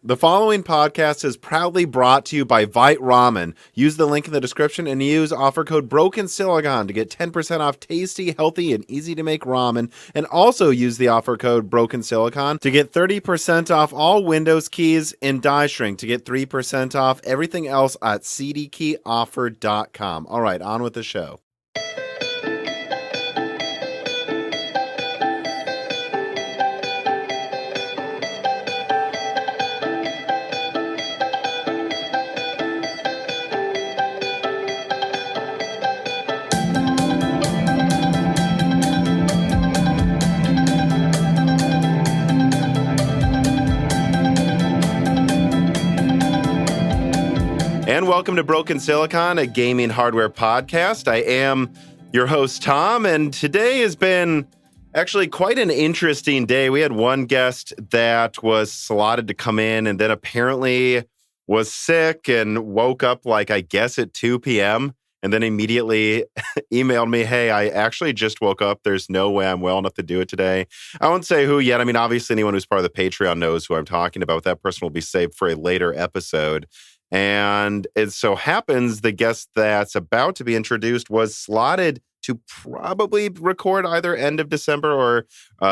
The following podcast is proudly brought to you by Vite Ramen. Use the link in the description and use offer code BrokenSilicon to get 10% off tasty, healthy, and easy to make ramen. And also use the offer code BrokenSilicon to get 30% off all Windows keys and die shrink to get 3% off everything else at cdkeyoffer.com. All right, on with the show. And welcome to Broken Silicon, a gaming hardware podcast. I am your host, Tom, and today has been actually quite an interesting day. We had one guest that was slotted to come in and then apparently was sick and woke up I guess at 2 p.m. and then immediately emailed me, hey, I actually just woke up. There's no way I'm well enough to do it today. I won't say who yet. I mean, obviously anyone who's part of the Patreon knows who I'm talking about. That person will be saved for a later episode. And it so happens the guest that's about to be introduced was slotted to probably record either end of December or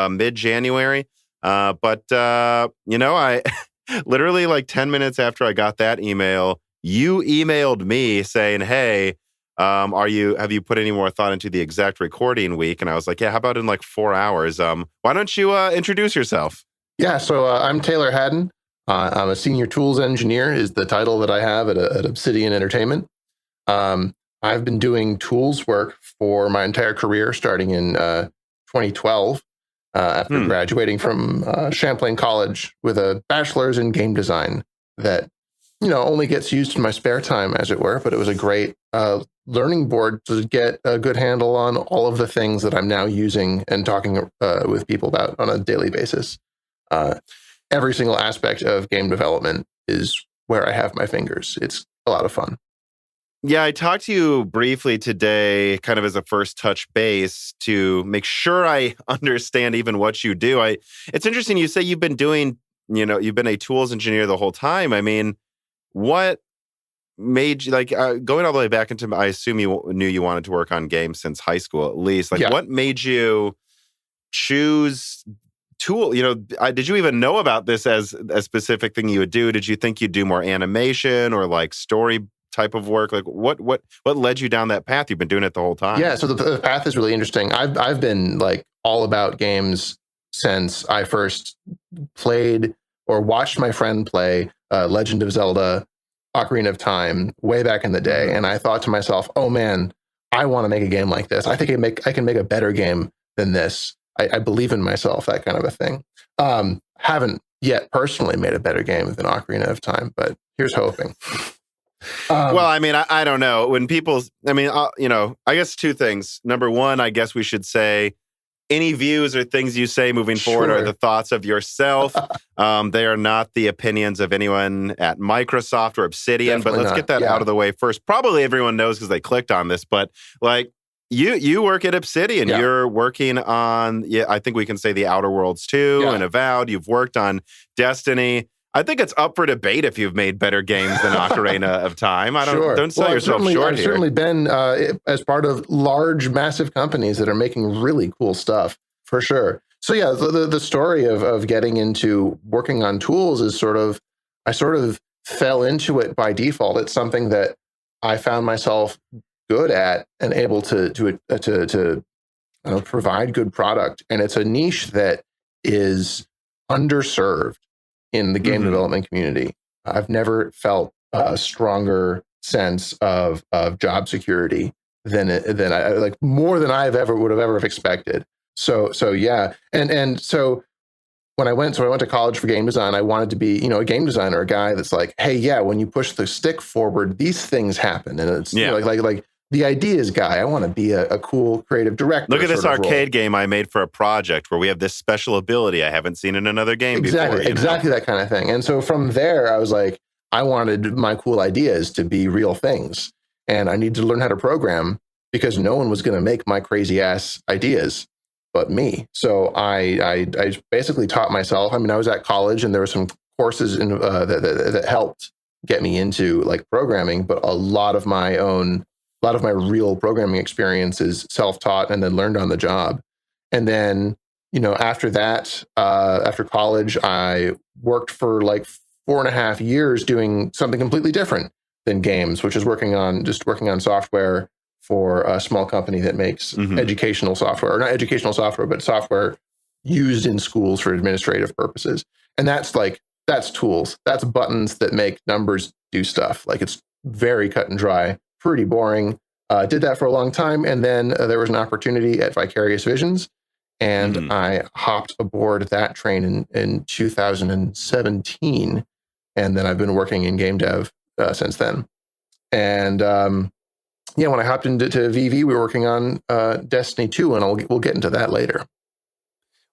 mid-January. But I literally 10 minutes after I got that email, you emailed me saying, hey, have you put any more thought into the exact recording week? And I was like, yeah, how about in 4 hours? Why don't you introduce yourself? Yeah, so I'm Taylor Haddon. I'm a senior tools engineer is the title that I have at Obsidian Entertainment. I've been doing tools work for my entire career, starting in 2012 after graduating from Champlain College with a bachelor's in game design that, only gets used in my spare time, as it were. But it was a great learning board to get a good handle on all of the things that I'm now using and talking with people about on a daily basis. Every single aspect of game development is where I have my fingers. It's a lot of fun. Yeah, I talked to you briefly today, kind of as a first touch base to make sure I understand even what you do. It's interesting. You say you've been doing, you've been a tools engineer the whole time. I mean, what made you going all the way back into, I assume you knew you wanted to work on games since high school, at least. What made you choose tool? Did you even know about this as a specific thing you would do? Did you think you'd do more animation or story type of work? What led you down that path? You've been doing it the whole time. Yeah, so the path is really interesting. I've been all about games since I first played or watched my friend play Legend of Zelda: Ocarina of Time way back in the day, and I thought to myself, "Oh man, I want to make a game like this. I think I can make a better game than this. I believe in myself," that kind of a thing. Haven't yet personally made a better game than Ocarina of Time, but here's hoping. Well, I mean, I don't know. When people, I guess two things. Number one, I guess we should say any views or things you say moving forward are the thoughts of yourself. They are not the opinions of anyone at Microsoft or Obsidian. Definitely but let's get that out of the way first. Probably everyone knows because they clicked on this, but You work at Obsidian. Yeah. You're working on, I think we can say the Outer Worlds 2 and Avowed. You've worked on Destiny. I think it's up for debate if you've made better games than Ocarina of Time. Don't sell yourself short here. I've certainly been as part of large, massive companies that are making really cool stuff, for sure. So yeah, the story of getting into working on tools is I sort of fell into it by default. It's something that I found myself good at and able to provide good product, and it's a niche that is underserved in the game development community. I've never felt a stronger sense of job security than I more than I would have ever expected. So yeah, and so when I went to college for game design, I wanted to be a game designer, a guy that's hey, yeah, when you push the stick forward, these things happen, and it's the ideas guy. I want to be a cool creative director. Look at this arcade game I made for a project where we have this special ability I haven't seen in another game before. Exactly that kind of thing. And so from there, I was I wanted my cool ideas to be real things. And I needed to learn how to program because no one was going to make my crazy ass ideas but me. So I basically taught myself. I mean, I was at college and there were some courses that helped get me into like programming, but a lot of my real programming experience is self-taught and then learned on the job. And then, after that, after college, I worked for like 4.5 years doing something completely different than games, which is working on software for a small company that makes educational software, or not educational software, but software used in schools for administrative purposes. And that's tools. That's buttons that make numbers do stuff. Like, it's very cut and dry, pretty boring. Did that for a long time. And then there was an opportunity at Vicarious Visions, and I hopped aboard that train in 2017. And then I've been working in game dev since then. And when I hopped into VV, we were working on Destiny 2, and we'll get into that later.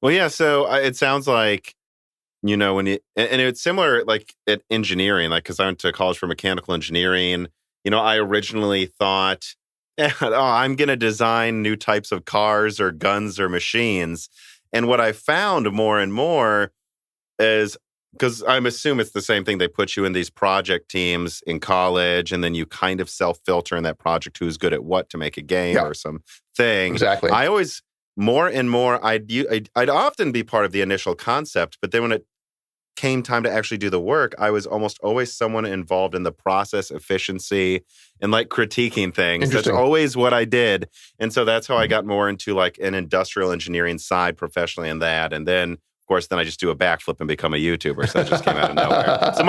Well, yeah. So it sounds like, when it's similar, like at engineering, like, because I went to college for mechanical engineering. I originally thought, I'm going to design new types of cars or guns or machines. And what I found more and more is, because I'm assuming it's the same thing, they put you in these project teams in college, and then you kind of self-filter in that project who's good at what to make a game or something. Exactly. I always, more and more, I'd often be part of the initial concept, but then when it came time to actually do the work, I was almost always someone involved in the process efficiency and like critiquing things. That's always what I did. And so that's how I got more into like an industrial engineering side professionally in that. And then, of course, I just do a backflip and become a YouTuber. So that just came out of nowhere. So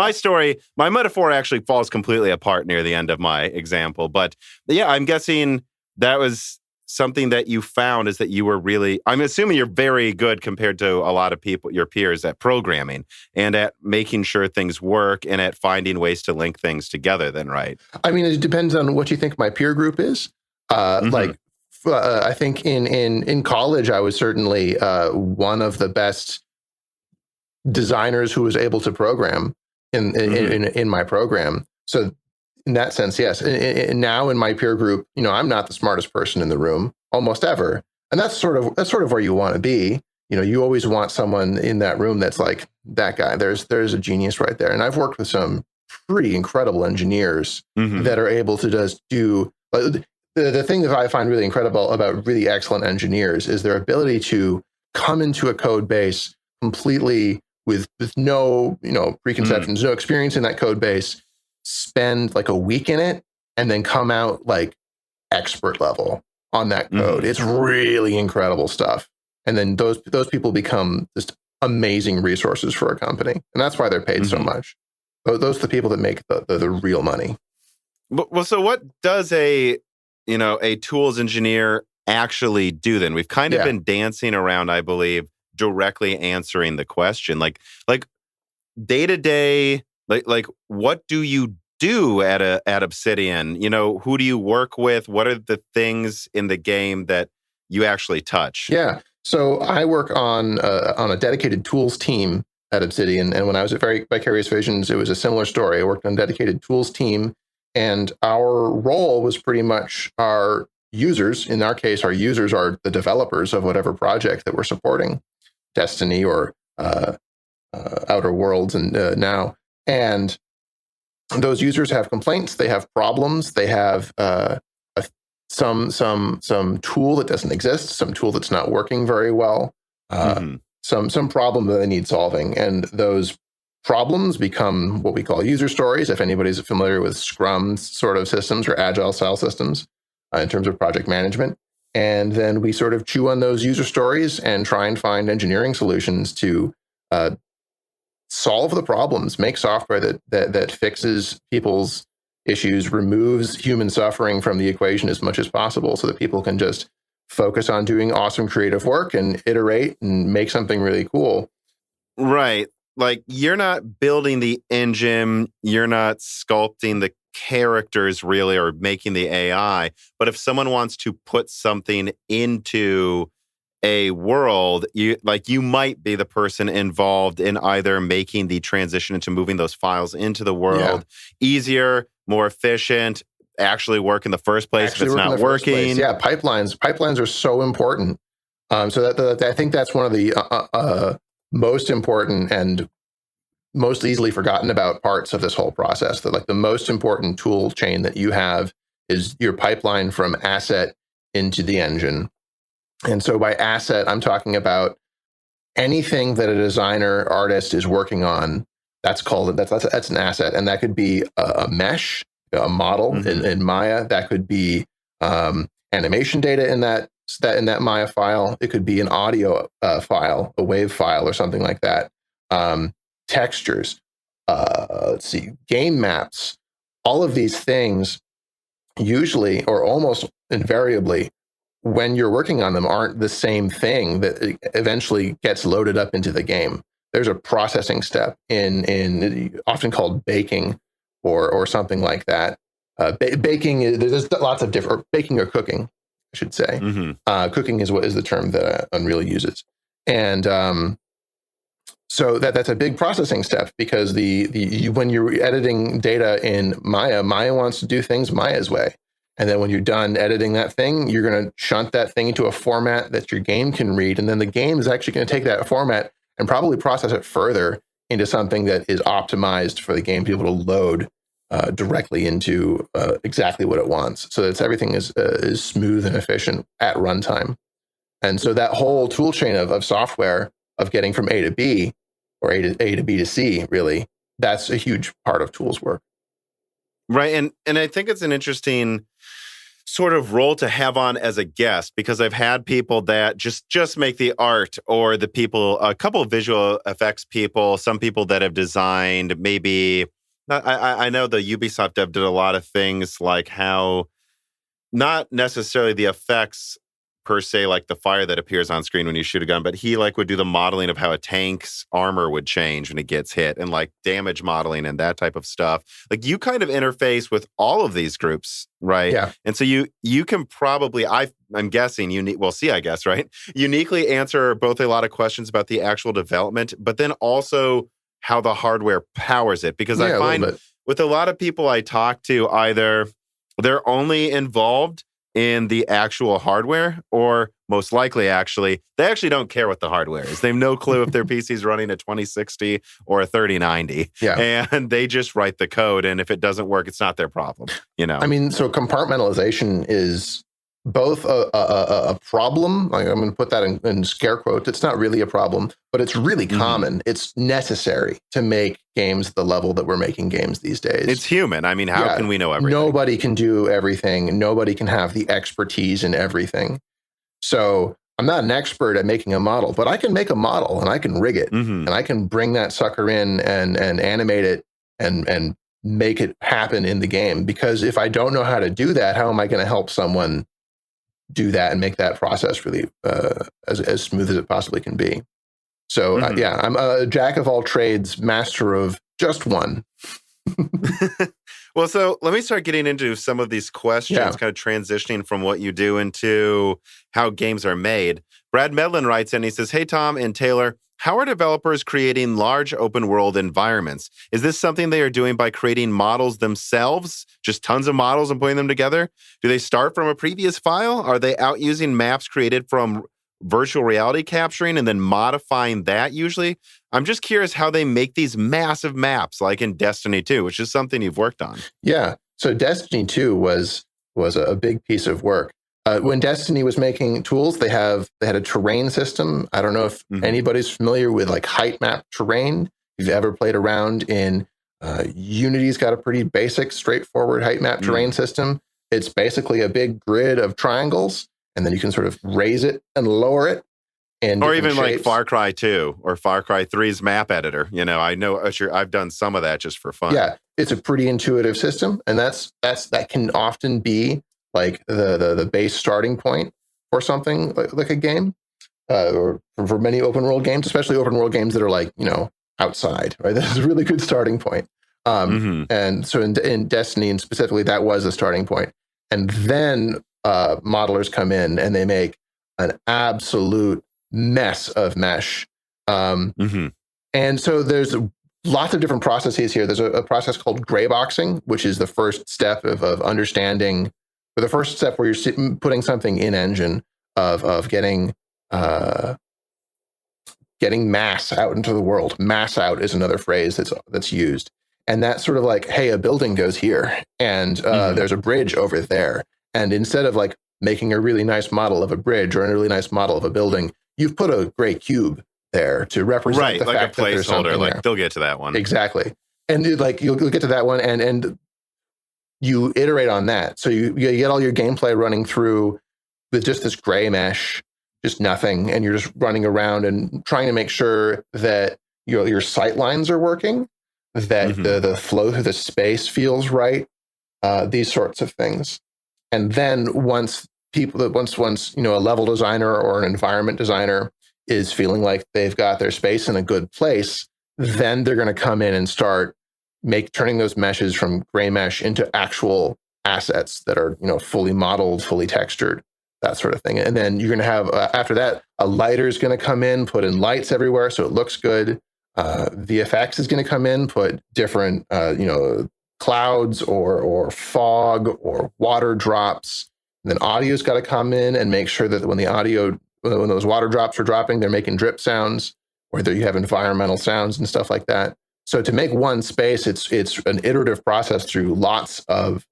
my metaphor actually falls completely apart near the end of my example. But yeah, I'm guessing that was something that you found, is that you were really, I'm assuming you're very good compared to a lot of people, your peers, at programming and at making sure things work and at finding ways to link things together then, right? I mean, it depends on what you think my peer group is. I think in college, I was certainly one of the best designers who was able to program in my program. So in that sense, yes. And now in my peer group, I'm not the smartest person in the room almost ever, and that's sort of where you want to be. You always want someone in that room that's like, that guy. There's a genius right there. And I've worked with some pretty incredible engineers that are able to just do. The thing that I find really incredible about really excellent engineers is their ability to come into a code base completely with no preconceptions, no experience in that code base, spend like a week in it, and then come out like expert level on that code. It's really incredible stuff. And then those people become just amazing resources for a company. And that's why they're paid so much. Those are the people that make the real money. Well, so what does a tools engineer actually do then? We've kind of been dancing around, I believe, directly answering the question. Like day to day, like what do you do at Obsidian? Who do you work with? What are the things in the game that you actually touch? Yeah. So I work on a dedicated tools team at Obsidian. And when I was at Vicarious Visions, it was a similar story. I worked on a dedicated tools team, and our role was pretty much our users. In our case, our users are the developers of whatever project that we're supporting, Destiny or Outer Worlds and now. And those users have complaints, they have problems, they have some tool that doesn't exist, some tool that's not working very well, some problem that they need solving. And those problems become what we call user stories, if anybody's familiar with Scrum sort of systems or agile style systems in terms of project management. And then we sort of chew on those user stories and try and find engineering solutions to solve the problems, make software that fixes people's issues, removes human suffering from the equation as much as possible, so that people can just focus on doing awesome creative work and iterate and make something really cool. Right. Like, you're not building the engine, you're not sculpting the characters really, or making the AI. But if someone wants to put something into a world, you might be the person involved in either making the transition into moving those files into the world easier, more efficient, actually work in the first place if it's not working. Yeah, pipelines are so important. So that I think that's one of the most important and most easily forgotten about parts of this whole process. That like the most important tool chain that you have is your pipeline from asset into the engine. And so by asset, I'm talking about anything that a designer artist is working on. That's an asset, and that could be a mesh, a model in Maya. That could be animation data in that Maya file. It could be an audio file, a wave file, or something like that. Textures, let's see, game maps. All of these things, usually or almost invariably, when you're working on them, aren't the same thing that eventually gets loaded up into the game. There's a processing step in often called baking or something like that. Baking, there's lots of different, baking or cooking, I should say. Cooking is the term that Unreal uses. And so that's a big processing step, because when you're editing data in Maya wants to do things Maya's way. And then when you're done editing that thing, you're going to shunt that thing into a format that your game can read. And then the game is actually going to take that format and probably process it further into something that is optimized for the game to be able to load directly into exactly what it wants. So that everything is smooth and efficient at runtime. And so that whole tool chain of software of getting from A to B, or A to B to C, really, that's a huge part of tools work. Right. And I think it's an interesting sort of role to have on as a guest, because I've had people that just make the art, or the people, a couple of visual effects people, some people that have designed maybe, I know the Ubisoft dev did a lot of things like how, not necessarily the effects per se, like the fire that appears on screen when you shoot a gun, but he like would do the modeling of how a tank's armor would change when it gets hit, and like damage modeling and that type of stuff. Like you kind of interface with all of these groups, right? Yeah. And so you can probably, I'm guessing, we'll see, I guess, right? Uniquely answer both a lot of questions about the actual development, but then also how the hardware powers it. Because I find with a lot of people I talk to, either they're only involved in the actual hardware, or most likely, actually, they actually don't care what the hardware is. They have no clue if their PC's running a 2060 or a 3090. Yeah. And they just write the code. And if it doesn't work, it's not their problem, I mean, so compartmentalization is both a problem. Like, I'm going to put that in scare quotes. It's not really a problem, but it's really common. It's necessary to make games the level that we're making games these days. It's human. I mean, how can we know everything? Nobody can do everything. Nobody can have the expertise in everything. So I'm not an expert at making a model, but I can make a model and I can rig it, and I can bring that sucker in and animate it and make it happen in the game. Because if I don't know how to do that, how am I going to help someone do that and make that process really as smooth as it possibly can be? So I'm a jack of all trades, master of just one. Well, so let me start getting into some of these questions, kind of transitioning from what you do into how games are made. Brad Medlin writes in, he says, "Hey, Tom and Taylor, how are developers creating large open world environments? Is this something they are doing by creating models themselves, just tons of models and putting them together? Do they start from a previous file? Are they out using maps created from virtual reality capturing and then modifying that usually? I'm just curious how they make these massive maps like in Destiny 2, which is something you've worked on." Yeah. So Destiny 2 was a big piece of work. When Destiny was making tools, they had a terrain system. I don't know if anybody's familiar with like height map terrain. If you've ever played around in Unity's got a pretty basic, straightforward height map terrain system. It's basically a big grid of triangles, and then you can sort of raise it and lower it. Or even shapes. Like Far Cry 2 or Far Cry 3's map editor. I know I've done some of that just for fun. Yeah, it's a pretty intuitive system, and that can often be like the base starting point for something like a game, or for many open world games, especially open world games that are like outside. Right, that's a really good starting point. And so in Destiny, and specifically, that was a starting point. And then modelers come in and they make an absolute mess of mesh. And so there's lots of different processes here. There's a process called gray boxing, which is the first step of understanding, or the first step where you're putting something in engine of getting getting mass out into the world. Mass out is another phrase that's used. And that's sort of like, hey, a building goes here and there's a bridge over there. And instead of like making a really nice model of a bridge or a really nice model of a building, you've put a gray cube there to represent the like fact a that there's something placeholder. Like there. they'll get to that one. Exactly. And like you'll get to that one and you iterate on that. So you get all your gameplay running through with just this gray mesh, just nothing, and you're just running around and trying to make sure that your sight lines are working, that the flow through the space feels right, these sorts of things. And then once a level designer or an environment designer is feeling like they've got their space in a good place, then they're going to come in and start turning those meshes from gray mesh into actual assets that are fully modeled, fully textured, that sort of thing. And then you're going to have after that, a lighter is going to come in, put in lights everywhere so it looks good. VFX is going to come in, put different clouds or fog or water drops. And then audio's got to come in and make sure that when those water drops are dropping, they're making drip sounds, whether you have environmental sounds and stuff like that. So to make one space, it's an iterative process through lots of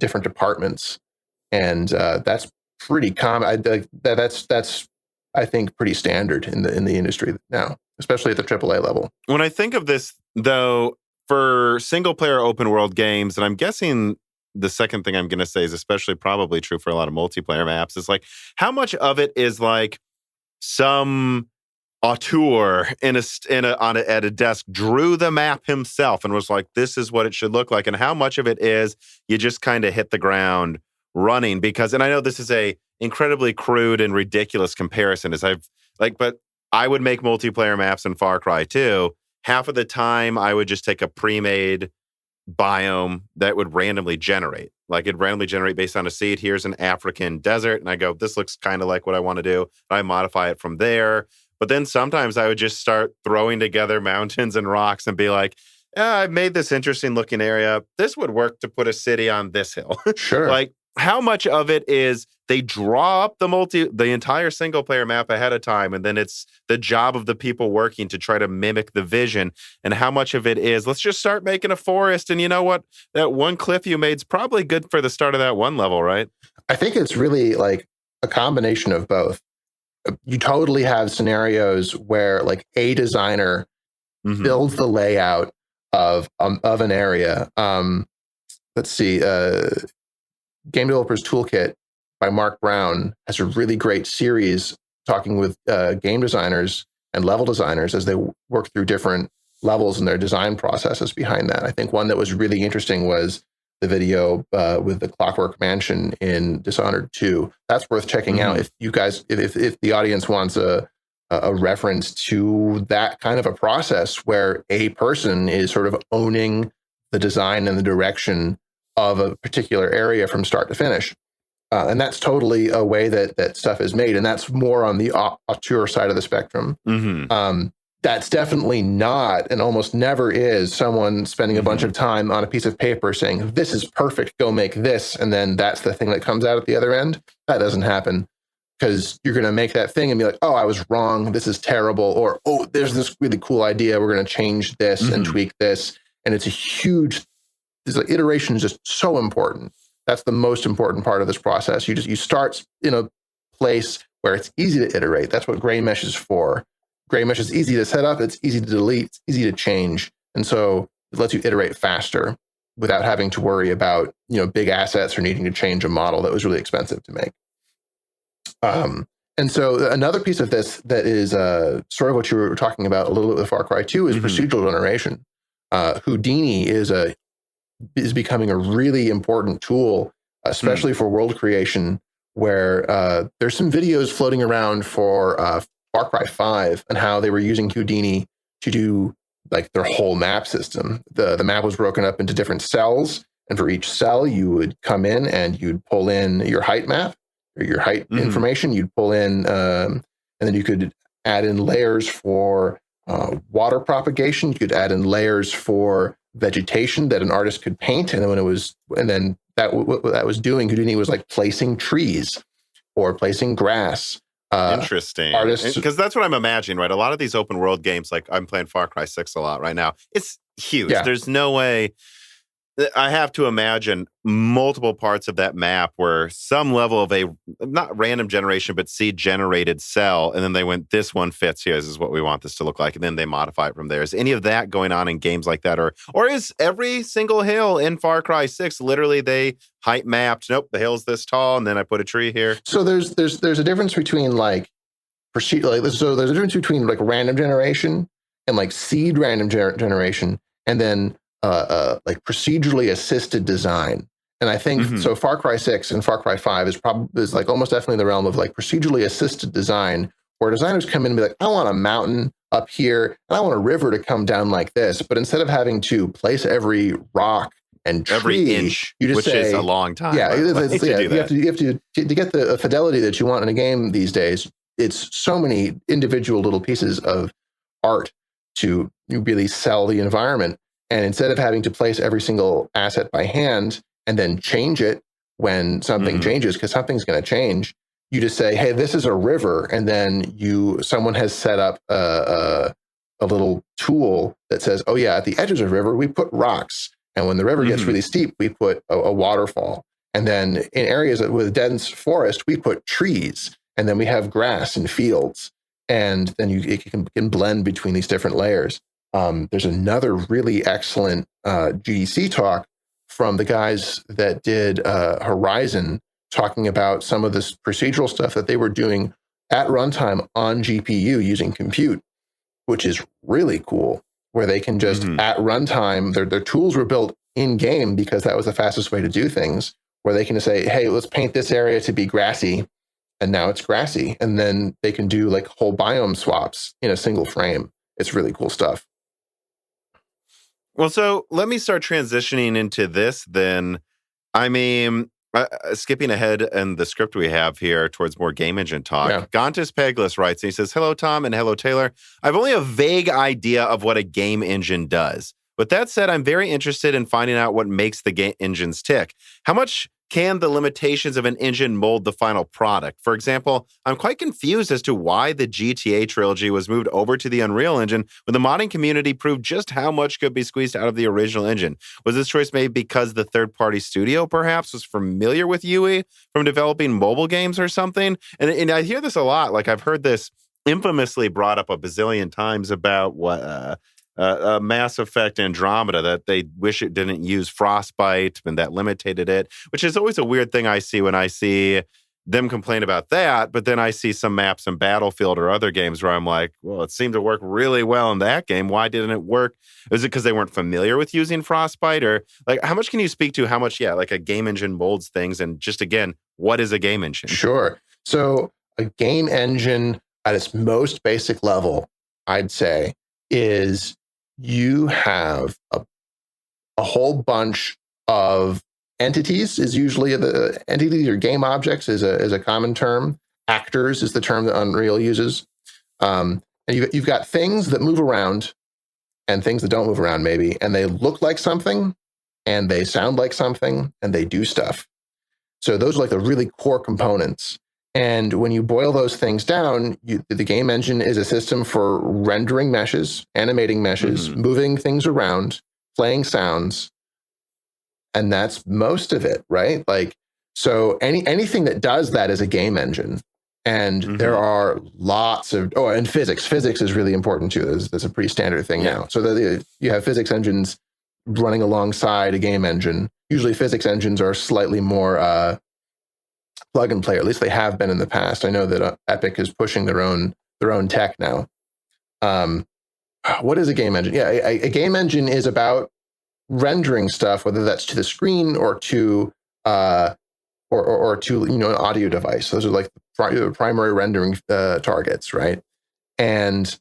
different departments, and that's pretty common. That's I think pretty standard in the industry now, especially at the AAA level. When I think of this, though, for single player open world games, and I'm guessing the second thing I'm going to say is especially probably true for a lot of multiplayer maps, is like how much of it is like some auteur at a desk drew the map himself and was like, this is what it should look like, and how much of it is you just kind of hit the ground running. Because, and I know this is a incredibly crude and ridiculous comparison, but I would make multiplayer maps in Far Cry 2. Half of the time I would just take a pre-made biome that would randomly generate. Like it'd randomly generate based on a seed. Here's an African desert, and I go, this looks kind of like what I want to do. I modify it from there. But then sometimes I would just start throwing together mountains and rocks and be like, I've made this interesting looking area. This would work to put a city on this hill. Sure. Like how much of it is they draw up the entire single player map ahead of time, and then it's the job of the people working to try to mimic the vision, and how much of it is let's just start making a forest, and you know what? That one cliff you made is probably good for the start of that one level, right? I think it's really like a combination of both. You totally have scenarios where like a designer builds the layout of an area. Let's see, Game Developers Toolkit by Mark Brown has a really great series talking with game designers and level designers as they work through different levels and their design processes behind that. I think one that was really interesting was the video with the Clockwork Mansion in Dishonored 2. That's worth checking out if you guys, if the audience wants a reference to that kind of a process where a person is sort of owning the design and the direction of a particular area from start to finish. And that's totally a way that stuff is made. And that's more on the auteur side of the spectrum. That's definitely not, and almost never is, someone spending a bunch of time on a piece of paper saying, this is perfect, go make this. And then that's the thing that comes out at the other end. That doesn't happen, because you're going to make that thing and be like, oh, I was wrong. This is terrible. Or, oh, there's this really cool idea. We're going to change this and tweak this. And it's a huge, iteration is just so important. That's the most important part of this process. You start in a place where it's easy to iterate. That's what gray mesh is for. Gray mesh is easy to set up, it's easy to delete, it's easy to change. And so it lets you iterate faster without having to worry about, big assets or needing to change a model that was really expensive to make. And so another piece of this that is sort of what you were talking about a little bit with Far Cry 2 is procedural generation. Houdini is becoming a really important tool, especially for world creation, where there's some videos floating around for Far Cry 5 and how they were using Houdini to do like their whole map system. The map was broken up into different cells, and for each cell you would come in and you'd pull in your height map or your height information. You'd pull in, and then you could add in layers for water propagation. You could add in layers for vegetation that an artist could paint, and then what that was doing, Houdini was like placing trees or placing grass Interesting. Artists, because that's what I'm imagining, right? A lot of these open world games, like I'm playing Far Cry 6 a lot right now. It's huge. Yeah. There's no way. I have to imagine multiple parts of that map where some level of a, not random generation, but seed generated cell. And then they went, this one fits here. This is what we want this to look like. And then they modify it from there. Is any of that going on in games like that? Or is every single hill in Far Cry 6 literally they height mapped? Nope, the hill's this tall. And then I put a tree here. So there's a difference between like so there's a difference between like random generation and like seed random generation, and then like procedurally assisted design. And I think so Far Cry 6 and Far Cry 5 is like almost definitely in the realm of like procedurally assisted design, where designers come in and be like, I want a mountain up here and I want a river to come down like this. But instead of having to place every rock and tree, every inch, you just which is a long time. Yeah, you have to get the fidelity that you want in a game these days. It's so many individual little pieces of art to really sell the environment. And instead of having to place every single asset by hand and then change it when something changes, because something's going to change, you just say, hey, this is a river. And then someone has set up a little tool that says, oh yeah, at the edges of the river, we put rocks. And when the river gets really steep, we put a waterfall. And then in areas with dense forest, we put trees. And then we have grass and fields. And then it can blend between these different layers. There's another really excellent GDC talk from the guys that did Horizon, talking about some of this procedural stuff that they were doing at runtime on GPU using compute, which is really cool, where they can just at runtime, their tools were built in game because that was the fastest way to do things, where they can say, hey, let's paint this area to be grassy. And now it's grassy. And then they can do like whole biome swaps in a single frame. It's really cool stuff. Well, so let me start transitioning into this then. I mean, skipping ahead in the script we have here towards more game engine talk. Yeah. Gontus Peglis writes, and he says, hello, Tom, and hello, Taylor. I have only a vague idea of what a game engine does. With that said, I'm very interested in finding out what makes the game engines tick. How much can the limitations of an engine mold the final product? For example, I'm quite confused as to why the GTA trilogy was moved over to the Unreal Engine when the modding community proved just how much could be squeezed out of the original engine. Was this choice made because the third-party studio perhaps was familiar with UE from developing mobile games or something? And I hear this a lot. Like I've heard this infamously brought up a bazillion times about what Mass Effect Andromeda, that they wish it didn't use Frostbite and that limited it, which is always a weird thing I see when I see them complain about that. But then I see some maps in Battlefield or other games where I'm like, well, it seemed to work really well in that game. Why didn't it work? Is it because they weren't familiar with using Frostbite? Or like, how much can you speak to how much, like a game engine molds things? And just again, what is a game engine? Sure. So a game engine at its most basic level, I'd say, is you have a whole bunch of entities. Is usually the entities or game objects is a common term. Actors is the term that Unreal uses. And you've got things that move around and things that don't move around maybe, and they look like something and they sound like something and they do stuff. So those are like the really core components. And when you boil those things down, the game engine is a system for rendering meshes, animating meshes, moving things around, playing sounds, and that's most of it, right? Like, so anything that does that is a game engine. And there are lots of, and physics. Physics is really important too. That's a pretty standard thing now. So you have physics engines running alongside a game engine. Usually physics engines are slightly more plug and play, or at least they have been in the past. I know that Epic is pushing their own tech now. What is a game engine? Yeah, a game engine is about rendering stuff, whether that's to the screen or to or to an audio device. Those are like the primary rendering targets, right? And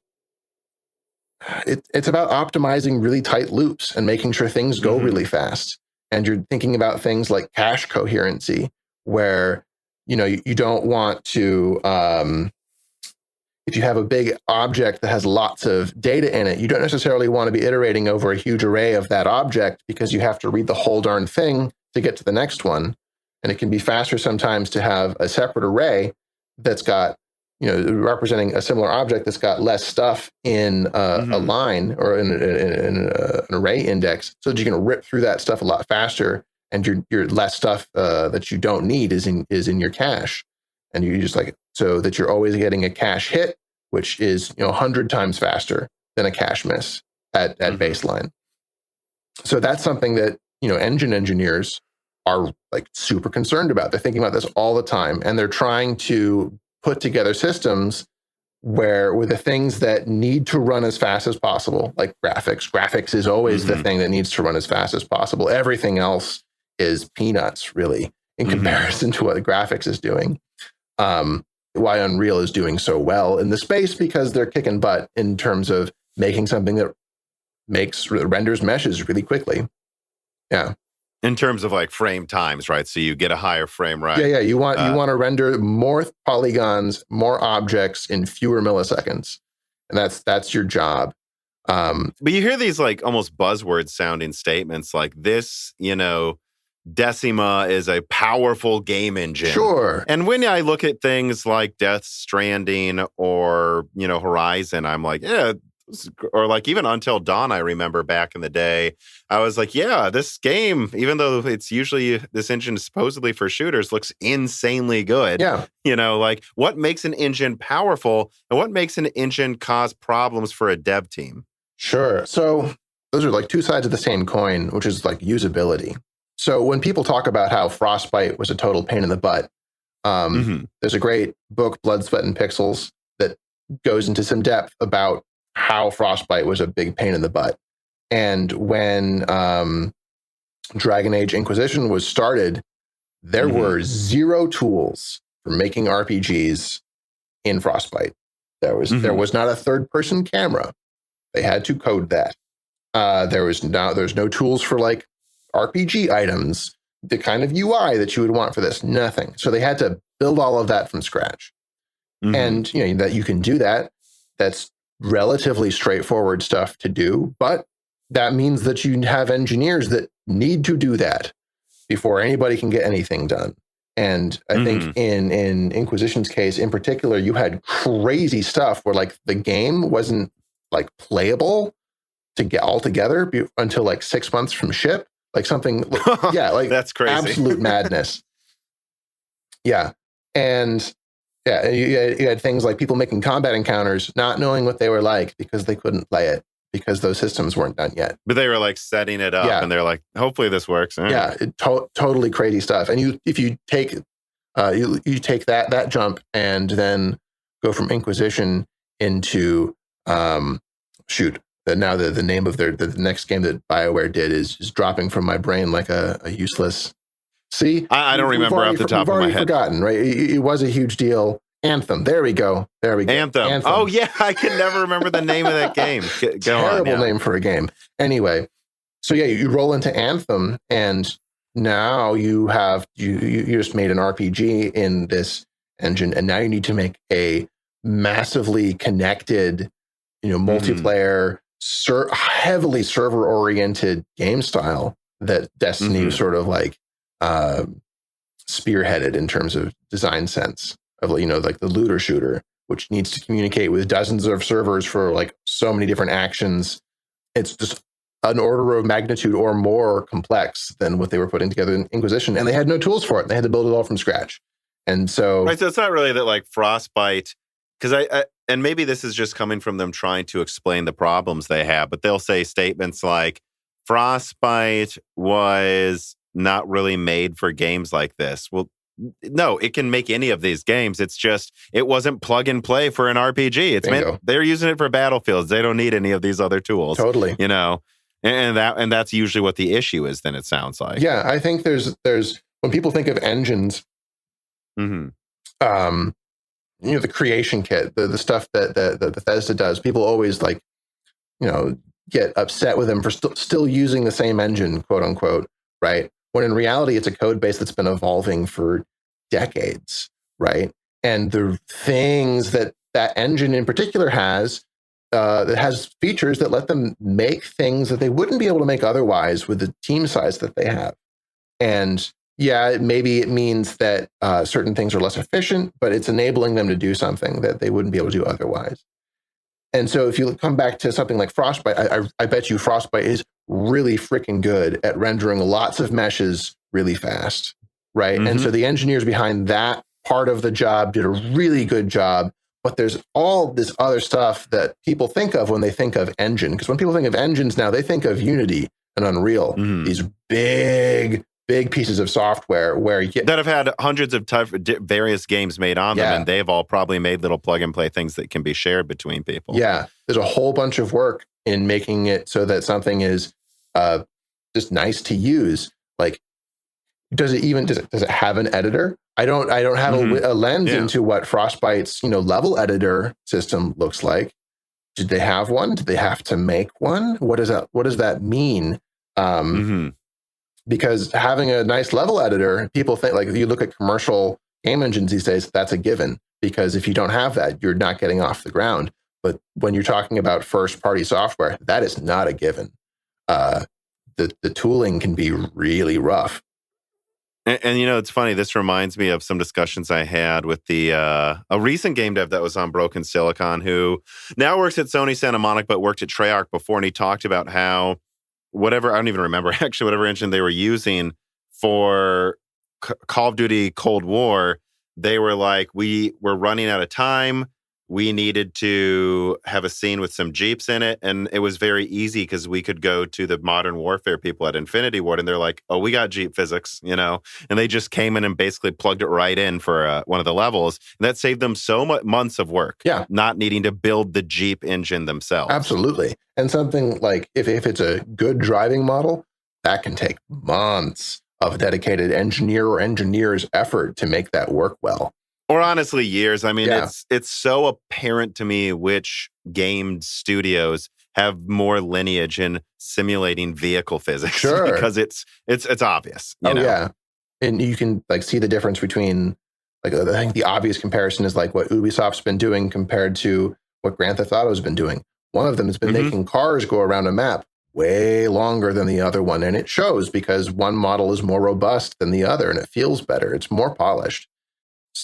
it's about optimizing really tight loops and making sure things go really fast. And you're thinking about things like cache coherency, where you don't want to, if you have a big object that has lots of data in it, you don't necessarily want to be iterating over a huge array of that object, because you have to read the whole darn thing to get to the next one. And it can be faster sometimes to have a separate array that's got representing a similar object that's got less stuff in a line or in an array index, so that you can rip through that stuff a lot faster, and your less stuff that you don't need is in your cache, and you just so that you're always getting a cache hit, which is 100 times faster than a cache miss at baseline. So that's something that engine engineers are super concerned about. They're thinking about this all the time, and they're trying to put together systems where with the things that need to run as fast as possible, like graphics. Graphics is always the thing that needs to run as fast as possible. Everything else is peanuts, really, in comparison to what the graphics is doing. Why Unreal is doing so well in the space, because they're kicking butt in terms of making something that renders meshes really quickly. Yeah. In terms of frame times, right? So you get a higher frame rate. Yeah. You want to render more polygons, more objects in fewer milliseconds, and that's your job. But you hear these almost buzzword sounding statements like this, Decima is a powerful game engine. Sure. And when I look at things like Death Stranding or Horizon, I'm like, yeah. Or even Until Dawn, I remember back in the day, I was like, yeah, this game, even though it's usually this engine supposedly for shooters, looks insanely good. Yeah. What makes an engine powerful and what makes an engine cause problems for a dev team? Sure. So those are two sides of the same coin, which is usability. So when people talk about how Frostbite was a total pain in the butt, there's a great book, Blood, Sweat, and Pixels, that goes into some depth about how Frostbite was a big pain in the butt. And when Dragon Age Inquisition was started, there were zero tools for making RPGs in Frostbite. There was not a third-person camera. They had to code that. There's no tools for RPG items, the kind of UI that you would want for this. Nothing. So they had to build all of that from scratch. And that you can do that. That's relatively straightforward stuff to do, but that means that you have engineers that need to do that before anybody can get anything done. And I think in Inquisition's case in particular, you had crazy stuff where the game wasn't playable to get all together until 6 months from ship, something. That's crazy. Absolute madness. Yeah. And yeah, you had things like people making combat encounters, not knowing what they were like because they couldn't play it because those systems weren't done yet. But they were setting it up, and they're like, hopefully this works. Yeah, totally crazy stuff. And if you take you take that jump and then go from Inquisition into now the name of the next game that Bioware did is dropping from my brain like a useless. See, I don't remember off the top of my head. Forgotten, right? It was a huge deal. Anthem. There we go. Anthem. Oh yeah, I can never remember the name of that game. Terrible name for a game. Anyway, so yeah, you roll into Anthem, and now you have you just made an RPG in this engine, and now you need to make a massively connected, multiplayer, heavily server-oriented game style that Destiny sort of spearheaded in terms of design sense of the looter shooter, which needs to communicate with dozens of servers for so many different actions. It's just an order of magnitude or more complex than what they were putting together in Inquisition, and they had no tools for it. They had to build it all from scratch. And so so it's not really that Frostbite, because I and maybe this is just coming from them trying to explain the problems they have, but they'll say statements like Frostbite was not really made for games like this. Well, no, it can make any of these games. It's just, it wasn't plug and play for an RPG. It's meant, they're using it for battlefields. They don't need any of these other tools. Totally. And that's usually what the issue is, then it sounds like. Yeah, I think there's when people think of engines, the creation kit, the stuff that Bethesda does, people always get upset with them for still using the same engine, quote unquote, right? When in reality, it's a code base that's been evolving for decades, right? And the things that engine in particular has, that has features that let them make things that they wouldn't be able to make otherwise with the team size that they have. And Yeah, maybe it means that certain things are less efficient, but it's enabling them to do something that they wouldn't be able to do otherwise. And so if you come back to something like Frostbite, I bet you Frostbite is really freaking good at rendering lots of meshes really fast, right? And so the engineers behind that part of the job did a really good job. But there's all this other stuff that people think of when they think of engine. Because when people think of engines now, they think of Unity and Unreal, these big pieces of software where you get that have had hundreds of various games made on them, and they've all probably made little plug and play things that can be shared between people. Yeah, there's a whole bunch of work in making it so that something is just nice to use. Like, does it have an editor? I don't have a lens into what Frostbite's level editor system looks like. Did they have one? Did they have to make one? What does that mean? Because having a nice level editor, people think, like, you look at commercial game engines these days, that's a given, because if you don't have that, you're not getting off the ground. But when you're talking about first-party software, that is not a given. The tooling can be really rough. And it's funny, this reminds me of some discussions I had with a recent game dev that was on Broken Silicon, who now works at Sony Santa Monica, but worked at Treyarch before, and he talked about how I don't even remember actually whatever engine they were using for Call of Duty Cold War, they were like, we were running out of time. We needed to have a scene with some Jeeps in it. And it was very easy because we could go to the Modern Warfare people at Infinity Ward, and they're like, oh, we got Jeep physics, and they just came in and basically plugged it right in for one of the levels. And that saved them so much months of work. Yeah. Not needing to build the Jeep engine themselves. Absolutely. And something like, if it's a good driving model, that can take months of a dedicated engineer or engineer's effort to make that work well. Or honestly, years. I mean, it's so apparent to me which game studios have more lineage in simulating vehicle physics. Sure. Because it's obvious. Yeah. And you can see the difference between, I think the obvious comparison is like what Ubisoft's been doing compared to what Grand Theft Auto's been doing. One of them has been making cars go around a map way longer than the other one. And it shows, because one model is more robust than the other, and it feels better. It's more polished.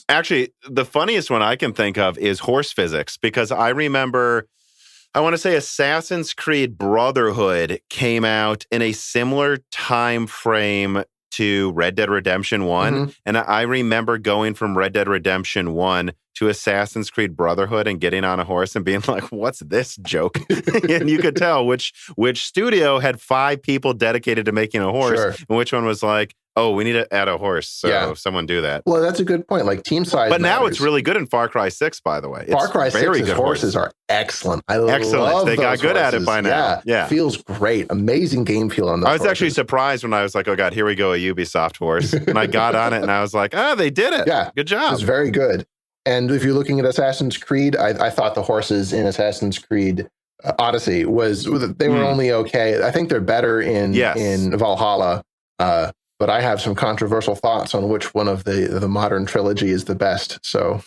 Actually, the funniest one I can think of is horse physics, because I remember, I want to say Assassin's Creed Brotherhood came out in a similar time frame to Red Dead Redemption 1. And I remember going from Red Dead Redemption 1 to Assassin's Creed Brotherhood and getting on a horse and being like, what's this joke? And you could tell which studio had 5 people dedicated to making a horse, and which one was like, oh, we need to add a horse, so someone do that. Well, that's a good point. Like, team size But now matters. it's really good in Far Cry 6, by the way. Far Cry 6's horses are excellent. I love They got good horses. at it by now. Yeah. Feels great. Amazing game feel on those I was horses. actually surprised when I was like, oh, God, here we go, a Ubisoft horse. And I got on it, and I was like, they did it. Yeah. Good job. It's very good. And if you're looking at Assassin's Creed, I thought the horses in Assassin's Creed Odyssey they were only okay. I think they're better in Valhalla. But I have some controversial thoughts on which one of the modern trilogy is the best. So,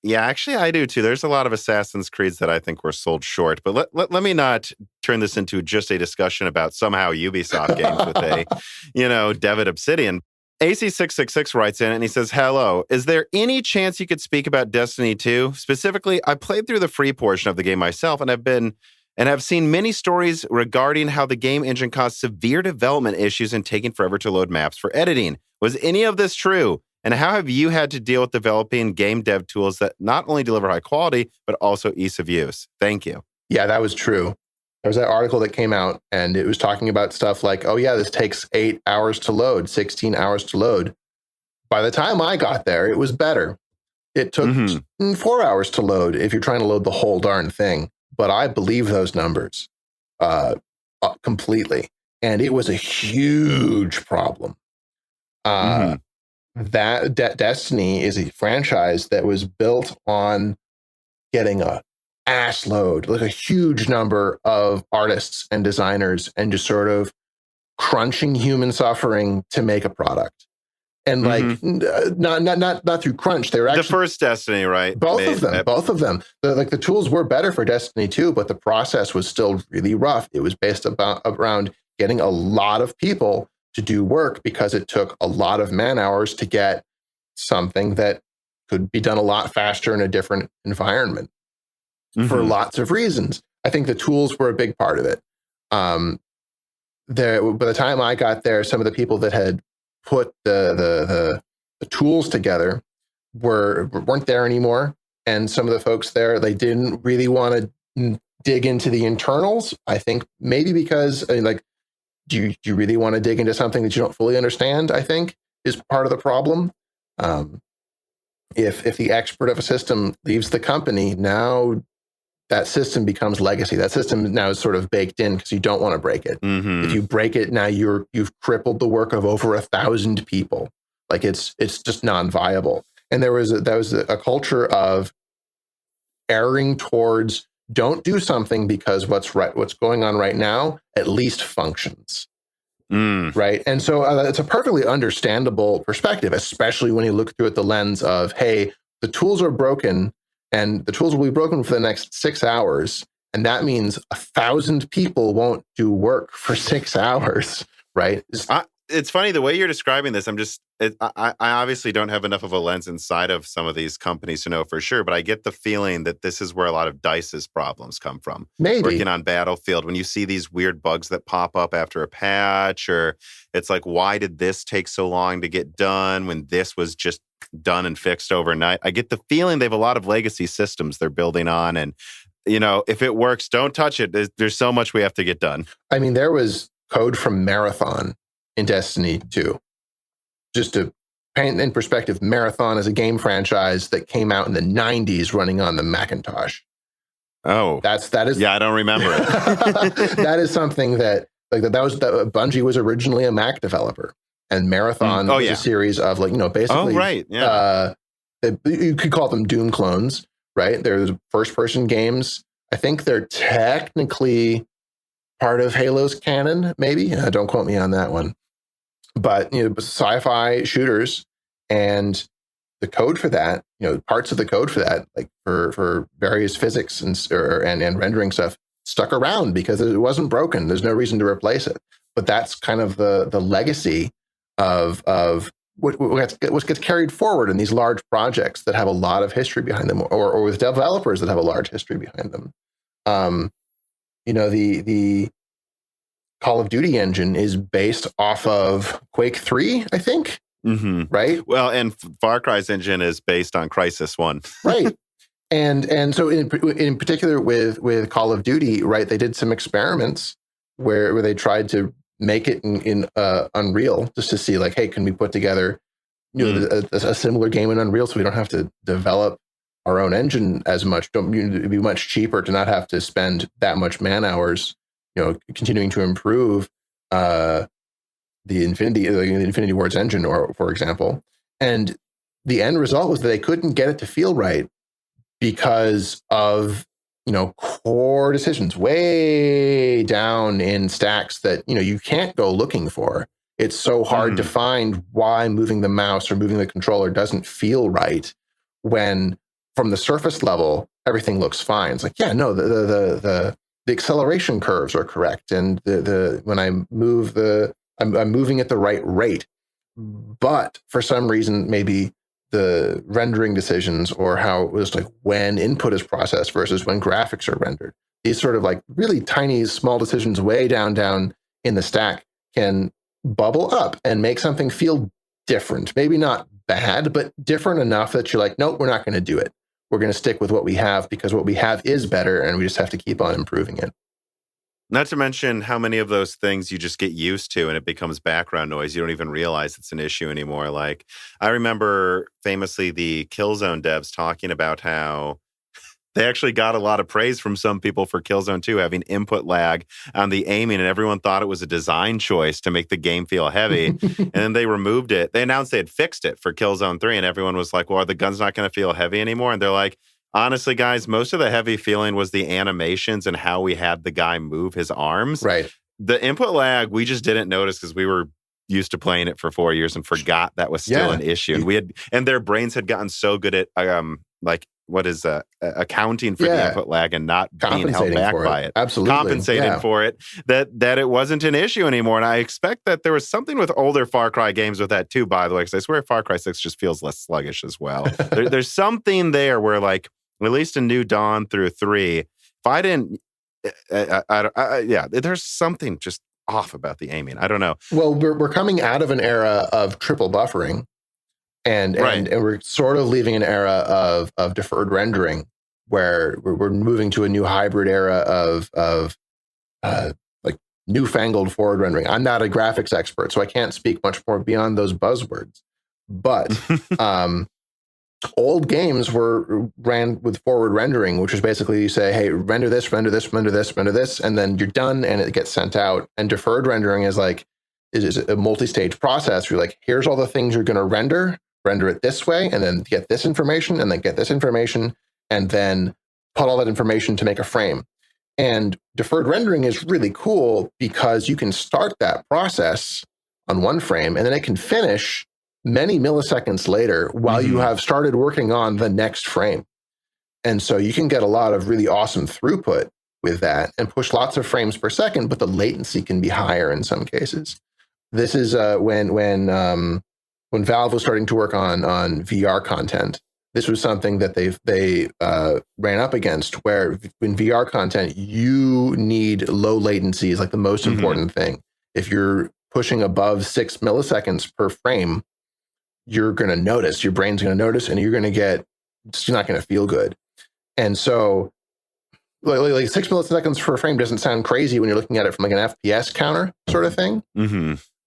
yeah, actually, I do too. There's a lot of Assassin's Creeds that I think were sold short. But let me not turn this into just a discussion about somehow Ubisoft games with a, dev at Obsidian. AC666 writes in and he says, hello, is there any chance you could speak about Destiny 2? Specifically, I played through the free portion of the game myself and have seen many stories regarding how the game engine caused severe development issues and taking forever to load maps for editing. Was any of this true? And how have you had to deal with developing game dev tools that not only deliver high quality, but also ease of use? Thank you. Yeah, that was true. There was that article that came out, and it was talking about stuff like, oh yeah, this takes 8 hours to load, 16 hours to load. By the time I got there, it was better. It took 4 hours to load if you're trying to load the whole darn thing. But I believe those numbers completely. And it was a huge problem. That Destiny is a franchise that was built on getting a ass load, like a huge number of artists and designers, and just sort of crunching human suffering to make a product. And not through crunch. They were actually the first Destiny, right? Both of them. The tools were better for Destiny 2, but the process was still really rough. It was based around getting a lot of people to do work because it took a lot of man hours to get something that could be done a lot faster in a different environment for lots of reasons. I think the tools were a big part of it. By the time I got there, some of the people that had put the tools together weren't there anymore, and some of the folks there, they didn't really want to dig into the internals. I think maybe because do you really want to dig into something that you don't fully understand? I think is part of the problem. If the expert of a system leaves the company, now that system becomes legacy. That system now is sort of baked in because you don't want to break it. If you break it, now you've crippled the work of over 1,000 people. Like it's just non-viable. And there was a culture of erring towards don't do something because what's going on right now at least functions. Right. And so it's a perfectly understandable perspective, especially when you look through it the lens of, hey, the tools are broken and the tools will be broken for the next 6 hours. And that means 1,000 people won't do work for 6 hours. Right. It's funny the way you're describing this. I obviously don't have enough of a lens inside of some of these companies to know for sure, but I get the feeling that this is where a lot of DICE's problems come from. Maybe. Working on Battlefield, when you see these weird bugs that pop up after a patch, or it's like, why did this take so long to get done when this was just done and fixed overnight? I get the feeling they have a lot of legacy systems they're building on, and if it works, don't touch it. There's so much we have to get done. I mean, there was code from Marathon in Destiny 2. Just to paint in perspective, Marathon is a game franchise that came out in the 90s running on the Macintosh. Oh. That is Yeah, I don't remember it. That is something that Bungie was originally a Mac developer, and Marathon was a series of basically you could call them Doom clones, right? There's first person games. I think they're technically part of Halo's canon, maybe. Don't quote me on that one. But sci-fi shooters, and the code for that, parts of the code for that, like for various physics and rendering stuff, stuck around because it wasn't broken. There's no reason to replace it. But that's kind of the legacy of what gets carried forward in these large projects that have a lot of history behind them, or with developers that have a large history behind them. The Call of Duty engine is based off of Quake 3, I think. Right? Well, and Far Cry's engine is based on Crysis 1. Right. And so in particular with Call of Duty, right, they did some experiments where they tried to make it in Unreal, just to see like, hey, can we put together a similar game in Unreal so we don't have to develop our own engine as much? It'd be much cheaper to not have to spend that much man hours continuing to improve the Infinity Ward's engine, or for example. And the end result was that they couldn't get it to feel right because of core decisions way down in stacks that you can't go looking for. It's so hard to find why moving the mouse or moving the controller doesn't feel right when from the surface level everything looks fine. It's like, yeah, no, the acceleration curves are correct, and when I move I'm moving at the right rate. But for some reason, maybe the rendering decisions, or how it was like when input is processed versus when graphics are rendered, these sort of like really tiny, small decisions way down in the stack can bubble up and make something feel different. Maybe not bad, but different enough that you're like, nope, we're not going to do it. We're going to stick with what we have because what we have is better, and we just have to keep on improving it. Not to mention how many of those things you just get used to and it becomes background noise. You don't even realize it's an issue anymore. Like, I remember famously the Killzone devs talking about how they actually got a lot of praise from some people for Killzone 2 having input lag on the aiming, and everyone thought it was a design choice to make the game feel heavy. And then they removed it. They announced they had fixed it for Killzone 3, and everyone was like, well, are the guns not going to feel heavy anymore? And they're like, honestly, guys, most of the heavy feeling was the animations and how we had the guy move his arms. Right. The input lag, we just didn't notice because we were used to playing it for 4 years and forgot that was still an issue. And their brains had gotten so good at accounting for the input lag and not being held back by it. Absolutely. Compensating for it, that it wasn't an issue anymore. And I expect that there was something with older Far Cry games with that too, by the way, because I swear Far Cry 6 just feels less sluggish as well. There's something there where, like, at least in New Dawn through 3, if I didn't, there's something just off about the aiming. I don't know. Well, we're coming out of an era of triple buffering, and we're sort of leaving an era of deferred rendering, where we're moving to a new hybrid era of like newfangled forward rendering. I'm not a graphics expert, so I can't speak much more beyond those buzzwords. But old games ran with forward rendering, which is basically you say, hey, render this, render this, render this, render this, and then you're done and it gets sent out. And deferred rendering is a multi-stage process. You're like, here's all the things you're going to render it this way, and then get this information, and then get this information, and then put all that information to make a frame. And deferred rendering is really cool because you can start that process on one frame, and then it can finish many milliseconds later while you have started working on the next frame. And so you can get a lot of really awesome throughput with that and push lots of frames per second, but the latency can be higher in some cases. This is when Valve was starting to work on VR content. This was something that they ran up against, where in VR content, you need low latency is like the most important thing. If you're pushing above 6 milliseconds per frame, you're going to notice, your brain's going to notice, and you're not going to feel good. And so like 6 milliseconds per frame doesn't sound crazy when you're looking at it from like an FPS counter sort of thing.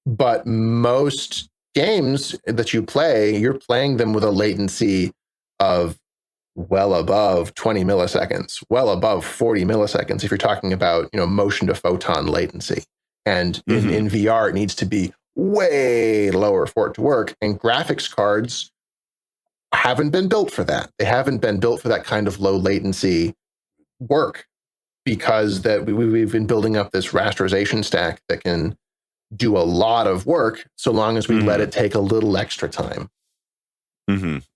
But most games that you play, you're playing them with a latency of well above 20 milliseconds, well above 40 milliseconds if you're talking about, motion to photon latency. And in VR, it needs to be way lower for it to work. And graphics cards haven't been built for that. They haven't been built for that kind of low latency work, because we've been building up this rasterization stack that can do a lot of work so long as we let it take a little extra time.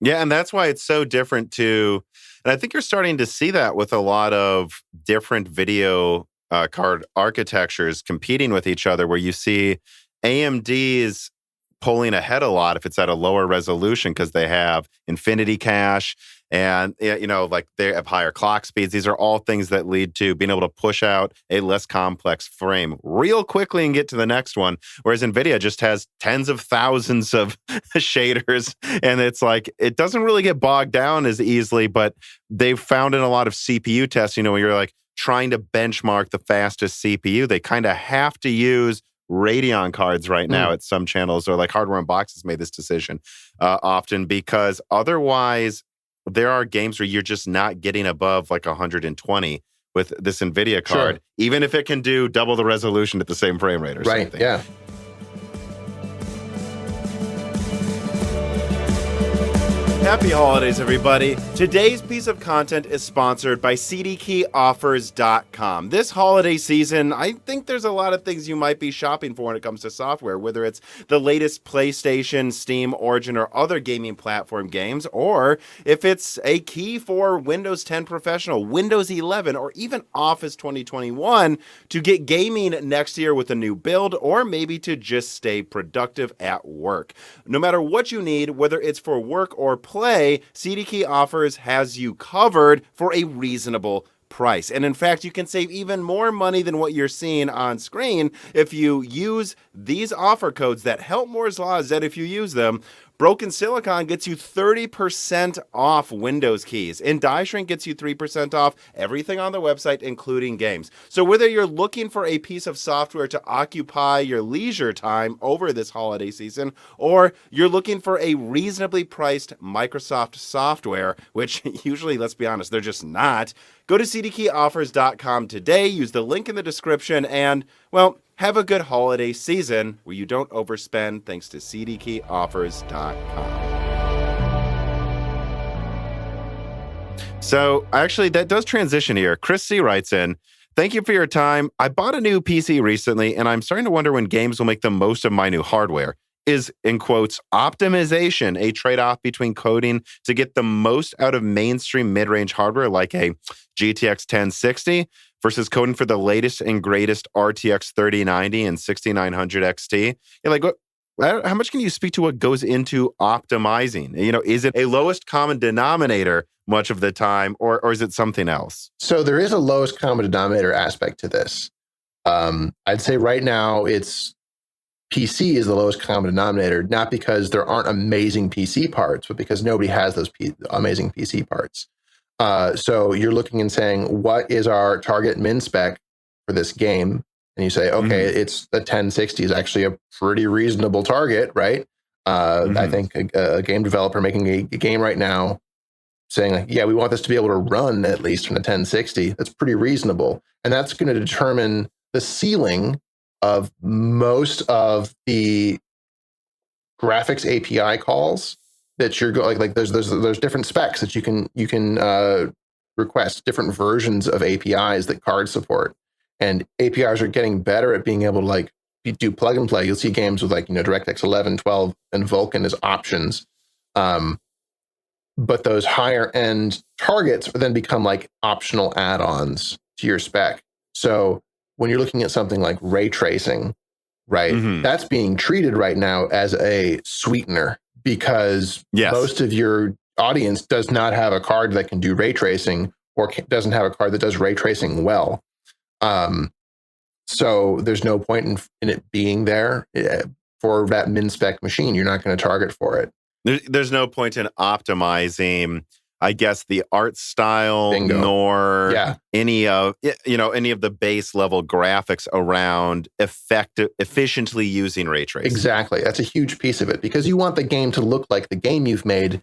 Yeah, and that's why it's so different too. And I think you're starting to see that with a lot of different video card architectures competing with each other, where you see AMD is pulling ahead a lot if it's at a lower resolution because they have infinity cache and, like they have higher clock speeds. These are all things that lead to being able to push out a less complex frame real quickly and get to the next one. Whereas NVIDIA just has tens of thousands of shaders, and it's like, it doesn't really get bogged down as easily, but they've found in a lot of CPU tests, when you're like trying to benchmark the fastest CPU, they kind of have to use Radeon cards right now at some channels, or like Hardware Unboxed has made this decision often, because otherwise there are games where you're just not getting above like 120 with this NVIDIA card, even if it can do double the resolution at the same frame rate or something. Yeah. Happy holidays, everybody. Today's piece of content is sponsored by CDKeyoffers.com. This holiday season, I think there's a lot of things you might be shopping for when it comes to software, whether it's the latest PlayStation, Steam, Origin, or other gaming platform games, or if it's a key for Windows 10 Professional, Windows 11, or even Office 2021 to get gaming next year with a new build, or maybe to just stay productive at work. No matter what you need, whether it's for work or play, CDK Offers has you covered for a reasonable price. And in fact, you can save even more money than what you're seeing on screen if you use these offer codes that help Moore's Law is that if you use them. Broken Silicon gets you 30% off Windows keys, and Die Shrink gets you 3% off everything on the website, including games. So whether you're looking for a piece of software to occupy your leisure time over this holiday season, or you're looking for a reasonably priced Microsoft software, which usually, let's be honest, they're just not, go to cdkeyoffers.com today, use the link in the description, and, well, have a good holiday season where you don't overspend, thanks to cdkeyoffers.com. So actually, that does transition here. Chris C. writes in, thank you for your time. I bought a new PC recently, and I'm starting to wonder when games will make the most of my new hardware. is, in quotes, optimization, a trade-off between coding to get the most out of mainstream mid-range hardware like a GTX 1060 versus coding for the latest and greatest RTX 3090 and 6900 XT? You're like, what? How much can you speak to what goes into optimizing? Is it a lowest common denominator much of the time, or is it something else? So there is a lowest common denominator aspect to this. I'd say right now it's PC is the lowest common denominator, not because there aren't amazing PC parts, but because nobody has those amazing PC parts. So you're looking and saying, what is our target min spec for this game? And you say, okay, it's the 1060 is actually a pretty reasonable target, right? I think a game developer making a game right now saying, like, yeah, we want this to be able to run at least from the 1060. That's pretty reasonable. And that's going to determine the ceiling of most of the graphics API calls that you're going, like there's different specs that you can request different versions of APIs that cards support. And APIs are getting better at being able to like do plug and play. You'll see games with like, DirectX 11, 12, and Vulkan as options. But those higher end targets then become like optional add-ons to your spec. So when you're looking at something like ray tracing, right, that's being treated right now as a sweetener because most of your audience does not have a card that can do ray tracing or doesn't have a card that does ray tracing well. So there's no point in it being there for that min spec machine. You're not going to target for it. There's no point in optimizing, I guess, the art style, Bingo. nor any of the base level graphics around efficiently using ray tracing. Exactly. That's a huge piece of it because you want the game to look like the game you've made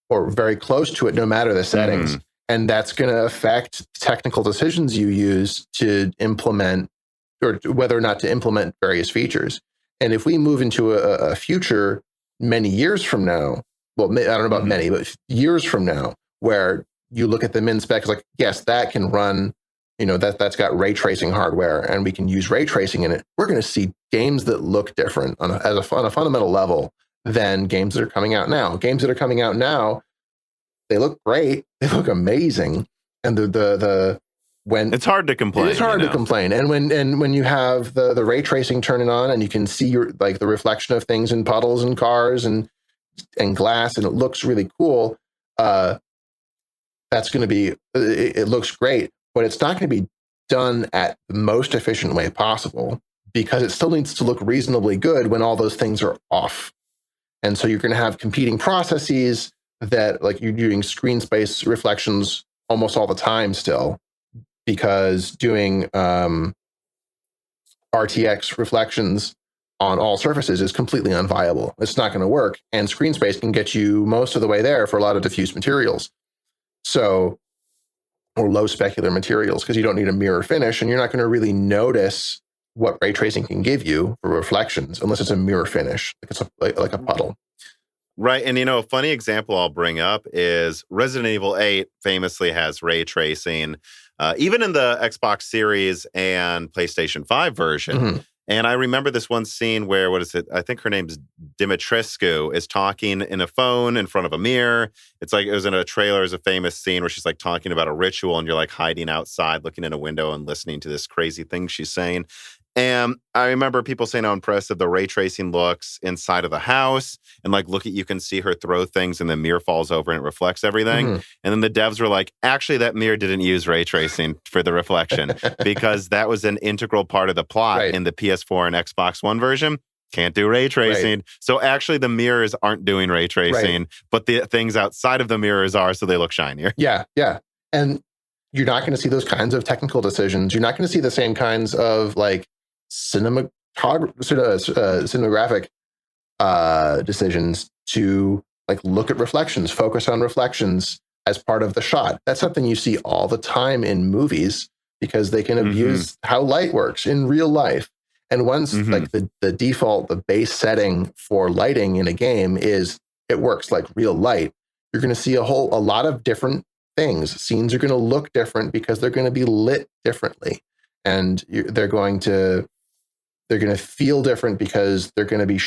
or very close to it, no matter the settings. And that's going to affect technical decisions you use to implement or whether or not to implement various features. And if we move into a future many years from now, well, I don't know about many, but years from now, where you look at the min specs, like, yes, that can run, that's got ray tracing hardware and we can use ray tracing in it. We're going to see games that look different on a fundamental level than games that are coming out now. Games that are coming out now, they look great. They look amazing. And when it's hard to complain. It's hard to complain. And when you have the ray tracing turning on and you can see the reflection of things in puddles and cars and glass, and it looks really cool, that's going to be, it looks great, but it's not going to be done at the most efficient way possible because it still needs to look reasonably good when all those things are off. And so you're going to have competing processes that, like, you're doing screen space reflections almost all the time still, because doing RTX reflections on all surfaces is completely unviable. It's not going to work. And screen space can get you most of the way there for a lot of diffuse materials. So, or low specular materials, because you don't need a mirror finish and you're not going to really notice what ray tracing can give you for reflections unless it's a mirror finish, like it's like a puddle. Right. And, a funny example I'll bring up is Resident Evil 8 famously has ray tracing, even in the Xbox Series and PlayStation 5 version. And I remember this one scene where, I think her name's Dimitrescu, is talking in a phone in front of a mirror. It's like, it was in a trailer, as a famous scene where she's like talking about a ritual and you're like hiding outside, looking in a window and listening to this crazy thing she's saying. And I remember people saying how impressive the ray tracing looks inside of the house. And like, you can see her throw things and the mirror falls over and it reflects everything. And then the devs were like, actually, that mirror didn't use ray tracing for the reflection because that was an integral part of the plot in the PS4 and Xbox One version. Can't do ray tracing. So actually the mirrors aren't doing ray tracing, but the things outside of the mirrors are, so they look shinier. Yeah. And you're not going to see those kinds of technical decisions. You're not going to see the same kinds of like cinematographic decisions to like look at reflections, focus on reflections as part of the shot. That's something you see all the time in movies because they can abuse how light works in real life. And once like the default, the base setting for lighting in a game is it works like real light, you're going to see a lot of different things. Scenes are going to look different because they're going to be lit differently. And they're going to They're going to feel different because they're going to be,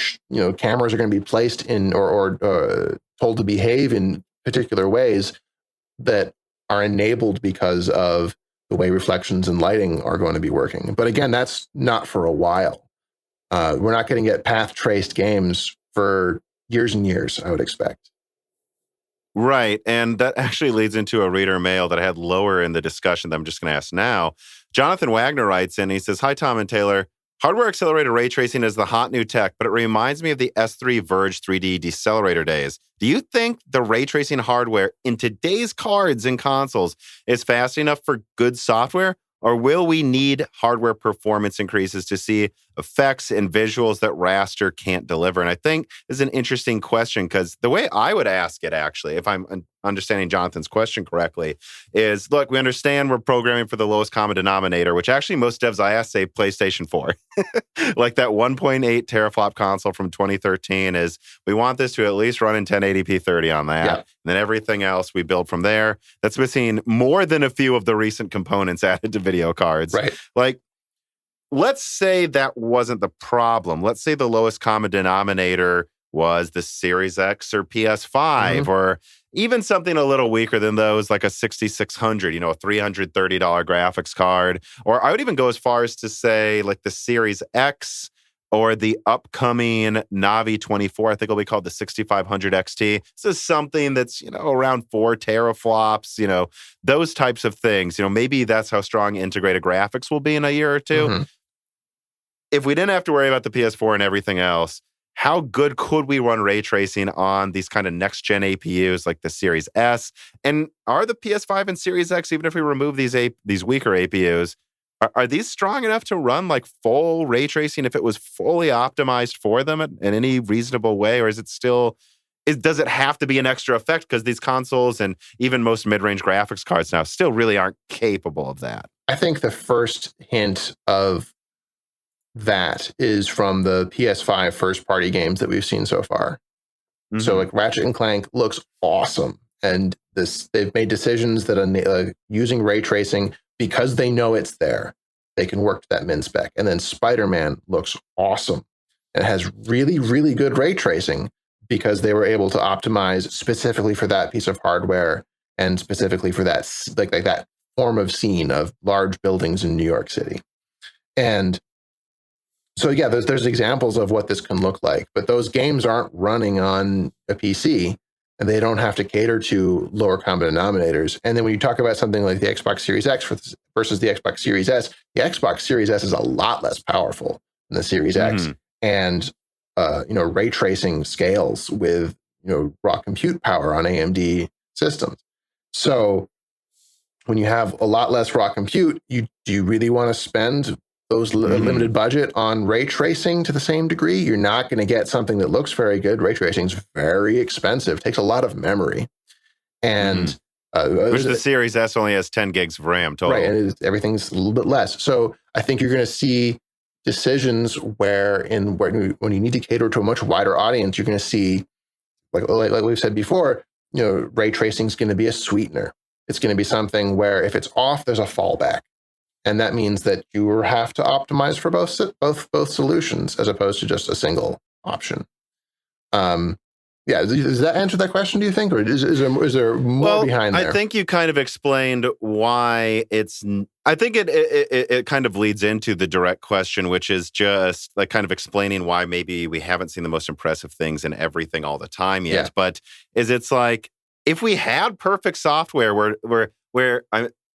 cameras are going to be placed in or told to behave in particular ways that are enabled because of the way reflections and lighting are going to be working. But again, that's not for a while. We're not going to get path traced games for years and years, I would expect. Right. And that actually leads into a reader mail that I had lower in the discussion that I'm just going to ask now. Jonathan Wagner writes in, he says, "Hi, Tom and Taylor. Hardware accelerated ray tracing is the hot new tech, but it reminds me of the S3 Verge 3D decelerator days. Do you think the ray tracing hardware in today's cards and consoles is fast enough for good software? Or will we need hardware performance increases to see effects and visuals that raster can't deliver?" And I think this is an interesting question because the way I would ask it, actually, if I'm understanding Jonathan's question correctly, is, look, we understand we're programming for the lowest common denominator, which actually most devs I ask say PlayStation 4. Like that 1.8 teraflop console from 2013 is, we want this to at least run in 1080p 30 on that. Yeah. And then everything else we build from there. That's missing more than a few of the recent components added to video cards. Right. Like, let's say that wasn't the problem. Let's say the lowest common denominator was the Series X or PS5, or even something a little weaker than those, like a 6600, a $330 graphics card. Or I would even go as far as to say like the Series X or the upcoming Navi 24, I think it'll be called the 6500 XT. This is something that's, around 4 teraflops, those types of things. Maybe that's how strong integrated graphics will be in a year or two. If we didn't have to worry about the PS4 and everything else, how good could we run ray tracing on these kind of next-gen APUs like the Series S? And are the PS5 and Series X, even if we remove these weaker APUs, are these strong enough to run like full ray tracing if it was fully optimized for them in any reasonable way? Or is it still, does it have to be an extra effect? Because these consoles and even most mid-range graphics cards now still really aren't capable of that. I think the first hint of that is from the PS5 first-party games that we've seen so far. So like Ratchet and Clank looks awesome. And they've made decisions that are using ray tracing because they know it's there. They can work to that min spec. And then Spider-Man looks awesome. It has really, really good ray tracing because they were able to optimize specifically for that piece of hardware and specifically for that like that form of scene of large buildings in New York City. And so yeah, there's examples of what this can look like, but those games aren't running on a PC and they don't have to cater to lower common denominators. And then when you talk about something like the Xbox Series X versus the Xbox Series S, the Xbox Series S is a lot less powerful than the Series X. And ray tracing scales with raw compute power on AMD systems. So when you have a lot less raw compute, do you really want to spend those limited budget on ray tracing to the same degree? You're not going to get something that looks very good. Ray tracing is very expensive, takes a lot of memory. And which the Series S only has 10 gigs of RAM total. Right, and everything's a little bit less. So I think you're going to see decisions where when you need to cater to a much wider audience, you're going to see, like we've said before, ray tracing is going to be a sweetener. It's going to be something where if it's off, there's a fallback. And that means that you have to optimize for both solutions as opposed to just a single option. Does that answer that question, do you think? Or is there more behind there? I think you kind of explained why it's... I think it kind of leads into the direct question, which is just like kind of explaining why maybe we haven't seen the most impressive things in everything all the time yet. Yeah. But it's like, if we had perfect software where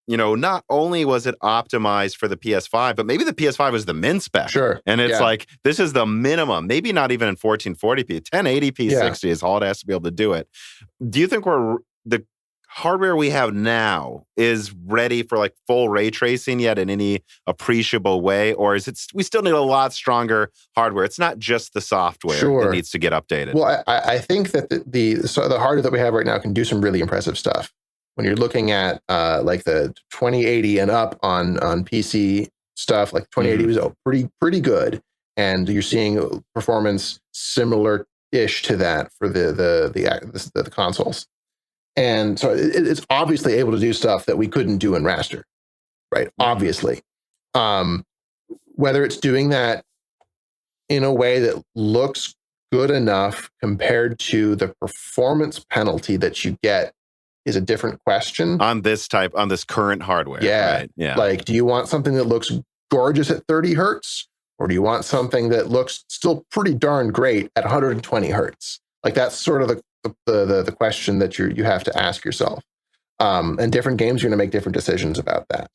not only was it optimized for the PS5, but maybe the PS5 was the min spec. Sure. And it's like, this is the minimum, maybe not even in 1440p, 1080p 60 is all it has to be able to do it. Do you think the hardware we have now is ready for like full ray tracing yet in any appreciable way? Or is it, we still need a lot stronger hardware? It's not just the software that needs to get updated. Well, I think that the hardware that we have right now can do some really impressive stuff. When you're looking at like the 2080 and up on PC stuff, like 2080 was pretty good, and you're seeing performance similar-ish to that for the consoles. And so it's obviously able to do stuff that we couldn't do in raster, right? Obviously, whether it's doing that in a way that looks good enough compared to the performance penalty that you get is a different question. On this current hardware. Yeah. Right? Yeah. Like, do you want something that looks gorgeous at 30 hertz? Or do you want something that looks still pretty darn great at 120 hertz? Like, that's sort of the question that you have to ask yourself. And different games are going to make different decisions about that.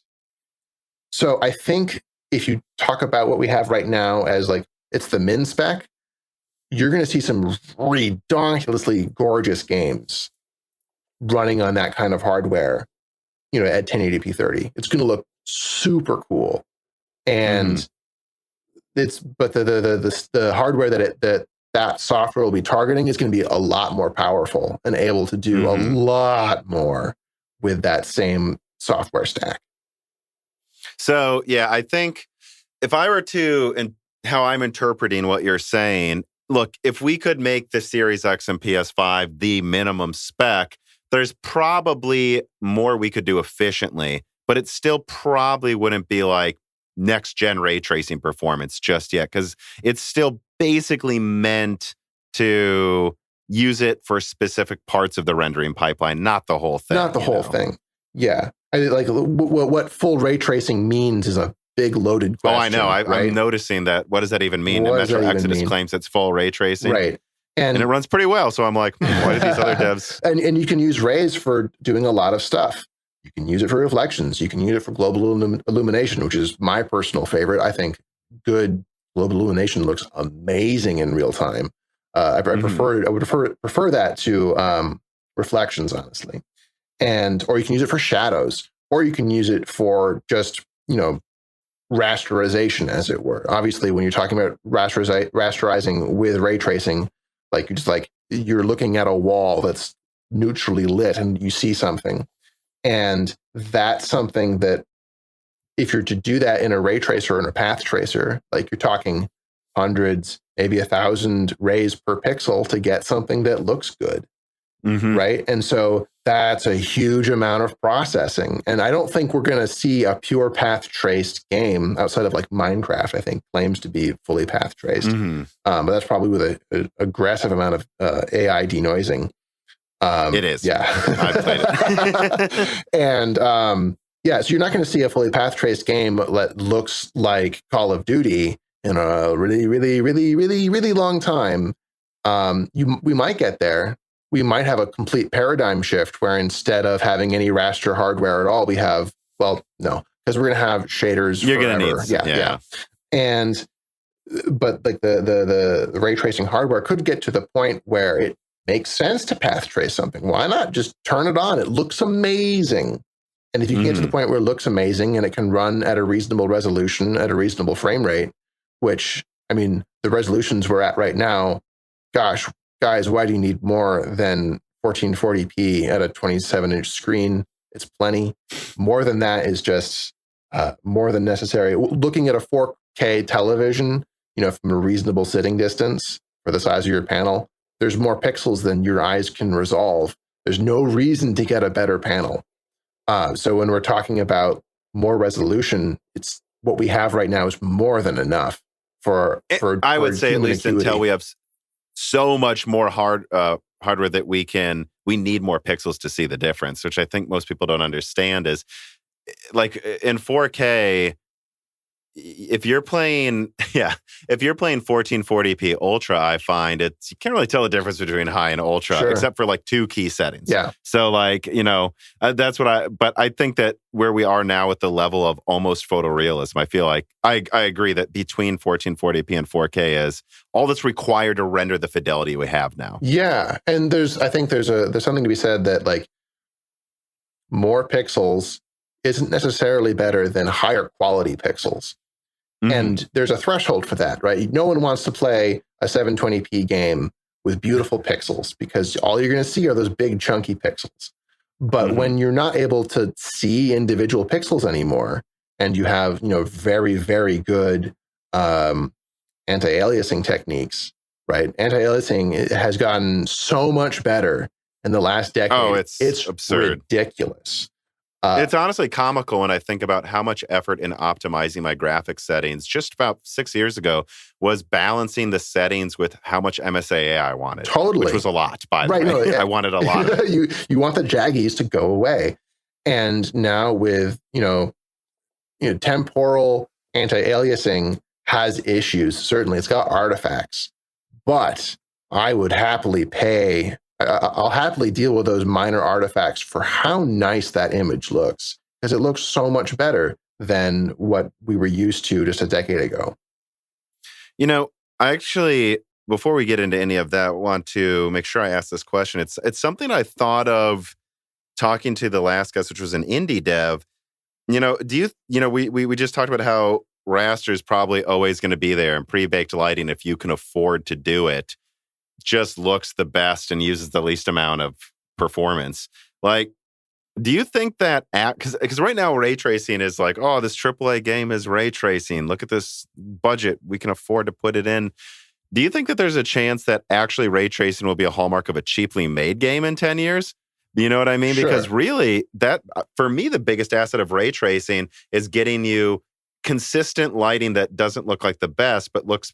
So I think if you talk about what we have right now as like, it's the min spec, you're going to see some ridiculously gorgeous games running on that kind of hardware, at 1080p 30. It's going to look super cool. And but the hardware that software will be targeting is going to be a lot more powerful and able to do a lot more with that same software stack. So, yeah, I think if I were to, and how I'm interpreting what you're saying, look, if we could make the Series X and PS5 the minimum spec, there's probably more we could do efficiently, but it still probably wouldn't be like next-gen ray tracing performance just yet, because it's still basically meant to use it for specific parts of the rendering pipeline, not the whole thing. Not the whole thing. Yeah. What full ray tracing means is a big loaded question. Oh, I know. Right? I'm noticing that. What does that even mean? What Metro Exodus claims it's full ray tracing. Right. And it runs pretty well. So I'm like, why did these other devs? And you can use rays for doing a lot of stuff. You can use it for reflections. You can use it for global illumination, which is my personal favorite. I think good global illumination looks amazing in real time. I would prefer that to reflections, honestly. Or you can use it for shadows, or you can use it for just, rasterization, as it were. Obviously, when you're talking about rasterizing with ray tracing, you're looking at a wall that's neutrally lit and you see something. And that's something that if you're to do that in a ray tracer or in a path tracer, like you're talking hundreds, maybe 1,000 rays per pixel to get something that looks good. Right. And so that's a huge amount of processing. And I don't think we're going to see a pure path traced game outside of like Minecraft, I think claims to be fully path traced. But that's probably with an aggressive amount of AI denoising. It is. Yeah. I've played it. And so you're not going to see a fully path traced game that looks like Call of Duty in a really, really, really, really, really long time. We might get there. We might have a complete paradigm shift where instead of having any raster hardware at all, we have, no, because we're going to have shaders. You're going to need, yeah. But like the ray tracing hardware could get to the point where it makes sense to path trace something. Why not just turn it on? It looks amazing. And if you get to the point where it looks amazing and it can run at a reasonable resolution, at a reasonable frame rate, which, I mean, the resolutions we're at right now, gosh, guys, why do you need more than 1440p at a 27-inch screen? It's plenty. More than that is just more than necessary. Looking at a 4K television, from a reasonable sitting distance for the size of your panel, there's more pixels than your eyes can resolve. There's no reason to get a better panel. So when we're talking about more resolution, it's what we have right now is more than enough for I would say at least acuity. Until we have so much more hardware that we need more pixels to see the difference, which I think most people don't understand is like in 4K, if you're playing 1440p ultra, I find you can't really tell the difference between high and ultra, except for like 2 key settings. Yeah. So like, that's but I think that where we are now with the level of almost photorealism, I feel like I agree that between 1440p and 4K is all that's required to render the fidelity we have now. Yeah. And I think there's something to be said that like more pixels isn't necessarily better than higher quality pixels. And there's a threshold for that, right? No one wants to play a 720p game with beautiful pixels because all you're going to see are those big chunky pixels. But when you're not able to see individual pixels anymore, and you have, very, very good anti-aliasing techniques, right? Anti-aliasing has gotten so much better in the last decade. Oh, it's absurd. Ridiculous. It's honestly comical when I think about how much effort in optimizing my graphics settings just about 6 years ago was balancing the settings with how much MSAA I wanted. Totally. Which was a lot, by the way. No, I wanted a lot of it. You want the jaggies to go away. And now with, temporal anti-aliasing has issues. Certainly, it's got artifacts. But I would happily pay... I'll happily deal with those minor artifacts for how nice that image looks, because it looks so much better than what we were used to just a decade ago. I actually, before we get into any of that, want to make sure I ask this question. It's something I thought of talking to the last guest, which was an indie dev. We just talked about how raster is probably always going to be there, and pre-baked lighting, if you can afford to do it, just looks the best and uses the least amount of performance. Like, do you think that because right now ray tracing is like, oh, this AAA game is ray tracing. Look at this budget. We can afford to put it in. Do you think that there's a chance that actually ray tracing will be a hallmark of a cheaply made game in 10 years? You know what I mean? Sure. Because really, that for me, the biggest asset of ray tracing is getting you consistent lighting that doesn't look like the best, but looks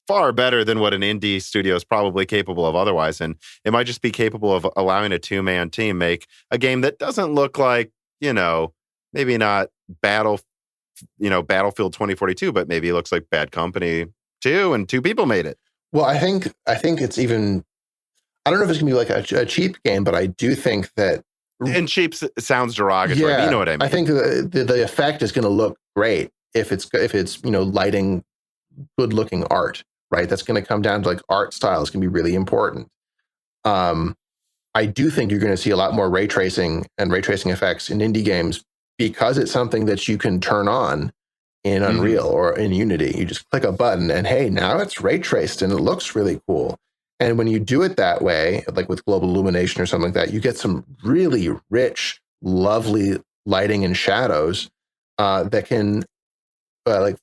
far better than what an indie studio is probably capable of otherwise. And it might just be capable of allowing a two-man team make a game that doesn't look like, maybe not Battlefield 2042, but maybe it looks like Bad Company 2 and 2 people made it. Well, I think it's even... I don't know if it's going to be like a cheap game, but I do think that... And cheap sounds derogatory, but you know what I mean. I think the effect is going to look great if it's lighting good-looking art. Right, that's going to come down to like art style. It's going to be really important. I do think you're going to see a lot more ray tracing and ray tracing effects in indie games because it's something that you can turn on in Unreal or in Unity. You just click a button and hey, now it's ray traced and it looks really cool. And when you do it that way, like with global illumination or something like that, you get some really rich, lovely lighting and shadows that can.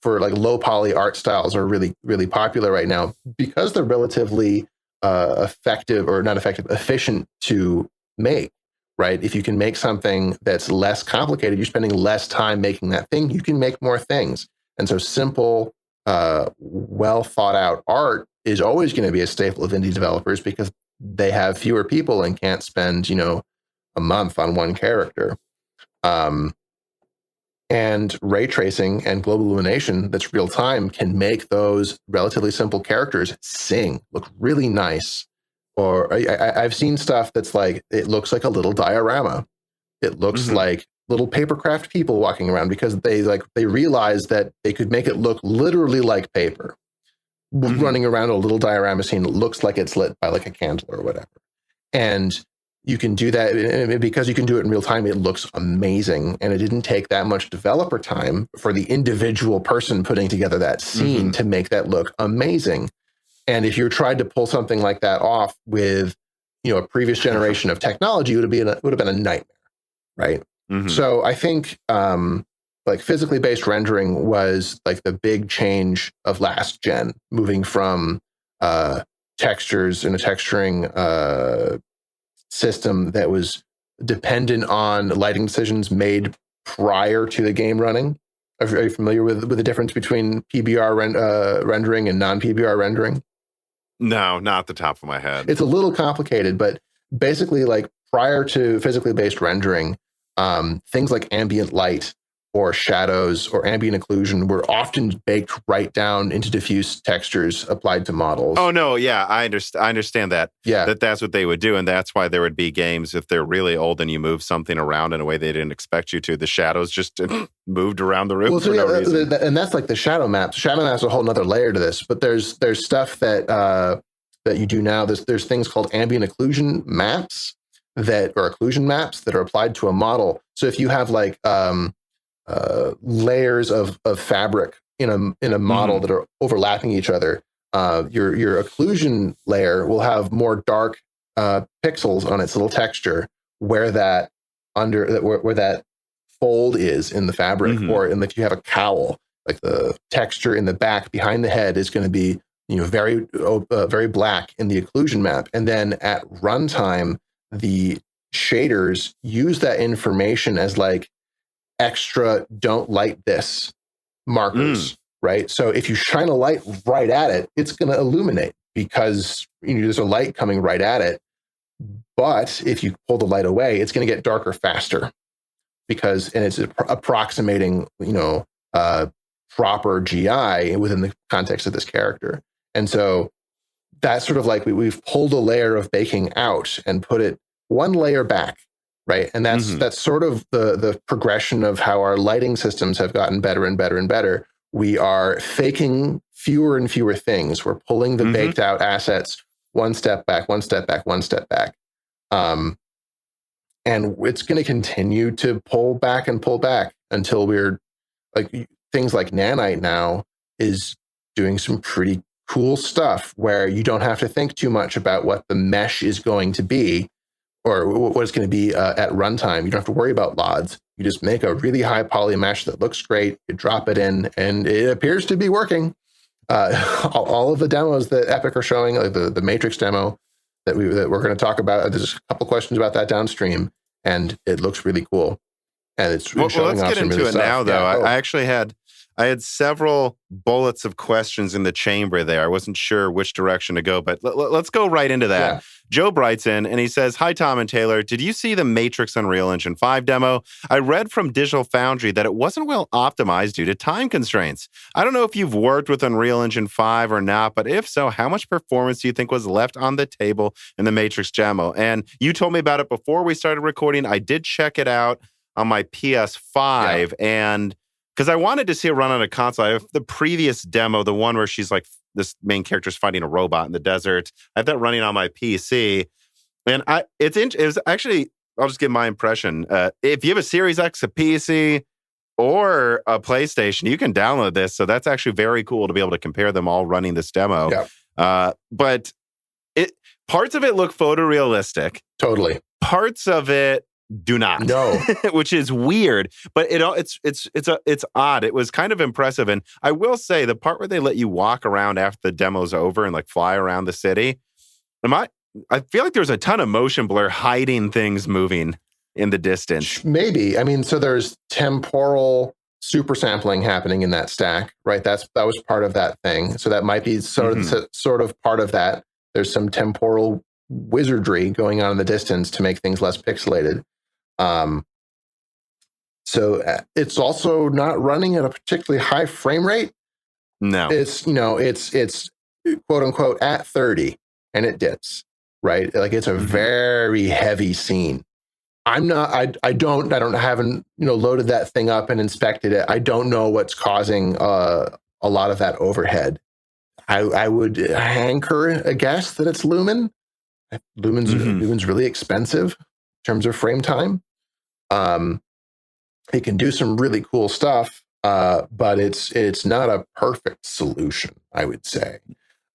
For low poly art styles are really, really popular right now because they're relatively efficient to make, right? If you can make something that's less complicated, you're spending less time making that thing, you can make more things. And so simple, well thought out art is always going to be a staple of indie developers because they have fewer people and can't spend, a month on one character. And ray tracing and global illumination that's real time can make those relatively simple characters look really nice. Or I've seen stuff that's like, it looks like a little diorama. It looks like little papercraft people walking around because they realized that they could make it look literally like paper. Running around a little diorama scene that looks like it's lit by like a candle or whatever. And you can do that, and because you can do it in real time, it looks amazing. And it didn't take that much developer time for the individual person putting together that scene to make that look amazing. And if you tried to pull something like that off with, a previous generation of technology, it would have been a nightmare, right? So I think physically based rendering was like the big change of last gen, moving from textures in a texturing system that was dependent on lighting decisions made prior to the game running. Are you familiar with the difference between PBR rendering and non-PBR rendering? No, not the top of my head. It's a little complicated, but basically, like prior to physically based rendering, things like ambient light or shadows or ambient occlusion were often baked right down into diffuse textures applied to models. Oh, no, yeah, I understand that. Yeah. That's what they would do, and that's why there would be games, if they're really old and you move something around in a way they didn't expect you to, the shadows just moved around the room for no reason. And that's like the shadow maps. Shadow maps are a whole nother layer to this, but there's stuff that you do now. There's things called ambient occlusion maps occlusion maps that are applied to a model. So if you have like layers of fabric in a model that are overlapping each other, your occlusion layer will have more dark pixels on its little texture where that fold is in the fabric, or if you have a cowl, like the texture in the back behind the head is going to be very black in the occlusion map, and then at runtime the shaders use that information as like extra "don't light this" markers, right? So if you shine a light right at it, it's going to illuminate because there's a light coming right at it. But if you pull the light away, it's going to get darker faster and it's approximating, proper GI within the context of this character. And so that's sort of like we've pulled a layer of baking out and put it one layer back, right? And that's sort of the progression of how our lighting systems have gotten better and better and better. We are faking fewer and fewer things. We're pulling the baked out assets one step back, one step back, one step back. And it's going to continue to pull back until we're like things like Nanite now is doing some pretty cool stuff where you don't have to think too much about what the mesh is going to be or what it's going to be at runtime. You don't have to worry about LODs. You just make a really high poly mesh that looks great. You drop it in, and it appears to be working. All of the demos that Epic are showing, like the Matrix demo that we're going to talk about, there's a couple questions about that downstream, and it looks really cool. And it's well, let's get into it now, though. Yeah. I had several bullets of questions in the chamber there. I wasn't sure which direction to go, but let's go right into that. Yeah. Joe writes in and he says, "Hi, Tom and Taylor. Did you see the Matrix Unreal Engine 5 demo? I read from Digital Foundry that it wasn't well optimized due to time constraints. I don't know if you've worked with Unreal Engine 5 or not, but if so, how much performance do you think was left on the table in the Matrix demo? And you told me about it before we started recording. I did check it out on my PS5 and because I wanted to see it run on a console. I have the previous demo, the one where she's like, this main character's fighting a robot in the desert. I have that running on my PC. And it was actually, I'll just give my impression. If you have a Series X, a PC, or a PlayStation, you can download this. So that's actually very cool to be able to compare them all running this demo. Yeah. But parts of it look photorealistic. Totally. Parts of it do not. No. Which is weird, but it's odd. It was kind of impressive. And I will say the part where they let you walk around after the demo's over and like fly around the city, I feel like there's a ton of motion blur hiding things moving in the distance. Maybe. I mean, so there's temporal super sampling happening in that stack, right? That was part of that thing. So that might be sort of part of that. There's some temporal wizardry going on in the distance to make things less pixelated. So it's also not running at a particularly high frame rate. No, it's quote unquote at 30 and it dips, right? Like it's a very heavy scene. I haven't loaded that thing up and inspected it. I don't know what's causing a lot of that overhead. I would hanker a guess that it's Lumen. Lumen's really expensive in terms of frame time. It can do some really cool stuff, but it's not a perfect solution, I would say.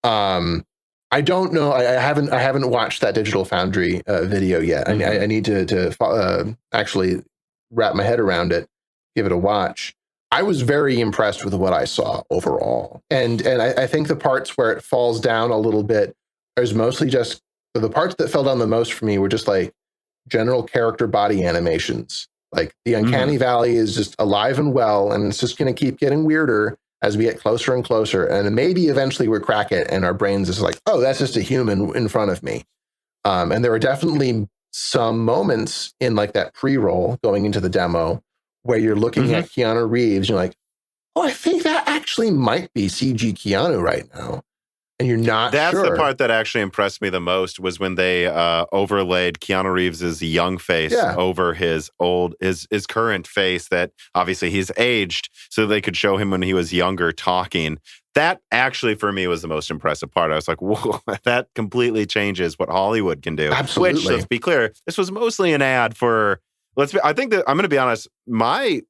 I don't know. I haven't watched that Digital Foundry video yet. I need to actually wrap my head around it, give it a watch. I was very impressed with what I saw overall, and I think the parts where it falls down a little bit is mostly just the parts that fell down the most for me were just like general character body animations. Like the uncanny valley is just alive and well, and it's just going to keep getting weirder as we get closer and closer. And maybe eventually we crack it and our brains is like, oh, that's just a human in front of me. And there were definitely some moments in like that pre-roll going into the demo where you're looking at Keanu Reeves, and you're like, oh, I think that actually might be CG Keanu right now. And you're not That's sure. The part that actually impressed me the most was when they overlaid Keanu Reeves' young face over his current face that obviously he's aged, so they could show him when he was younger talking. That actually for me was the most impressive part. I was like, whoa, that completely changes what Hollywood can do. Absolutely. Which, let's be clear, this was mostly an ad for, I think that I'm going to be honest, my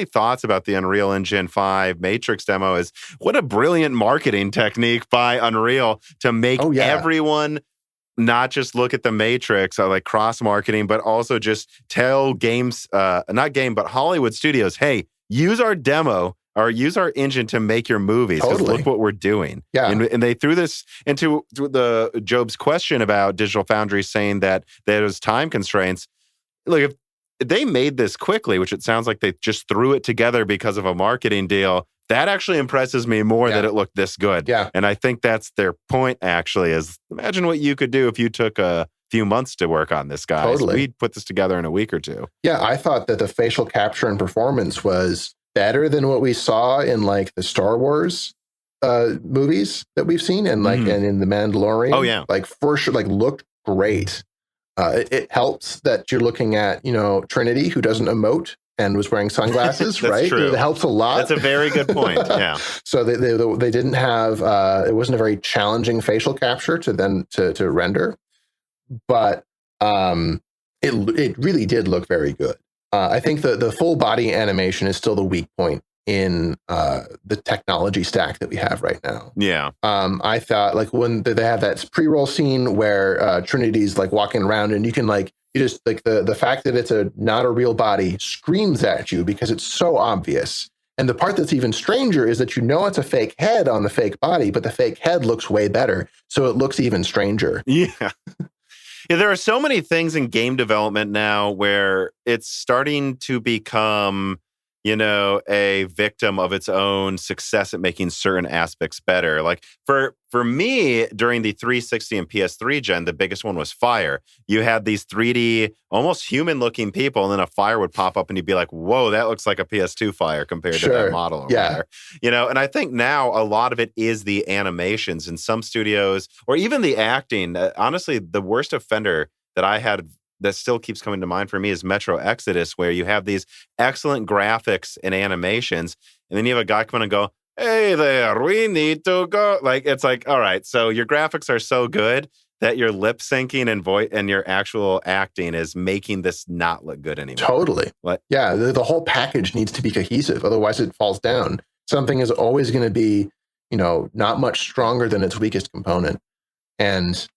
thoughts about the Unreal Engine 5 Matrix demo is what a brilliant marketing technique by Unreal to make everyone not just look at the Matrix, like cross-marketing, but also just tell but Hollywood studios, hey, use our demo use our engine to make your movies. 'Cause Totally. look what we're doing. Yeah. And they threw this into the Job's question about Digital Foundry saying that there's time constraints. Look, if they made this quickly, which it sounds like they just threw it together because of a marketing deal, that actually impresses me more that it looked this good. Yeah. And I think that's their point, actually, is imagine what you could do if you took a few months to work on this, guys. Totally. We'd put this together in a week or two. Yeah, I thought that the facial capture and performance was better than what we saw in like the Star Wars movies that we've seen, and like and in The Mandalorian. Oh, yeah. Like for sure, like looked great. It helps that you're looking at, Trinity, who doesn't emote and was wearing sunglasses, That's right? true. It helps a lot. That's a very good point. Yeah. So they didn't have it wasn't a very challenging facial capture to render, but it really did look very good. I think the full body animation is still the weak point in the technology stack that we have right now. Yeah. I thought like when they have that pre-roll scene where Trinity's like walking around and you can like, you just like the fact that it's not a real body screams at you because it's so obvious. And the part that's even stranger is that it's a fake head on the fake body, but the fake head looks way better. So it looks even stranger. Yeah. Yeah, there are so many things in game development now where it's starting to become, a victim of its own success at making certain aspects better. Like for me, during the 360 and PS3 gen, the biggest one was fire. You had these 3D, almost human-looking people, and then a fire would pop up, and you'd be like, "Whoa, that looks like a PS2 fire compared to that model over there." And I think now a lot of it is the animations in some studios, or even the acting. Honestly, the worst offender that I had that still keeps coming to mind for me is Metro Exodus, where you have these excellent graphics and animations, and then you have a guy come in and go, "Hey there, we need to go." Like, it's like, all right, so your graphics are so good that your lip syncing and your actual acting is making this not look good anymore. Totally. Yeah, the whole package needs to be cohesive, otherwise it falls down. Something is always going to be, not much stronger than its weakest component. And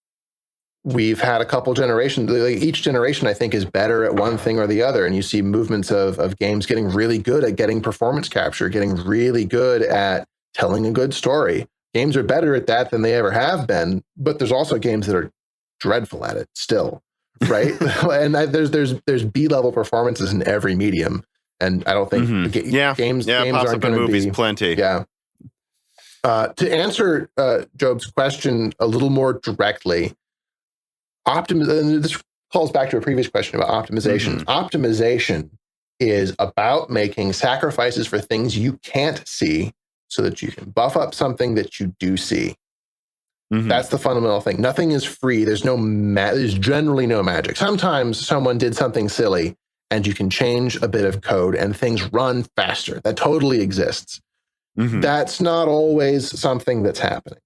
we've had a couple generations. Like each generation, I think, is better at one thing or the other. And you see movements of games getting really good at getting performance capture, getting really good at telling a good story. Games are better at that than they ever have been. But there's also games that are dreadful at it still, right? And there's B-level performances in every medium. And I don't think games aren't going to be plenty. Yeah. To answer Job's question a little more directly, this calls back to a previous question about optimization. Optimization is about making sacrifices for things you can't see so that you can buff up something that you do see. That's the fundamental thing. Nothing is free. There's generally no magic. Sometimes someone did something silly and you can change a bit of code and things run faster. That totally exists. That's not always something that's happening.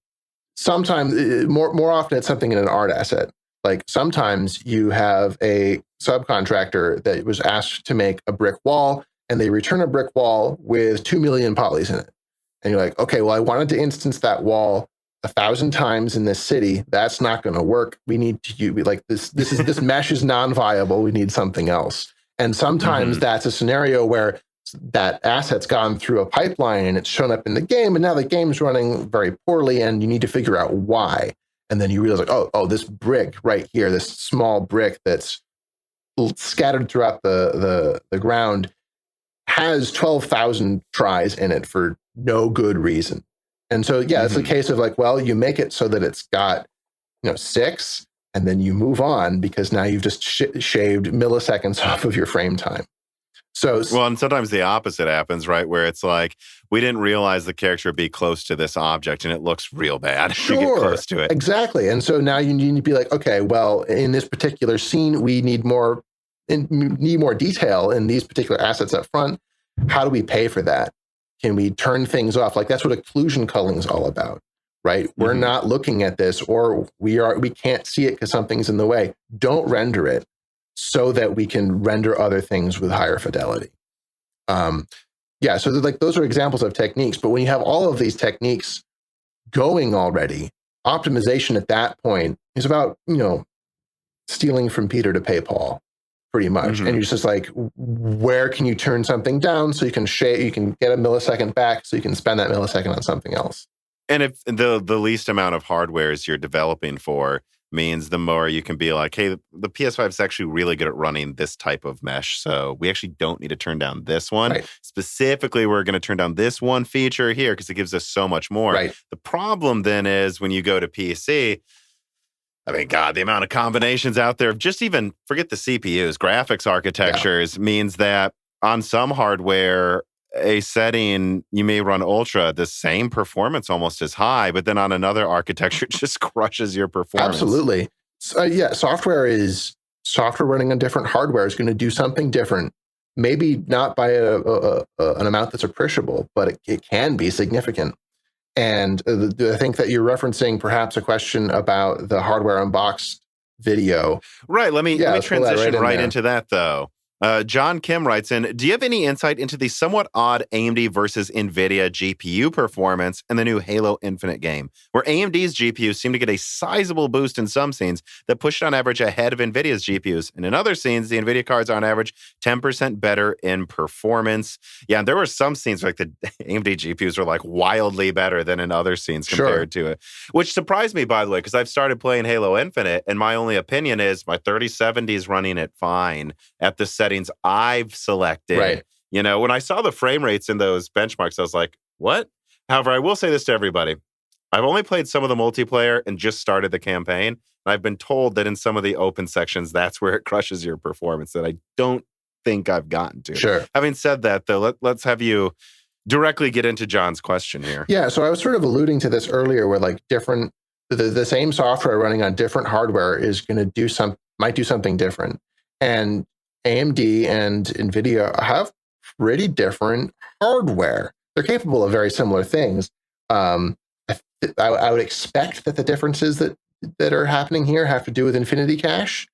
Sometimes, more often, it's something in an art asset. Like sometimes you have a subcontractor that was asked to make a brick wall, and they return a brick wall with 2 million polys in it. And you're like, okay, well, I wanted to instance that wall 1,000 times in this city. That's not going to work. We need to like this. This mesh is non-viable. We need something else. And sometimes that's a scenario where that asset's gone through a pipeline and it's shown up in the game, and now the game's running very poorly, and you need to figure out why. And then you realize, like, oh, this brick right here, this small brick that's scattered throughout the ground, has 12,000 tries in it for no good reason. And so, it's a case of like, well, you make it so that it's got 6, and then you move on because now you've just shaved milliseconds off of your frame time. Well, and sometimes the opposite happens, right? Where it's like, we didn't realize the character would be close to this object, and it looks real bad if you get close to it. Exactly. And so now you need to be like, okay, well, in this particular scene, we need more detail in these particular assets up front. How do we pay for that? Can we turn things off? Like that's what occlusion culling is all about, right? We're not looking at this, or we can't see it because something's in the way. Don't render it, so that we can render other things with higher fidelity. So like those are examples of techniques, but when you have all of these techniques going already, optimization at that point is about, stealing from Peter to pay Paul. pretty much. And you're just like, where can you turn something down so you can you can get a millisecond back so you can spend that millisecond on something else. And if the least amount of hardwares you're developing for means the more you can be like, hey, the PS5 is actually really good at running this type of mesh. So we actually don't need to turn down this one. Right. Specifically, we're going to turn down this one feature here because it gives us so much more. Right. The problem then is when you go to PC, I mean, God, the amount of combinations out there, just even forget the CPUs, graphics architectures means that on some hardware, a setting, you may run ultra, the same performance almost as high, but then on another architecture, it just crushes your performance. Absolutely. So, software running on different hardware is going to do something different. Maybe not by an amount that's appreciable, but it can be significant. And I think that you're referencing perhaps a question about the hardware unboxed video. Right. Let me transition right into that, though. John Kim writes in, do you have any insight into the somewhat odd AMD versus Nvidia GPU performance in the new Halo Infinite game, where AMD's GPUs seem to get a sizable boost in some scenes that push it on average ahead of Nvidia's GPUs, and in other scenes, the Nvidia cards are on average 10% better in performance? Yeah, and there were some scenes like the AMD GPUs were like wildly better than in other scenes compared to it, which surprised me, by the way, because I've started playing Halo Infinite, and my only opinion is my 3070 is running it fine at the settings I've selected. Right. You know, when I saw the frame rates in those benchmarks, I was like, what? However, I will say this to everybody. I've only played some of the multiplayer and just started the campaign. And I've been told that in some of the open sections, that's where it crushes your performance that I don't think I've gotten to. Sure. Having said that, though, let's have you directly get into John's question here. Yeah, so I was sort of alluding to this earlier where like the same software running on different hardware is going to might do something different. And AMD and Nvidia have pretty different hardware. They're capable of very similar things. I would expect that the differences that are happening here have to do with Infinity Cache,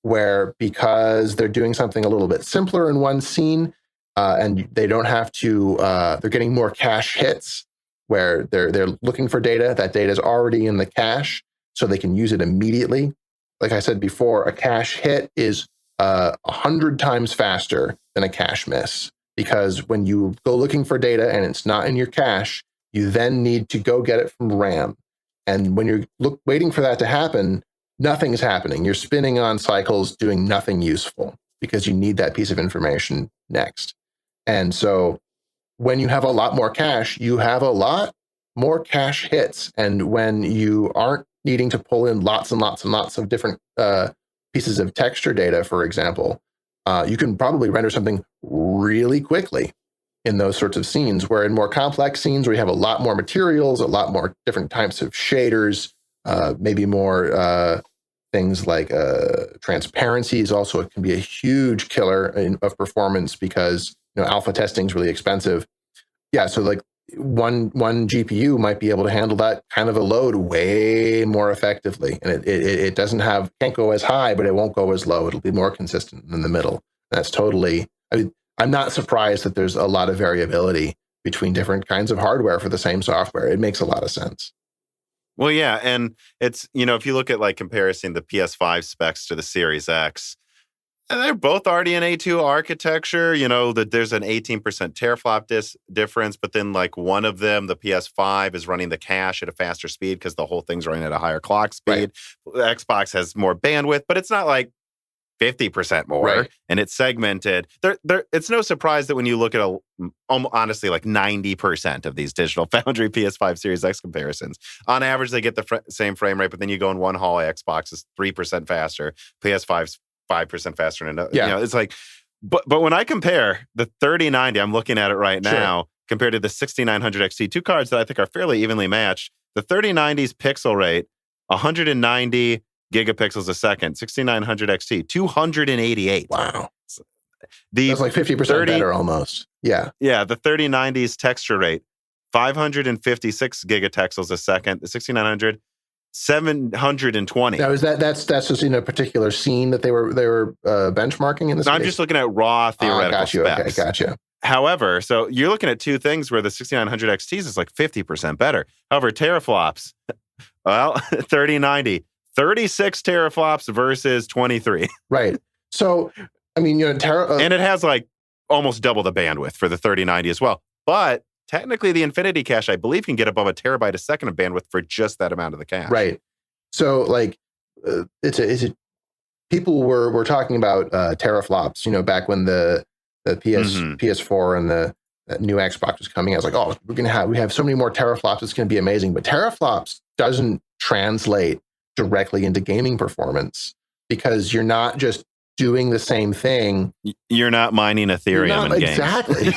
where because they're doing something a little bit simpler in one scene, and they don't have to, they're getting more cache hits, where they're looking for data. That data is already in the cache, so they can use it immediately. Like I said before, a cache hit is 100 times faster than a cache miss, because when you go looking for data and it's not in your cache, you then need to go get it from RAM. And when you're waiting for that to happen, nothing's happening. You're spinning on cycles doing nothing useful because you need that piece of information next. And so when you have a lot more cache, you have a lot more cache hits. And when you aren't needing to pull in lots and lots and lots of different pieces of texture data, for example, you can probably render something really quickly in those sorts of scenes, where in more complex scenes where you have a lot more materials, a lot more different types of shaders, maybe more things like transparency is also, it can be a huge killer of performance because alpha testing is really expensive. Yeah, so like one GPU might be able to handle that kind of a load way more effectively, and it can't go as high, but it won't go as low. It'll be more consistent in the middle. That's totally. I'm not surprised that there's a lot of variability between different kinds of hardware for the same software. It makes a lot of sense. Well, yeah, and it's if you look at like comparison the PS5 specs to the Series X. And they're both already in A2 architecture. That there's an 18% teraflop difference, but then like one of them, the PS5, is running the cache at a faster speed because the whole thing's running at a higher clock speed. Right. The Xbox has more bandwidth, but it's not like 50% more, right. And it's segmented. It's no surprise that when you look at honestly like 90% of these Digital Foundry PS5 Series X comparisons, on average they get the same frame rate, but then you go in one hallway, Xbox is 3% faster, PS5's 5% faster than another. Yeah. It's like, but when I compare the 3090, I'm looking at it right now, compared to the 6900 XT, two cards that I think are fairly evenly matched. The 3090's pixel rate, 190 gigapixels a second, 6900 XT, 288. Wow. That's like 50% better almost. Yeah. Yeah, the 3090's texture rate, 556 gigatexels a second, the 6900, 720. Now, that's just in a particular scene that they were benchmarking in this? I'm just looking at raw theoretical specs. Okay, gotcha. However, so you're looking at two things where the 6900 XTs is like 50% better. However, teraflops, well, 3090, 36 teraflops versus 23. Right. So I mean, and it has like almost double the bandwidth for the 3090 as well. But technically, the Infinity cache, I believe, can get above a terabyte a second of bandwidth for just that amount of the cache. Right. So, like, people were talking about teraflops, back when the PS4 and the new Xbox was coming. I was like, oh, we have so many more teraflops. It's going to be amazing. But teraflops doesn't translate directly into gaming performance because you're not just doing the same thing. You're not mining Ethereum in games. Exactly.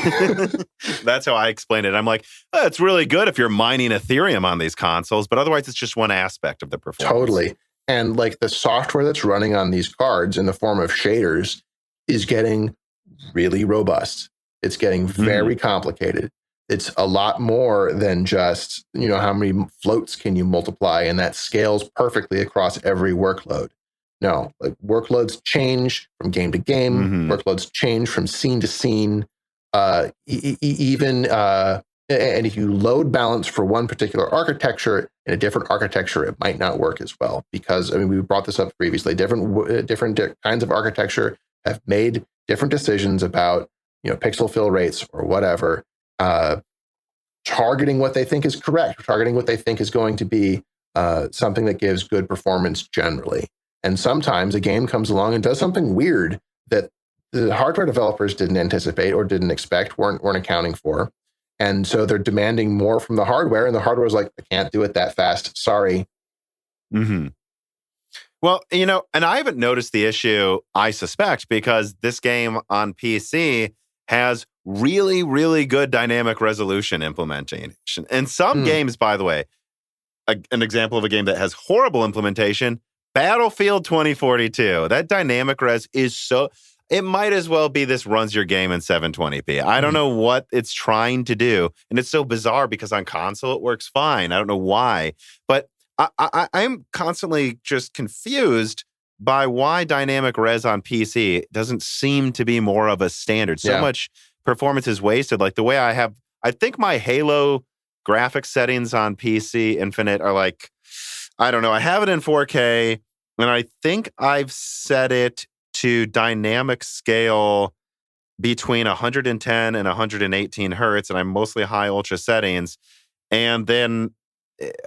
That's how I explain it. I'm like, it's really good if you're mining Ethereum on these consoles, but otherwise it's just one aspect of the performance. Totally. And like the software that's running on these cards in the form of shaders is getting really robust. It's getting very complicated. It's a lot more than just, how many floats can you multiply, and that scales perfectly across every workload. No, like workloads change from game to game. Workloads change from scene to scene. And if you load balance for one particular architecture in a different architecture, it might not work as well. Because, we brought this up previously. Different kinds of architecture have made different decisions about, pixel fill rates or whatever, targeting what they think is correct, targeting what they think is going to be something that gives good performance generally. And sometimes a game comes along and does something weird that the hardware developers didn't anticipate or didn't expect, weren't accounting for. And so they're demanding more from the hardware, and the hardware is like, I can't do it that fast. Sorry. Well, and I haven't noticed the issue, I suspect, because this game on PC has really, really good dynamic resolution implementation. And some games, by the way, an example of a game that has horrible implementation, Battlefield 2042. That dynamic res is so... It might as well be this runs your game in 720p. I don't know what it's trying to do. And it's so bizarre because on console it works fine. I don't know why. But I'm constantly just confused by why dynamic res on PC doesn't seem to be more of a standard. So much performance is wasted. Like the way I think my Halo graphics settings on PC Infinite are like, I don't know. I have it in 4K, and I think I've set it to dynamic scale between 110 and 118 hertz, and I'm mostly high ultra settings. And then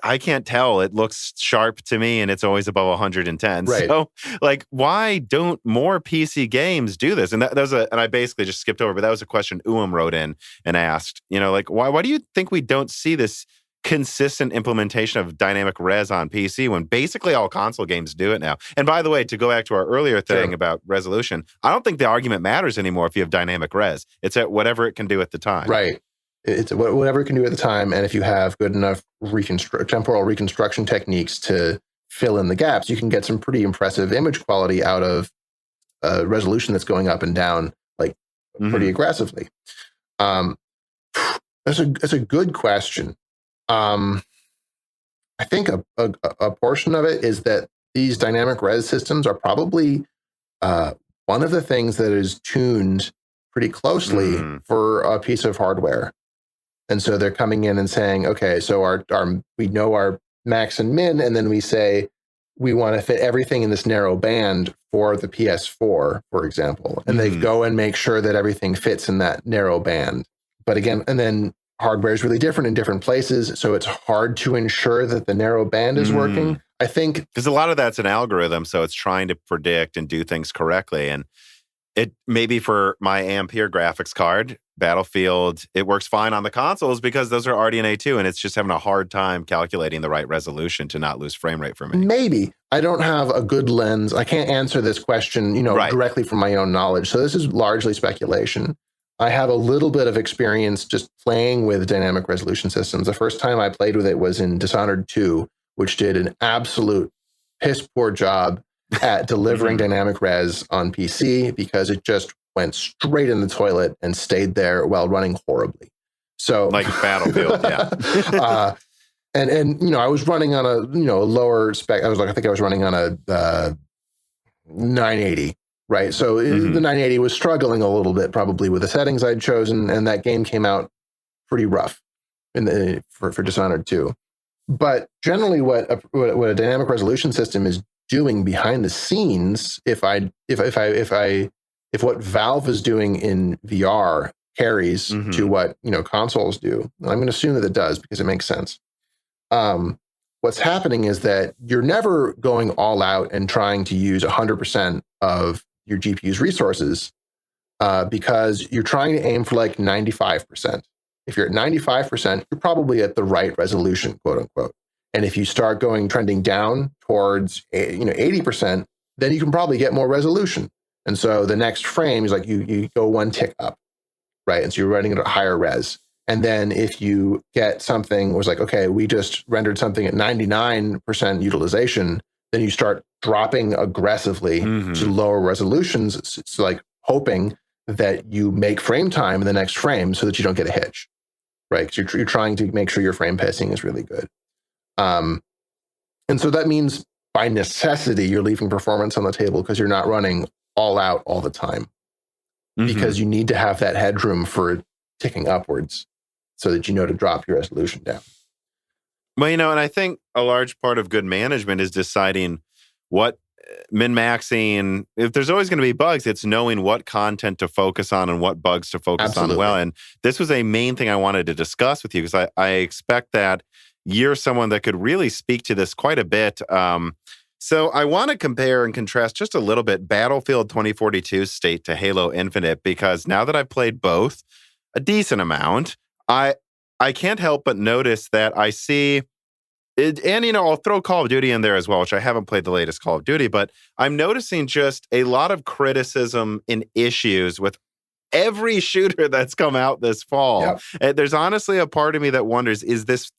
I can't tell. It looks sharp to me, and it's always above 110. Right. So, like, why don't more PC games do this? And that was and I basically just skipped over, but that was a question wrote in and asked. Why do you think we don't see this consistent implementation of dynamic res on PC when basically all console games do it now? And by the way, to go back to our earlier thing about resolution, I don't think the argument matters anymore if you have dynamic res. It's at whatever it can do at the time. Right. It's whatever it can do at the time. And if you have good enough temporal reconstruction techniques to fill in the gaps, you can get some pretty impressive image quality out of resolution that's going up and down pretty aggressively. That's a good question. I think a portion of it is that these dynamic res systems are probably one of the things that is tuned pretty closely for a piece of hardware. And so they're coming in and saying, okay, so we know our max and min, and then we say we want to fit everything in this narrow band for the PS4, for example. And they go and make sure that everything fits in that narrow band. But again, and then hardware is really different in different places, so it's hard to ensure that the narrow band is working. I think because a lot of that's an algorithm, so it's trying to predict and do things correctly. And it maybe for my Ampere graphics card, Battlefield, it works fine on the consoles because those are RDNA 2, and it's just having a hard time calculating the right resolution to not lose frame rate for me. Maybe. I don't have a good lens. I can't answer this question, directly from my own knowledge. So this is largely speculation. I have a little bit of experience just playing with dynamic resolution systems. The first time I played with it was in Dishonored 2, which did an absolute piss poor job at delivering dynamic res on PC because it just went straight in the toilet and stayed there while running horribly. So like Battlefield, yeah. And I was running on a lower spec. I think I was running on a 980. Right. So the 980 was struggling a little bit probably with the settings I'd chosen, and that game came out pretty rough for Dishonored 2. But generally what a dynamic resolution system is doing behind the scenes, if I if what Valve is doing in VR carries to what consoles do, I'm going to assume that it does because it makes sense. What's happening is that you're never going all out and trying to use 100% of your GPU's resources because you're trying to aim for like 95%. If you're at 95%, you're probably at the right resolution, quote unquote. And if you start trending down towards 80%, then you can probably get more resolution. And so the next frame is like you go one tick up, right? And so you're running it at higher res. And then if you get something was like, okay, we just rendered something at 99% utilization, then you start dropping aggressively to lower resolutions. It's like hoping that you make frame time in the next frame so that you don't get a hitch, right? Because you're trying to make sure your frame pacing is really good. And so that means by necessity, you're leaving performance on the table because you're not running all out all the time because you need to have that headroom for ticking upwards so that you know to drop your resolution down. Well, and I think a large part of good management is deciding what min-maxing. If there's always going to be bugs, it's knowing what content to focus on and what bugs to focus on well. And this was a main thing I wanted to discuss with you because I expect that you're someone that could really speak to this quite a bit. So I want to compare and contrast just a little bit Battlefield 2042's state to Halo Infinite, because now that I've played both a decent amount, I can't help but notice that I see it, and I'll throw Call of Duty in there as well, which I haven't played the latest Call of Duty, but I'm noticing just a lot of criticism and issues with every shooter that's come out this fall. Yep. And there's honestly a part of me that wonders, is this,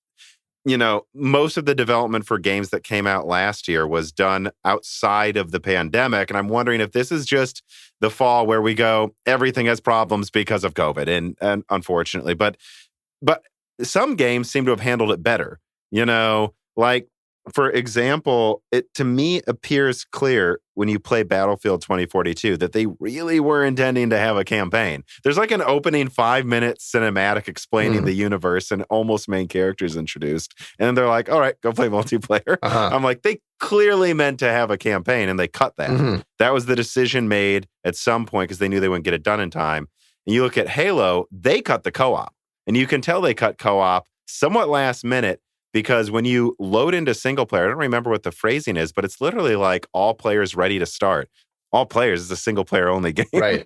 most of the development for games that came out last year was done outside of the pandemic. And I'm wondering if this is just the fall where we go, everything has problems because of COVID. And unfortunately, but some games seem to have handled it better. Like, for example, it to me appears clear when you play Battlefield 2042 that they really were intending to have a campaign. There's like an opening 5-minute cinematic explaining the universe and almost main characters introduced. And they're like, all right, go play multiplayer. I'm like, they clearly meant to have a campaign and they cut that. That was the decision made at some point because they knew they wouldn't get it done in time. And you look at Halo, they cut the co-op. And you can tell they cut co-op somewhat last minute, because when you load into single player, I don't remember what the phrasing is, but it's literally like all players ready to start. All players is a single player only game. Right.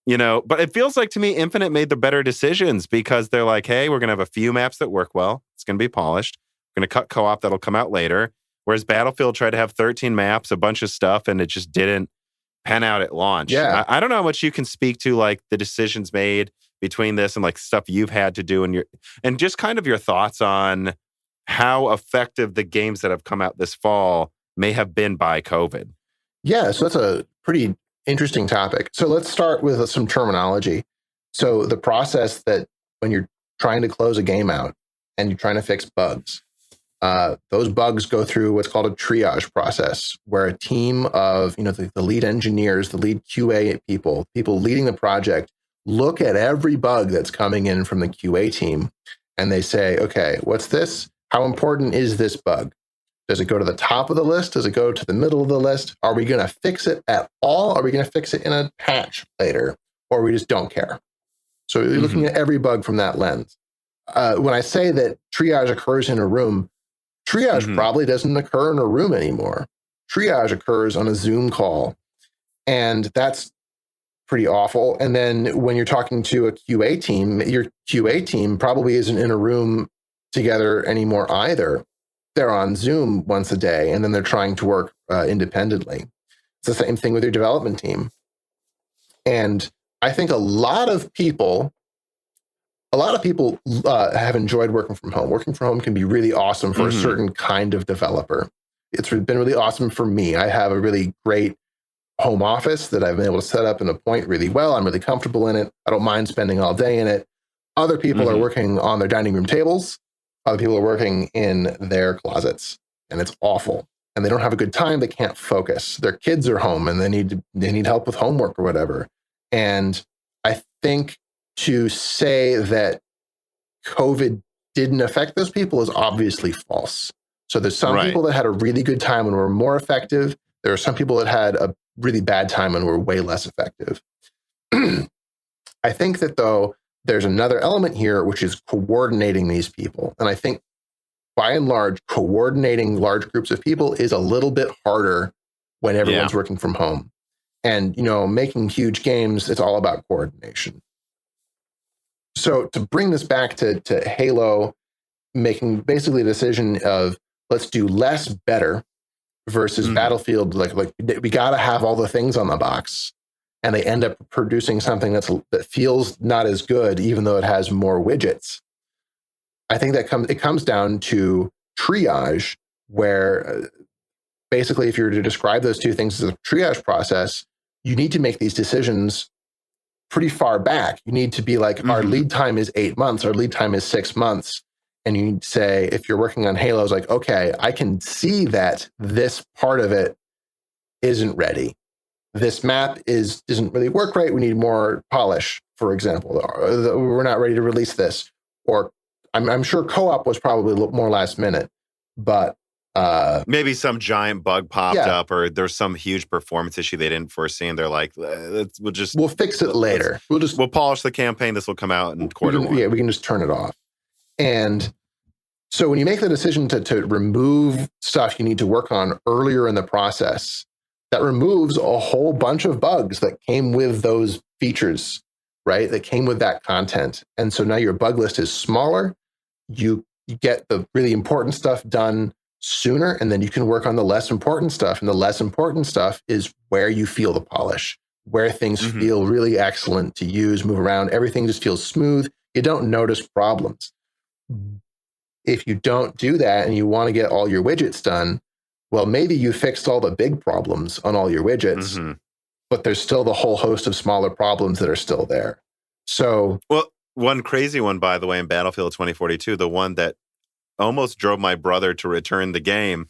But it feels like to me, Infinite made the better decisions because they're like, hey, we're going to have a few maps that work well. It's going to be polished. We're going to cut co-op that'll come out later. Whereas Battlefield tried to have 13 maps, a bunch of stuff, and it just didn't pan out at launch. Yeah. I don't know how much you can speak to like the decisions made between this and like stuff you've had to do and just kind of your thoughts on how effective the games that have come out this fall may have been by COVID. Yeah, so that's a pretty interesting topic. So let's start with some terminology. So the process that when you're trying to close a game out and you're trying to fix bugs, those bugs go through what's called a triage process, where a team of the lead engineers, the lead QA people leading the project, look at every bug that's coming in from the QA team, and they say, okay, what's this? How important is this bug? Does it go to the top of the list? Does it go to the middle of the list? Are we going to fix it at all? Are we going to fix it in a patch later? Or we just don't care? So you're looking at every bug from that lens. When I say that triage occurs in a room, triage probably doesn't occur in a room anymore. Triage occurs on a Zoom call. And that's pretty awful. And then when you're talking to a QA team, your QA team probably isn't in a room together anymore either. They're on Zoom once a day, and then they're trying to work independently. It's the same thing with your development team. And I think a lot of people have enjoyed working from home. Working from home can be really awesome for a certain kind of developer. It's been really awesome for me. I have a really great home office that I've been able to set up and appoint really well. I'm really comfortable in it. I don't mind spending all day in it. Other people are working on their dining room tables. Other people are working in their closets, and it's awful. And they don't have a good time. They can't focus. Their kids are home, and they need help with homework or whatever. And I think to say that COVID didn't affect those people is obviously false. So there's some people that had a really good time and were more effective. There are some people that had a really bad time when we're way less effective. I think that, though, there's another element here, which is coordinating these people. And I think, by and large, coordinating large groups of people is a little bit harder when everyone's working from home. And, making huge games, it's all about coordination. So to bring this back to Halo, making basically a decision of let's do less better versus Battlefield, like we got to have all the things on the box. And they end up producing something that feels not as good, even though it has more widgets. I think that it comes down to triage, where basically, if you were to describe those two things as a triage process, you need to make these decisions pretty far back. You need to be like, our lead time is 8 months, our lead time is 6 months. And you need to say, if you're working on Halo, it's like, okay, I can see that this part of it isn't ready. This map doesn't really work right. We need more polish, for example. We're not ready to release this. Or I'm sure co-op was probably a little more last minute, but maybe some giant bug popped up, or there's some huge performance issue they didn't foresee, and they're like, we'll fix it later. We'll polish the campaign. This will come out in quarter one. Yeah, we can just turn it off. And so when you make the decision to remove stuff you need to work on earlier in the process, that removes a whole bunch of bugs that came with those features, right? That came with that content. And so now your bug list is smaller. You get the really important stuff done sooner, and then you can work on the less important stuff. And the less important stuff is where you feel the polish, where things feel really excellent to use, move around. Everything just feels smooth. You don't notice problems. If you don't do that and you want to get all your widgets done, well, maybe you fixed all the big problems on all your widgets, but there's still the whole host of smaller problems that are still there. So, well, one crazy one, by the way, in Battlefield 2042, the one that almost drove my brother to return the game,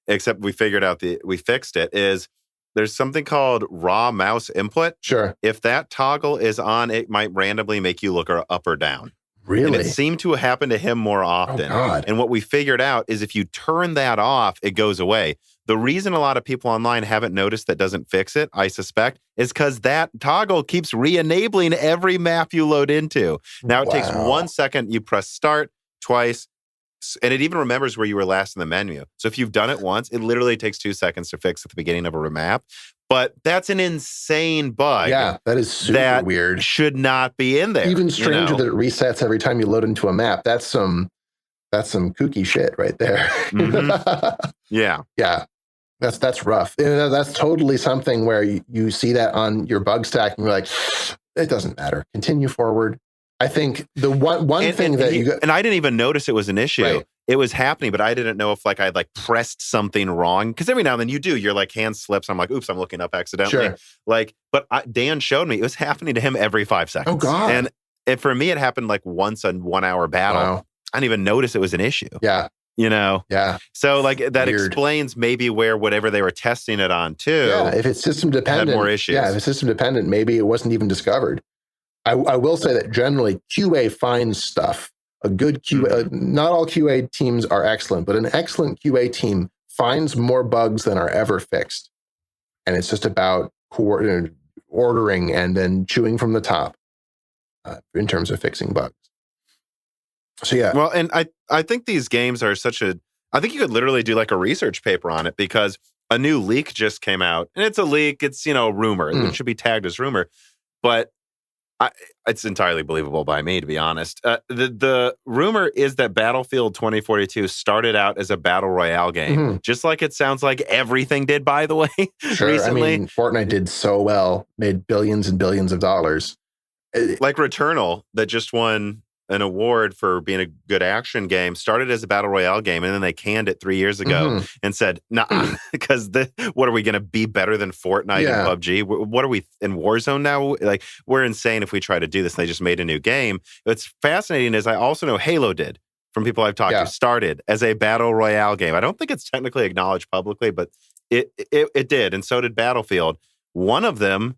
except we fixed it, is there's something called raw mouse input. Sure. If that toggle is on, it might randomly make you look up or down. Really? And it seemed to happen to him more often. Oh, God. And what we figured out is if you turn that off, it goes away. The reason a lot of people online haven't noticed that doesn't fix it, I suspect, is because that toggle keeps re-enabling every map you load into. Now it takes 1 second, you press start twice, and it even remembers where you were last in the menu. So if you've done it once, it literally takes 2 seconds to fix at the beginning of a map. But that's an insane bug. Yeah, that is super weird. Should not be in there. Even stranger that it resets every time you load into a map. That's some kooky shit right there. Yeah. Yeah. That's rough. And that's totally something where you see that on your bug stack and you're like, it doesn't matter. Continue forward. I think the one thing that you got, and I didn't even notice it was an issue. Right. It was happening, but I didn't know if I'd pressed something wrong. Because every now and then you do, your hand slips. I'm like, oops, I'm looking up accidentally. Sure. But Dan showed me it was happening to him every 5 seconds. Oh God! And for me, it happened once a 1 hour battle. Wow. I didn't even notice it was an issue. Yeah. Yeah. So that Weird. explains maybe where whatever they were testing it on too. Yeah. If it's system dependent, had more issues. Yeah. If it's system dependent, maybe it wasn't even discovered. I will say that generally QA finds stuff. A good QA, not all QA teams are excellent, but an excellent QA team finds more bugs than are ever fixed. And it's just about ordering and then chewing from the top in terms of fixing bugs. So, yeah. Well, and I think these games are I think you could literally do a research paper on it, because a new leak just came out. And it's a leak. It's, rumor. It should be tagged as rumor. But it's entirely believable by me, to be honest. The rumor is that Battlefield 2042 started out as a battle royale game, just like it sounds like everything did, by the way, recently. I mean, Fortnite did so well, made billions and billions of dollars. Like Returnal, that just won an award for being a good action game, started as a battle royale game, and then they canned it 3 years ago and said, nah, because what are we going to be better than Fortnite and PUBG? What are we in Warzone now? We're insane if we try to do this. They just made a new game. What's fascinating is I also know Halo did, from people I've talked to, started as a battle royale game. I don't think it's technically acknowledged publicly, but it did, and so did Battlefield. One of them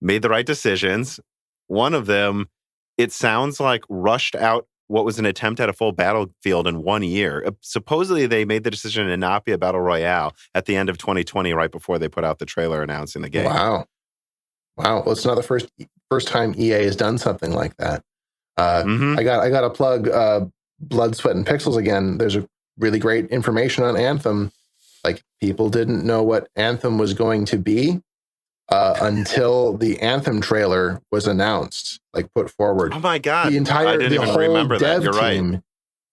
made the right decisions. One of them, it sounds like, rushed out what was an attempt at a full Battlefield in 1 year. Supposedly, they made the decision to not be a Battle Royale at the end of 2020, right before they put out the trailer announcing the game. Wow. Well, it's not the first time EA has done something like that. I got to plug Blood, Sweat, and Pixels again. There's a really great information on Anthem. Like, people didn't know what Anthem was going to be until the Anthem trailer was announced, like put forward. Oh my God. I didn't even remember that. You're right.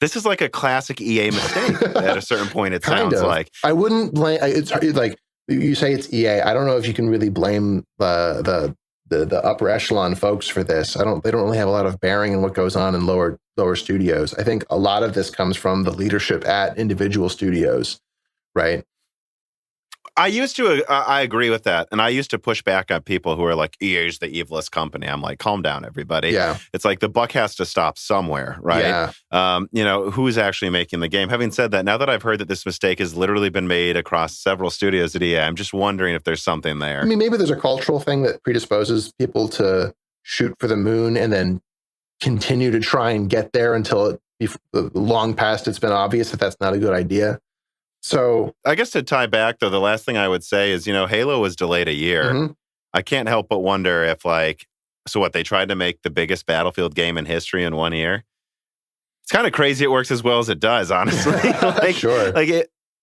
This is like a classic EA mistake at a certain point, it sounds like. I wouldn't blame, it's like, you say it's EA. I don't know if you can really blame the upper echelon folks for this. They don't really have a lot of bearing in what goes on in lower studios. I think a lot of this comes from the leadership at individual studios, right? I agree with that. And I used to push back on people who are like, EA's the evilest company. I'm like, calm down, everybody. Yeah. It's like the buck has to stop somewhere, right? Yeah. Who's actually making the game? Having said that, now that I've heard that this mistake has literally been made across several studios at EA, I'm just wondering if there's something there. I mean, maybe there's a cultural thing that predisposes people to shoot for the moon and then continue to try and get there until long past it's been obvious that that's not a good idea. So I guess to tie back, though, the last thing I would say is, Halo was delayed a year. Mm-hmm. I can't help but wonder if, they tried to make the biggest Battlefield game in history in 1 year. It's kind of crazy it works as well as it does, honestly. Sure.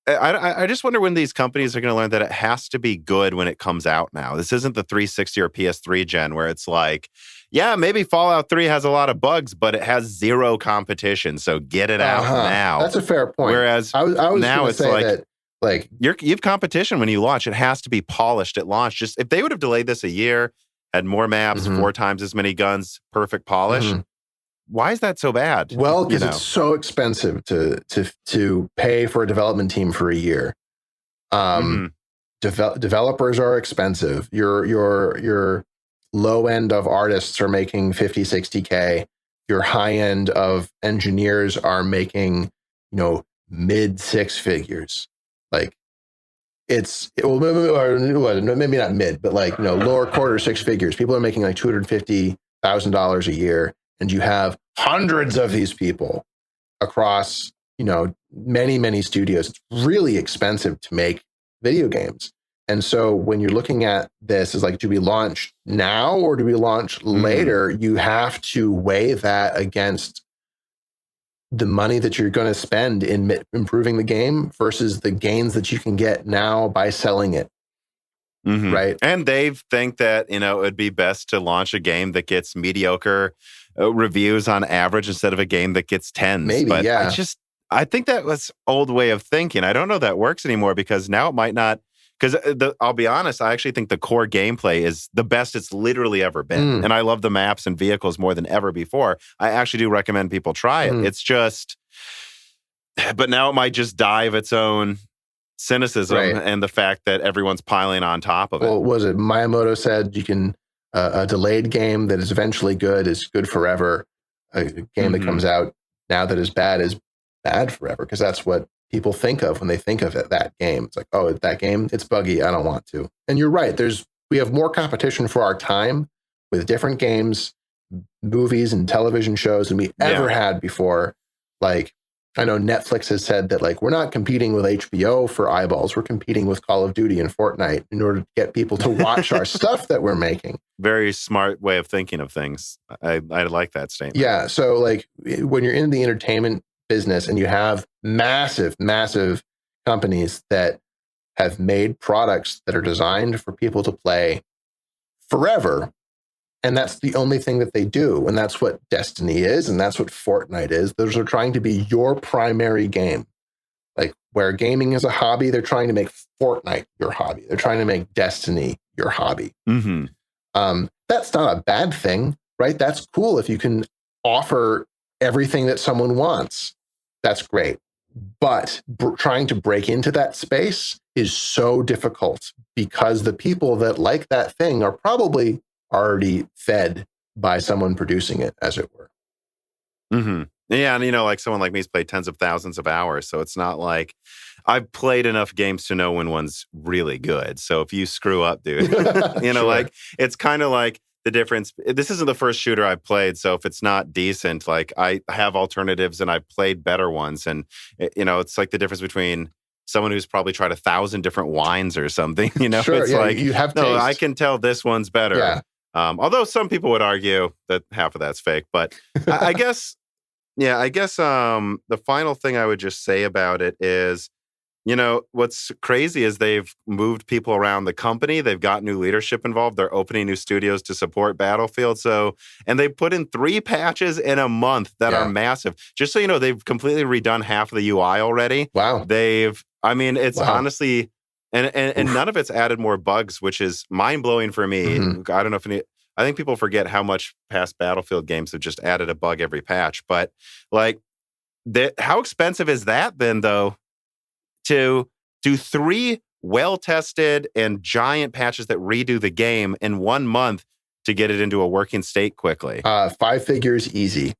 I just wonder when these companies are going to learn that it has to be good when it comes out now. This isn't the 360 or PS3 gen where it's like, yeah, maybe Fallout 3 has a lot of bugs, but it has zero competition, so get it out now. That's a fair point. Whereas I was now it's like, that, you have competition when you launch. It has to be polished at launch. Just if they would have delayed this a year, had more maps, 4 times as many guns, perfect polish. Why is that so bad? Well, because it's so expensive to pay for a development team for a year. Developers are expensive. Your low end of artists are making 50, 60K. Your high end of engineers are making, mid 6 figures. Like, maybe not mid, but lower quarter 6 figures. People are making like $250,000 a year, and you have hundreds of these people across, many, many studios. It's really expensive to make video games. And so when you're looking at this, is like, do we launch now or do we launch later? You have to weigh that against the money that you're going to spend in improving the game versus the gains that you can get now by selling it. Right. And they think that, it would be best to launch a game that gets mediocre reviews on average instead of a game that gets 10s. Maybe, but yeah. I think that was old way of thinking. I don't know if that works anymore because now it might not. Because I'll be honest, I actually think the core gameplay is the best it's literally ever been. And I love the maps and vehicles more than ever before. I actually do recommend people try it. It's just, but now it might just die of its own cynicism and the fact that everyone's piling on top of it. Well, was it Miyamoto said you can, a delayed game that is eventually good is good forever. A game that comes out now that is bad forever, because that's what people think of when they think of that game. It's like, oh, that game, it's buggy, I don't want to. And you're right, we have more competition for our time with different games, movies, and television shows than we ever had before. Like, I know Netflix has said that, we're not competing with HBO for eyeballs, we're competing with Call of Duty and Fortnite in order to get people to watch our stuff that we're making. Very smart way of thinking of things. I like that statement. Yeah, so when you're in the entertainment business and you have massive companies that have made products that are designed for people to play forever, and that's the only thing that they do, and that's what Destiny is, and that's what Fortnite is. Those are trying to be your primary game. Like, where gaming is a hobby, they're trying to make Fortnite your hobby. They're trying to make Destiny your hobby. That's not a bad thing, right? That's cool if you can offer everything that someone wants. That's great. But trying to break into that space is so difficult because the people that like that thing are probably already fed by someone producing it, as it were. Yeah, and someone like me's played tens of thousands of hours, so it's not like I've played enough games to know when one's really good. So if you screw up, dude, Sure. it's kind of like the difference. This isn't the first shooter I've played, so if it's not decent, like I have alternatives and I've played better ones. And it's like the difference between someone who's probably tried 1,000 different wines or something. Sure, it's yeah, like you have no, taste. I can tell this one's better. Yeah. Although some people would argue that half of that's fake, but I guess, the final thing I would just say about it is, what's crazy is they've moved people around the company. They've got new leadership involved. They're opening new studios to support Battlefield. And they put in 3 patches in a month that are massive. Just so you know, they've completely redone half of the UI already. Wow. It's honestly, and none of it's added more bugs, which is mind blowing for me. Mm-hmm. I don't know I think people forget how much past Battlefield games have just added a bug every patch. But like, how expensive is that then, though? To do 3 well-tested and giant patches that redo the game in 1 month to get it into a working state quickly. 5 figures easy,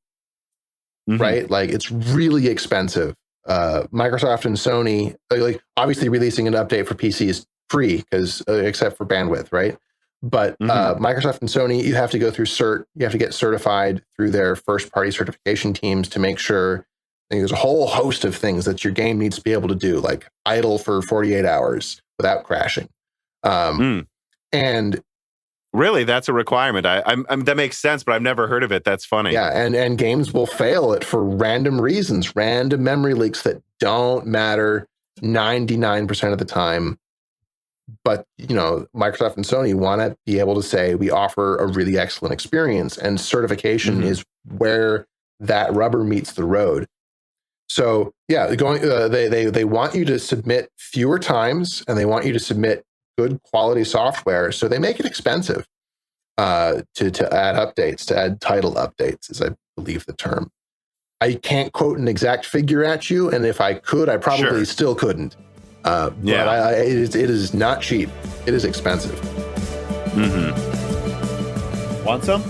right? Like, it's really expensive. Microsoft and Sony, like obviously releasing an update for PC is free because except for bandwidth, right? But Microsoft and Sony, you have to go through cert. You have to get certified through their first-party certification teams to make sure. There's a whole host of things that your game needs to be able to do, like idle for 48 hours without crashing. And really, that's a requirement. That makes sense, but I've never heard of it. That's funny. Yeah, and games will fail it for random reasons, random memory leaks that don't matter 99% of the time. But, Microsoft and Sony want to be able to say we offer a really excellent experience, and certification is where that rubber meets the road. So yeah, they want you to submit fewer times, and they want you to submit good quality software. So they make it expensive to add updates, to add title updates, is I believe the term. I can't quote an exact figure at you, and if I could, I probably still couldn't. But it is not cheap. It is expensive. Want some?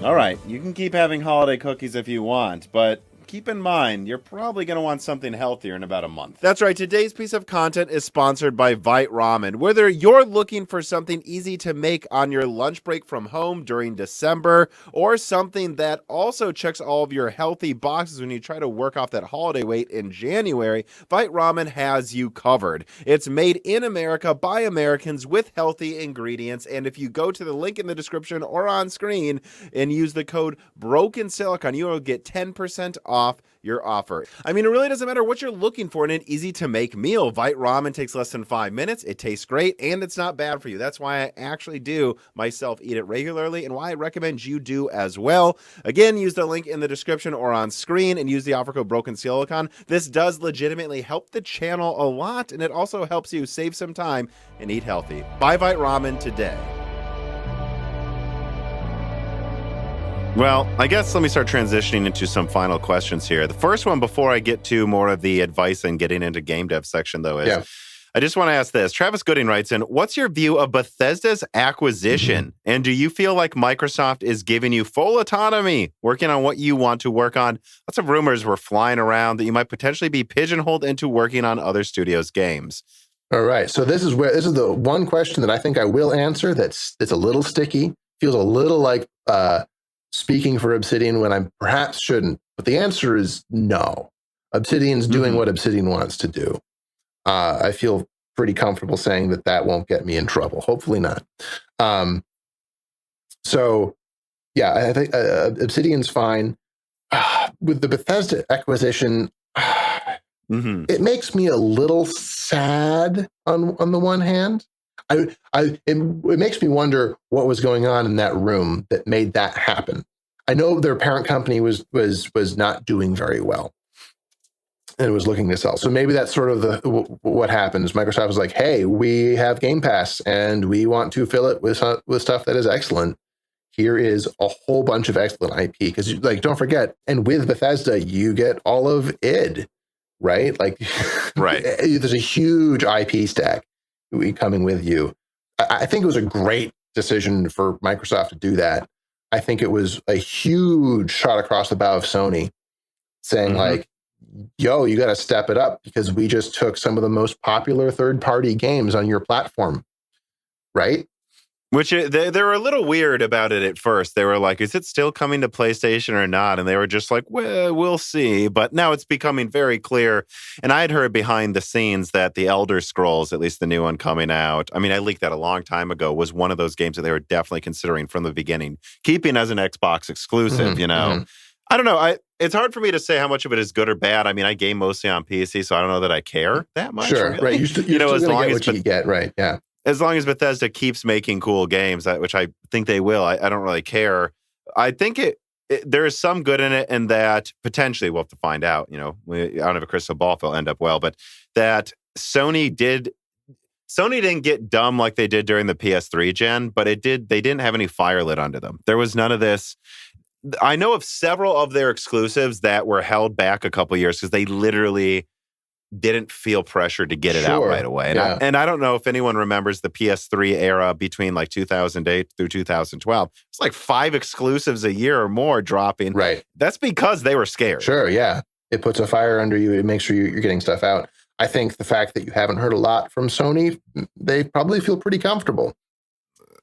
All right, you can keep having holiday cookies if you want, but keep in mind, you're probably going to want something healthier in about a month. That's right. Today's piece of content is sponsored by Vite Ramen. Whether you're looking for something easy to make on your lunch break from home during December, or something that also checks all of your healthy boxes when you try to work off that holiday weight in January, Vite Ramen has you covered. It's made in America by Americans with healthy ingredients. And if you go to the link in the description or on screen and use the code BROKENSILICON, you will get 10% off your offer. I mean, it really doesn't matter what you're looking for in an easy-to-make meal. Vite Ramen takes less than 5 minutes. It tastes great, and it's not bad for you. That's why I actually do myself eat it regularly, and why I recommend you do as well. Again, use the link in the description or on screen, and use the offer code BROKENSILICON. This does legitimately help the channel a lot, and it also helps you save some time and eat healthy. Buy Vite Ramen today. Well, I guess let me start transitioning into some final questions here. The first one, before I get to more of the advice and getting into game dev section, though, is I just want to ask this. Travis Gooding writes in, what's your view of Bethesda's acquisition? And do you feel like Microsoft is giving you full autonomy, working on what you want to work on? Lots of rumors were flying around that you might potentially be pigeonholed into working on other studios' games. All right. So this is the one question that I think I will answer that's a little sticky, feels a little like speaking for Obsidian when I perhaps shouldn't. But the answer is no. Obsidian's doing what Obsidian wants to do. I feel pretty comfortable saying that won't get me in trouble. Hopefully not. So, yeah, I think Obsidian's fine. With the Bethesda acquisition, it makes me a little sad on the one hand. It makes me wonder what was going on in that room that made that happen. I know their parent company was not doing very well, and it was looking to sell. So maybe that's sort of what happened. Is Microsoft was like, "Hey, we have Game Pass, and we want to fill it with stuff that is excellent. Here is a whole bunch of excellent IP." Because, like, don't forget, and with Bethesda, you get all of id, right? Like, there's a huge IP stack coming with you. I think it was a great decision for Microsoft to do that. I think it was a huge shot across the bow of Sony, saying like, yo, you got to step it up because we just took some of the most popular third-party games on your platform, right? Which they were a little weird about it at first. They were like, is it still coming to PlayStation or not? And they were just like, well, we'll see. But now it's becoming very clear. And I had heard behind the scenes that the Elder Scrolls, at least the new one coming out, I mean, I leaked that a long time ago, was one of those games that they were definitely considering from the beginning, keeping as an Xbox exclusive, you know? Mm-hmm. I don't know. It's hard for me to say how much of it is good or bad. I mean, I game mostly on PC, so I don't know that I care that much. Sure, really. Right. You know, as long as you get, right, yeah. As long as Bethesda keeps making cool games, which I think they will, I don't really care. I think there is some good in it, and that potentially we'll have to find out. You know, I don't have a crystal ball if it'll end up well, but that Sony didn't get dumb like they did during the PS3 gen, but they didn't have any fire lit under them. There was none of this. I know of several of their exclusives that were held back a couple of years because they literally didn't feel pressure to get it out right away. And I don't know if anyone remembers the PS3 era between like 2008 through 2012. It's like 5 exclusives a year or more dropping. Right. That's because they were scared. Sure, yeah. It puts a fire under you. It makes sure you're getting stuff out. I think the fact that you haven't heard a lot from Sony, they probably feel pretty comfortable.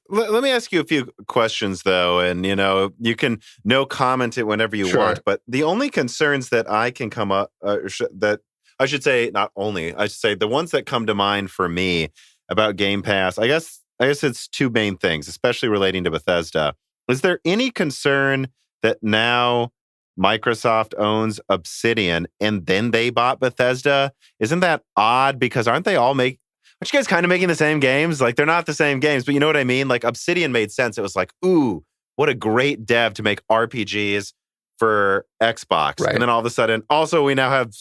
Let me ask you a few questions, though, and, you know, you can comment it whenever you want, but the only concerns that I can come up, that I should say, the ones that come to mind for me about Game Pass, I guess it's 2 main things, especially relating to Bethesda. Is there any concern that now Microsoft owns Obsidian and then they bought Bethesda? Isn't that odd? Because aren't you guys kind of making the same games? Like, they're not the same games, but you know what I mean? Like, Obsidian made sense. It was like, ooh, what a great dev to make RPGs for Xbox. Right. And then all of a sudden, also, we now have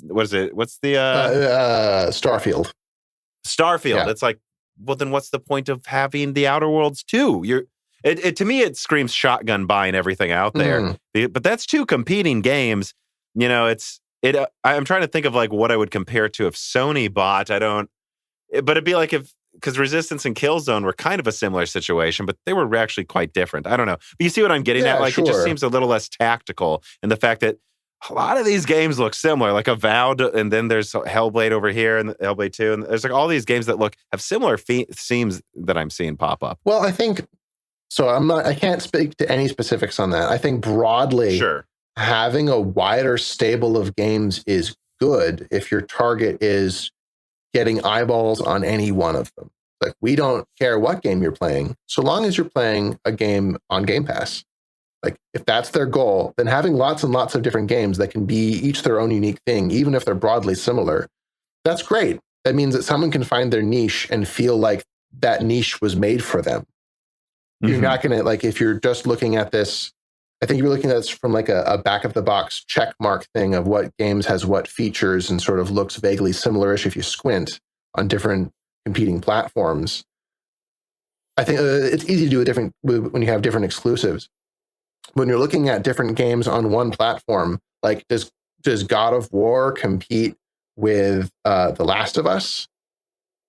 what is it? What's the... Starfield. Yeah. It's like, well, then what's the point of having the Outer Worlds too? To me, it screams shotgun buying everyting out there. But that's 2 competing games. You know, I'm trying to think of like what I would compare to if Sony bought. But it'd be like because Resistance and Killzone were kind of a similar situation, but they were actually quite different. I don't know. But you see what I'm getting at? Like, It just seems a little less tactical. And the fact that a lot of these games look similar, like Avowed, and then there's Hellblade over here, and Hellblade 2, and there's like all these games that have similar themes that I'm seeing pop up. Well, I think, so I can't speak to any specifics on that. I think broadly, having a wider stable of games is good if your target is getting eyeballs on any one of them. Like, we don't care what game you're playing, so long as you're playing a game on Game Pass. Like, if that's their goal, then having lots and lots of different games that can be each their own unique thing, even if they're broadly similar, that's great. That means that someone can find their niche and feel like that niche was made for them. You're not going to, like, if you're just looking at this, I think you're looking at this from like a back of the box check mark thing of what games has what features and sort of looks vaguely similar-ish if you squint on different competing platforms. I think it's easy to do when you have different exclusives. When you're looking at different games on one platform, like does God of War compete with The Last of Us?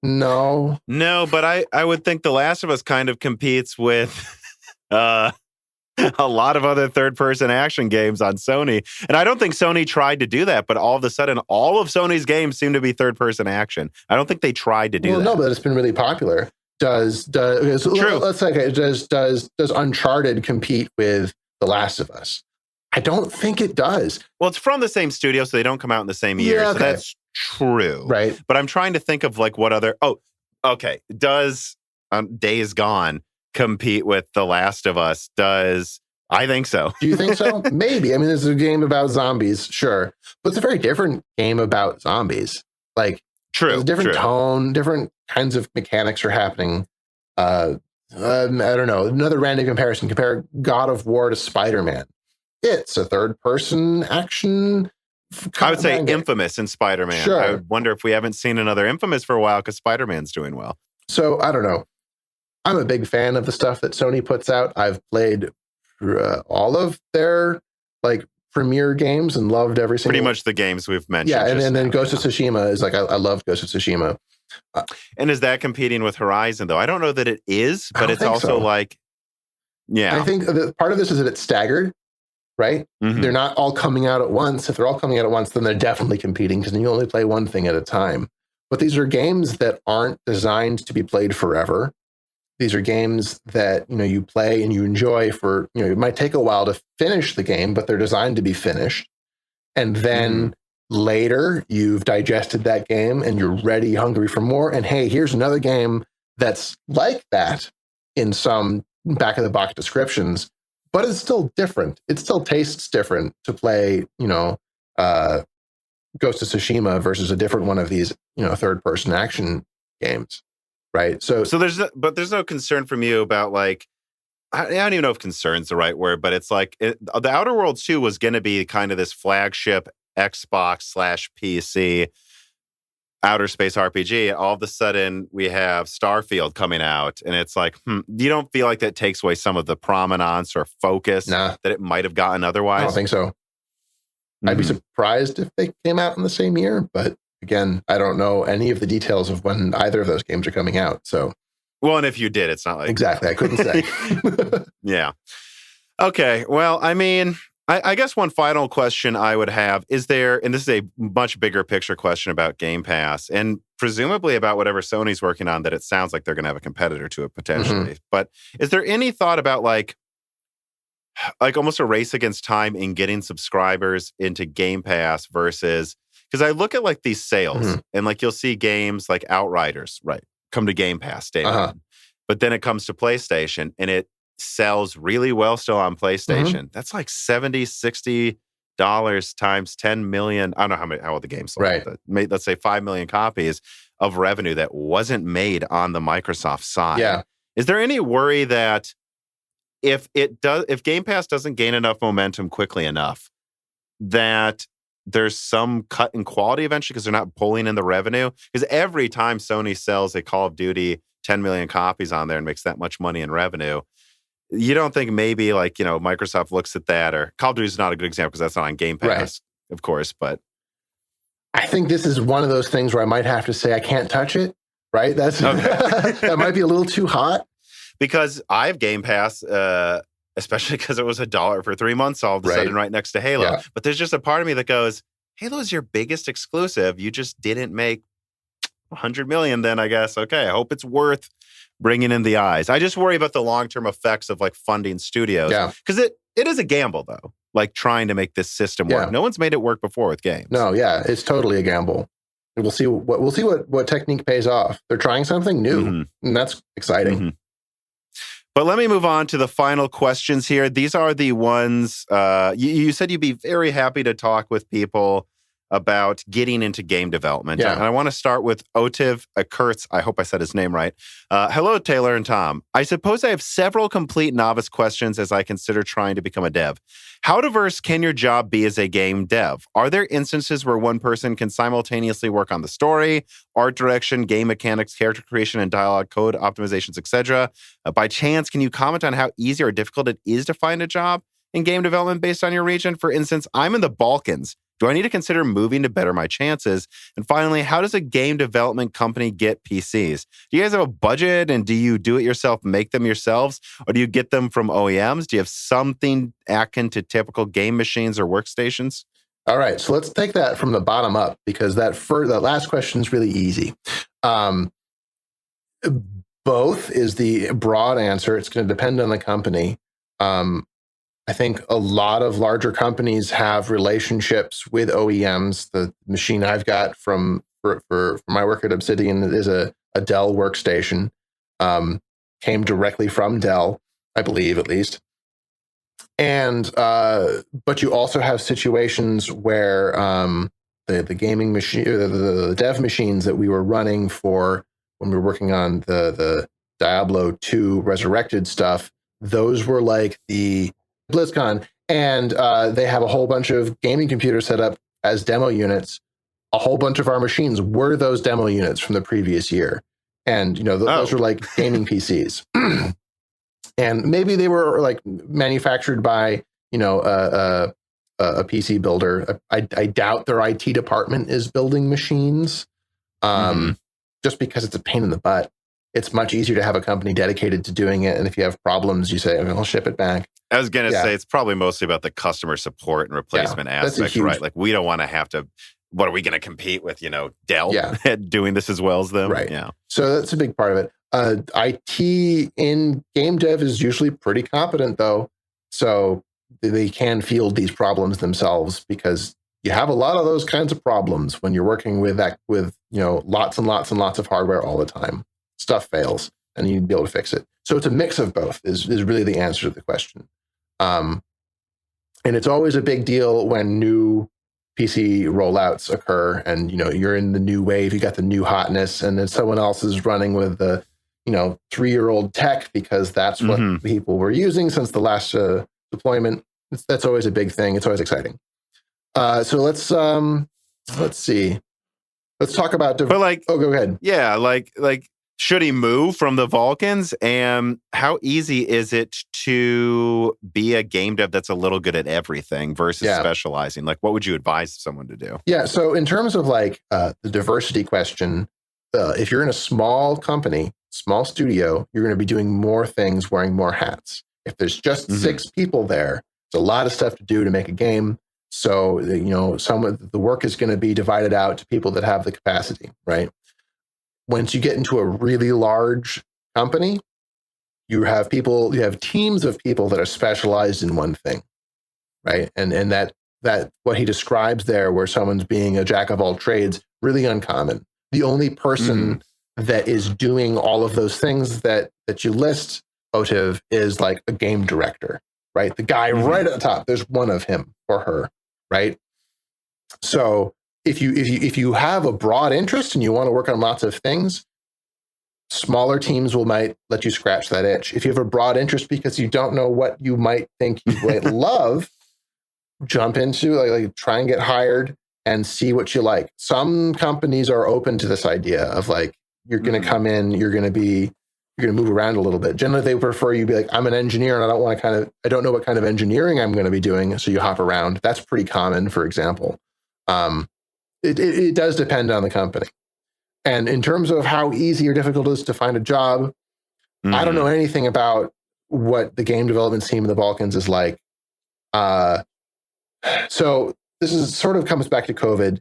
No, but I would think The Last of Us kind of competes with a lot of other third-person action games on Sony. And I don't think Sony tried to do that, but all of a sudden, all of Sony's games seem to be third-person action. I don't think they tried to do that. No, but it's been really popular. Does Uncharted compete with The Last of Us? I don't think it does. Well, it's from the same studio, so they don't come out in the same year. So that's true. Right. But I'm trying to think of like what other... Oh, okay. Does Days Gone compete with The Last of Us? I think so. Do you think so? Maybe. I mean, this is a game about zombies, sure. But it's a very different game about zombies. Like, True. Different tone, different kinds of mechanics are happening. I don't know. Another random comparison. Compare God of War to Spider-Man. It's a third-person action. I would say Infamous in Spider-Man. Sure. I would wonder if we haven't seen another Infamous for a while because Spider-Man's doing well. So, I don't know. I'm a big fan of the stuff that Sony puts out. I've played all of their like premier games and loved every single. Pretty much the games we've mentioned. Yeah, and then Ghost of Tsushima is like I love Ghost of Tsushima. And is that competing with Horizon though? I don't know that it is, but it's also like, yeah. I think part of this is that it's staggered, right? Mm-hmm. They're not all coming out at once. If they're all coming out at once, then they're definitely competing because then you only play one thing at a time. But these are games that aren't designed to be played forever. These are games that, you play and you enjoy for, it might take a while to finish the game, but they're designed to be finished. And then later you've digested that game and you're ready, hungry for more. And hey, here's another game that's like that in some back of the box descriptions, but it's still different. It still tastes different to play, Ghost of Tsushima versus a different one of these, third person action games. Right. So there's no concern from you about like, I don't even know if concern's the right word, but it's like the Outer Worlds 2 was going to be kind of this flagship Xbox/PC outer space RPG. All of a sudden we have Starfield coming out and it's like, you don't feel like that takes away some of the prominence or focus that it might have gotten otherwise? I don't think so. I'd be surprised if they came out in the same year, but again, I don't know any of the details of when either of those games are coming out. So, well, and if you did, it's not like exactly. I couldn't say. Yeah. Okay. Well, I mean, I guess one final question I would have is there, and this is a much bigger picture question about Game Pass, and presumably about whatever Sony's working on that it sounds like they're going to have a competitor to it potentially. But is there any thought about like almost a race against time in getting subscribers into Game Pass versus, because I look at like these sales and like you'll see games like Outriders, right, come to Game Pass day one. But then it comes to PlayStation and it sells really well still on PlayStation. That's like $70-$60 times 10 million. I don't know how old the game sold. Right. But let's say 5 million copies of revenue that wasn't made on the Microsoft side. Yeah. Is there any worry that if Game Pass doesn't gain enough momentum quickly enough, that there's some cut in quality eventually because they're not pulling in the revenue? Because every time Sony sells a Call of Duty 10 million copies on there and makes that much money in revenue, you don't think maybe like, Microsoft looks at that, or Call of Duty is not a good example because that's not on Game Pass, of course, but I think this is one of those things where I might have to say I can't touch it, right? That's okay. That might be a little too hot. Because I have Game Pass, especially because it was $1 for 3 months all of a sudden right next to Halo. Yeah. But there's just a part of me that goes, Halo's your biggest exclusive. You just didn't make 100 million then, I guess. Okay, I hope it's worth bringing in the eyes. I just worry about the long-term effects of like funding studios. Yeah. Because it is a gamble though, like trying to make this system work. No one's made it work before with games. No, yeah, it's totally a gamble. We'll see what technique pays off. They're trying something new, and that's exciting. But let me move on to the final questions here. These are the ones you said you'd be very happy to talk with people about getting into game development. Yeah. And I want to start with Otiv Kurtz. I hope I said his name right. Hello, Taylor and Tom. I suppose I have several complete novice questions as I consider trying to become a dev. How diverse can your job be as a game dev? Are there instances where one person can simultaneously work on the story, art direction, game mechanics, character creation, and dialogue, code optimizations, etc.? By chance, can you comment on how easy or difficult it is to find a job in game development based on your region? For instance, I'm in the Balkans. Do I need to consider moving to better my chances? And finally, how does a game development company get PCs? Do you guys have a budget, and do you do it yourself, make them yourselves, or do you get them from OEMs? Do you have something akin to typical game machines or workstations? All right, so let's take that from the bottom up, because that last question is really easy. Both is the broad answer. It's going to depend on the company. I think a lot of larger companies have relationships with OEMs. The machine I've got for my work at Obsidian is a Dell workstation. Came directly from Dell, I believe, at least. And but you also have situations where the gaming machine, the dev machines that we were running for when we were working on the Diablo 2 Resurrected stuff, those were like the BlizzCon, and they have a whole bunch of gaming computers set up as demo units. A whole bunch of our machines were those demo units from the previous year. And, those were like gaming PCs. And maybe they were like manufactured by, a PC builder. I doubt their IT department is building machines just because it's a pain in the butt. It's much easier to have a company dedicated to doing it. And if you have problems, you say, I'll ship it back. I was going to say, it's probably mostly about the customer support and replacement aspect, right? Like, we don't want to have to what are we going to compete with, Dell Yeah. doing this as well as them? Right. Yeah. So that's a big part of it. IT in game dev is usually pretty competent, though. So they can field these problems themselves, because you have a lot of those kinds of problems when you're working with lots and lots and lots of hardware all the time. Stuff fails, and you need to be able to fix it. So it's a mix of both is really the answer to the question. And it's always a big deal when new PC rollouts occur, and you're in the new wave, you got the new hotness, and then someone else is running with the 3-year-old tech, because that's what people were using since the last deployment. That's always a big thing. It's always exciting. So let's see. Let's talk about. But go ahead. Yeah, like should he move from the Vulcans? And how easy is it to be a game dev that's a little good at everything versus specializing? Like, what would you advise someone to do? Yeah. So in terms of the diversity question, if you're in a small company, small studio, you're going to be doing more things, wearing more hats. If there's just 6 people there, there's a lot of stuff to do to make a game. So, some of the work is going to be divided out to people that have the capacity, right? Once you get into a really large company, you have teams of people that are specialized in one thing, right? And that what he describes there, where someone's being a jack of all trades, really uncommon. The only person that is doing all of those things that you list, Otiv, is like a game director, right? The guy right at the top, there's one of him or her, right? So if you have a broad interest and you want to work on lots of things, smaller teams might let you scratch that itch. If you have a broad interest because you don't know what you might think you might love, jump into try and get hired and see what you like. Some companies are open to this idea of you're going to come in, you're going to move around a little bit. Generally, they prefer you be like, I'm an engineer and I don't know what kind of engineering I'm going to be doing. So you hop around. That's pretty common, for example. It does depend on the company. And in terms of how easy or difficult it is to find a job, I don't know anything about what the game development team in the Balkans is like. So this sort of comes back to COVID.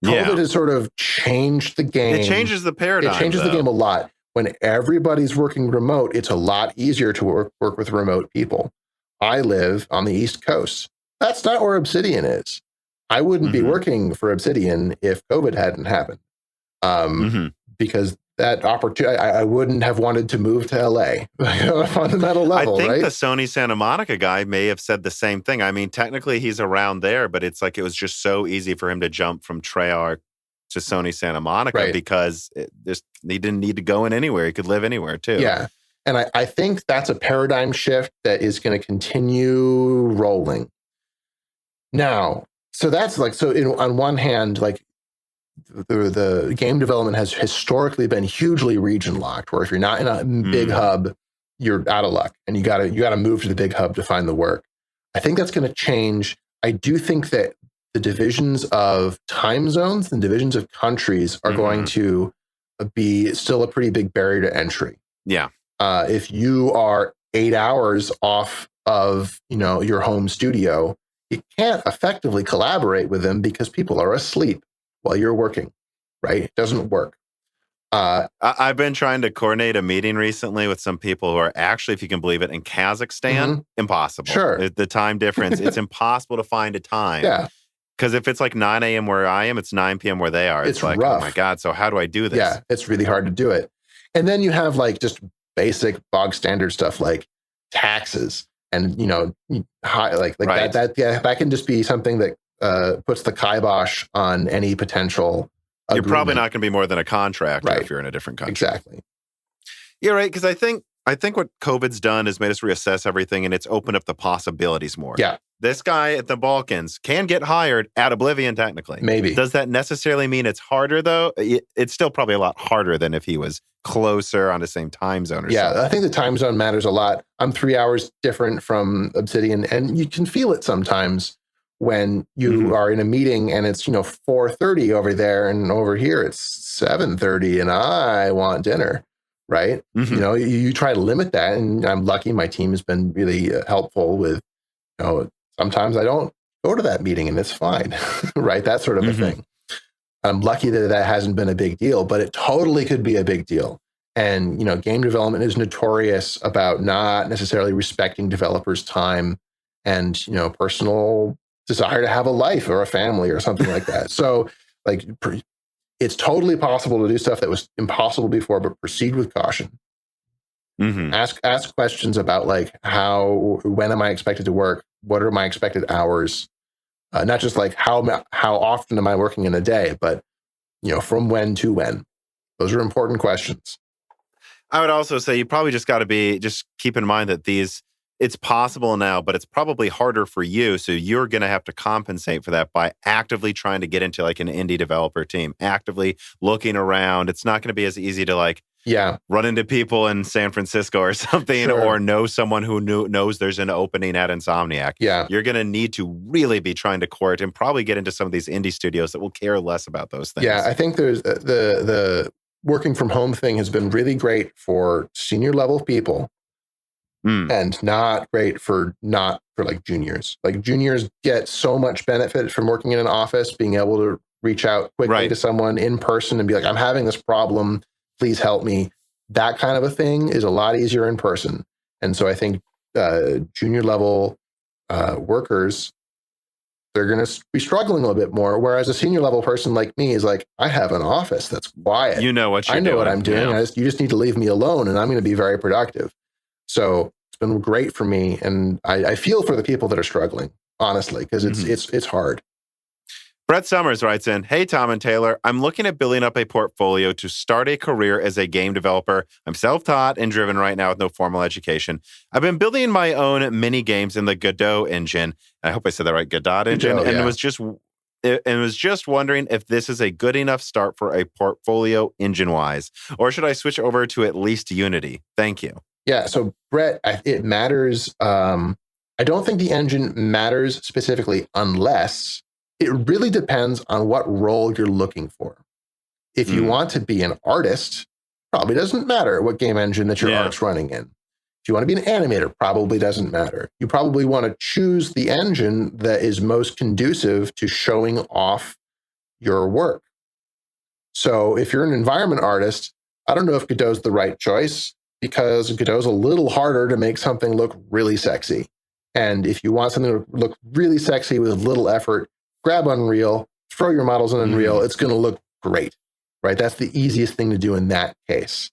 COVID has sort of changed the game. It changes the paradigm. It changes the game a lot. When everybody's working remote, it's a lot easier to work with remote people. I live on the East Coast. That's not where Obsidian is. I wouldn't be working for Obsidian if COVID hadn't happened. Because that opportunity, I wouldn't have wanted to move to LA on a fundamental level. I think right? the Sony Santa Monica guy may have said the same thing. I mean, technically he's around there, but it's it was just so easy for him to jump from Treyarch to Sony Santa Monica because he didn't need to go in anywhere. He could live anywhere too. Yeah. And I think that's a paradigm shift that is going to continue rolling. Now, so that's on one hand, the game development has historically been hugely region locked, where if you're not in a big hub, you're out of luck, and you gotta move to the big hub to find the work. I think that's going to change. I do think that the divisions of time zones and divisions of countries are going to be still a pretty big barrier to entry. Yeah. If you are 8 hours off of your home studio, you can't effectively collaborate with them because people are asleep while you're working, right? It doesn't work. I've been trying to coordinate a meeting recently with some people who are actually, if you can believe it, in Kazakhstan. Impossible. Sure. The time difference, it's impossible to find a time. Yeah. Because if it's 9 a.m. where I am, it's 9 p.m. where they are. It's rough. Oh my God, so how do I do this? Yeah, it's really hard to do it. And then you have just basic bog standard stuff like taxes and, high, that can just be something that puts the kibosh on any potential You're agreement. probably not going to be more than a contractor if you're in a different country. Exactly. Yeah, right. Because I think what COVID's done is made us reassess everything, and it's opened up the possibilities more. Yeah. This guy at the Balkans can get hired at Oblivion, technically. Maybe. Does that necessarily mean it's harder, though? It's still probably a lot harder than if he was closer on the same time zone or something. Yeah, I think the time zone matters a lot. I'm 3 hours different from Obsidian, and you can feel it sometimes when you are in a meeting and it's 4:30 over there, and over here it's 7:30 and I want dinner, right? You try to limit that, and I'm lucky my team has been really helpful with sometimes I don't go to that meeting and it's fine, right? That sort of a thing. I'm lucky that that hasn't been a big deal, but it totally could be a big deal. And, game development is notorious about not necessarily respecting developers' time and, personal desire to have a life or a family or something like that. So, like, it's totally possible to do stuff that was impossible before, but proceed with caution. Ask questions about like when am I expected to work? What are my expected hours? Not just like how often am I working in a day, but from when to when. Those are important questions. I would also say you probably just got to keep in mind that it's possible now, but it's probably harder for you. So you're going to have to compensate for that by actively trying to get into like an indie developer team, actively looking around. It's not going to be as easy to like run into people in San Francisco or something, or know someone who knows there's an opening at Insomniac. Yeah. You're going to need to really be trying to court and probably get into some of these indie studios that will care less about those things. Yeah, I think there's the working from home thing has been really great for senior level people and not great for like juniors. Like juniors get so much benefit from working in an office, being able to reach out quickly to someone in person and be like, I'm having this problem, please help me. That kind of a thing is a lot easier in person. And so I think junior level workers, they're going to be struggling a little bit more. Whereas a senior level person like me is like, I have an office that's quiet. You know what you're doing. I know what I'm doing. Yeah. You just need to leave me alone and I'm going to be very productive. So it's been great for me. And I feel for the people that are struggling, honestly, because it's hard. Brett Summers writes in, hey, Tom and Taylor, I'm looking at building up a portfolio to start a career as a game developer. I'm self-taught and driven right now with no formal education. I've been building my own mini games in the Godot engine. I hope I said that right, Godot engine. Godot, and it was just wondering if this is a good enough start for a portfolio engine-wise, or should I switch over to at least Unity? Thank you. Yeah, so Brett, it matters. I don't think the engine matters specifically unless it really depends on what role you're looking for. If you want to be an artist, probably doesn't matter what game engine that your art's running in. If you want to be an animator, probably doesn't matter. You probably want to choose the engine that is most conducive to showing off your work. So if you're an environment artist, I don't know if Godot's the right choice because Godot's a little harder to make something look really sexy. And if you want something to look really sexy with little effort, grab Unreal, throw your models in Unreal. It's going to look great, right? That's the easiest thing to do in that case.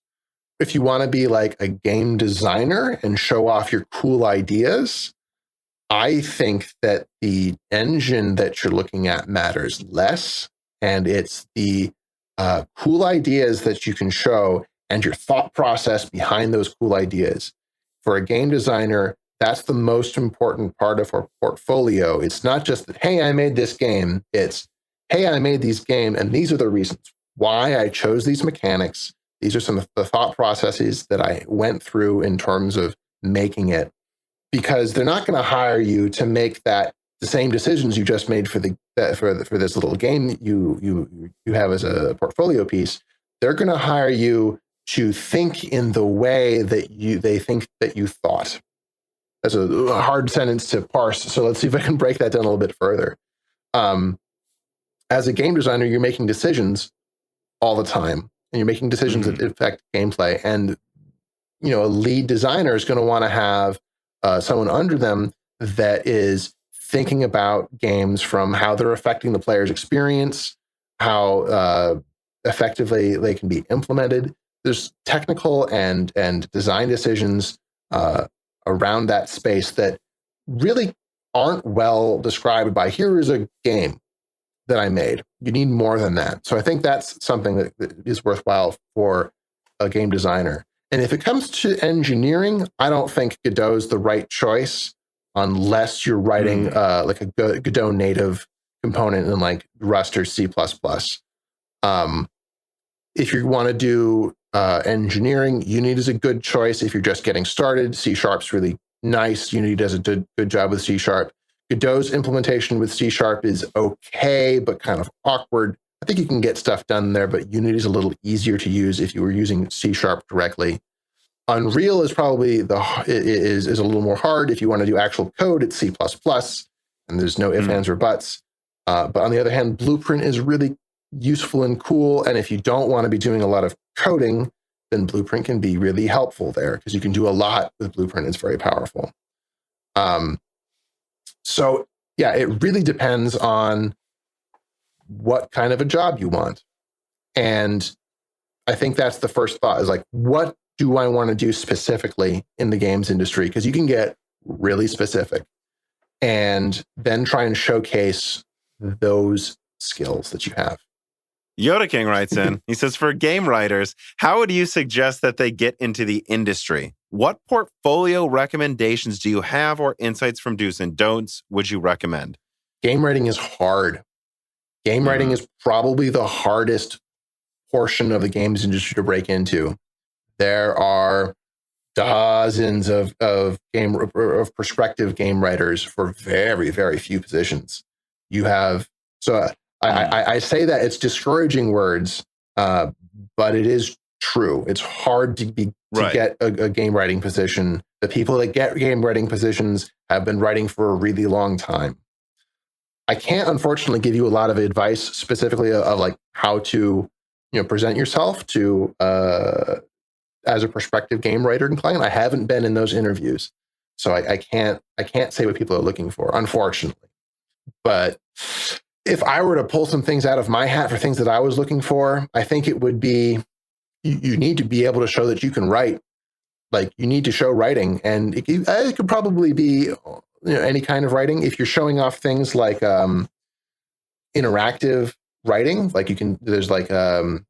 If you want to be like a game designer and show off your cool ideas, I think that the engine that you're looking at matters less. And it's the cool ideas that you can show and your thought process behind those cool ideas. For a game designer, that's the most important part of our portfolio. It's not just that, hey, I made this game. It's, hey, I made these game, and these are the reasons why I chose these mechanics. These are some of the thought processes that I went through in terms of making it. Because they're not going to hire you to make the same decisions you just made for this little game you have as a portfolio piece. They're going to hire you to think in the way that they think that you thought. That's a hard sentence to parse. So let's see if I can break that down a little bit further. As a game designer, you're making decisions all the time, and you're making decisions that affect gameplay. And a lead designer is going to want to have someone under them that is thinking about games from how they're affecting the player's experience, how effectively they can be implemented. There's technical and design decisions around that space that really aren't well described by here is a game that I made. You need more than that. So I think that's something that is worthwhile for a game designer. And if it comes to engineering, I don't think Godot's the right choice unless you're writing like a Godot native component in like Rust or C++. If you want to do engineering, Unity is a good choice if you're just getting started. C# really nice. Unity does a good job with C#. Godot's implementation with C# is okay, but kind of awkward. I think you can get stuff done there, but Unity is a little easier to use if you were using C# directly. Unreal is probably is a little more hard. If you want to do actual code, it's C++. and there's no ifs, ands, or buts. But on the other hand, Blueprint is really useful and cool. And if you don't want to be doing a lot of coding, then Blueprint can be really helpful there because you can do a lot with Blueprint. It's very powerful. So yeah, it really depends on what kind of a job you want. And I think that's the first thought is like, what do I want to do specifically in the games industry? Because you can get really specific and then try and showcase those skills that you have. Yoda King writes in, he says, for game writers, how would you suggest that they get into the industry? What portfolio recommendations do you have or insights from do's and don'ts would you recommend? Game writing is hard. Game writing is probably the hardest portion of the games industry to break into. There are dozens of prospective game writers for very, very few positions. You have, so I say that it's discouraging words, but it is true. It's hard to get a game writing position. The people that get game writing positions have been writing for a really long time. I can't, unfortunately, give you a lot of advice specifically of like how to, present yourself to as a prospective game writer and client. I haven't been in those interviews, so I can't say what people are looking for, unfortunately. But if I were to pull some things out of my hat for things that I was looking for, I think it would be you need to be able to show that you can write. Like you need to show writing, and it could probably be any kind of writing. If you're showing off things like interactive writing, like there's like I'm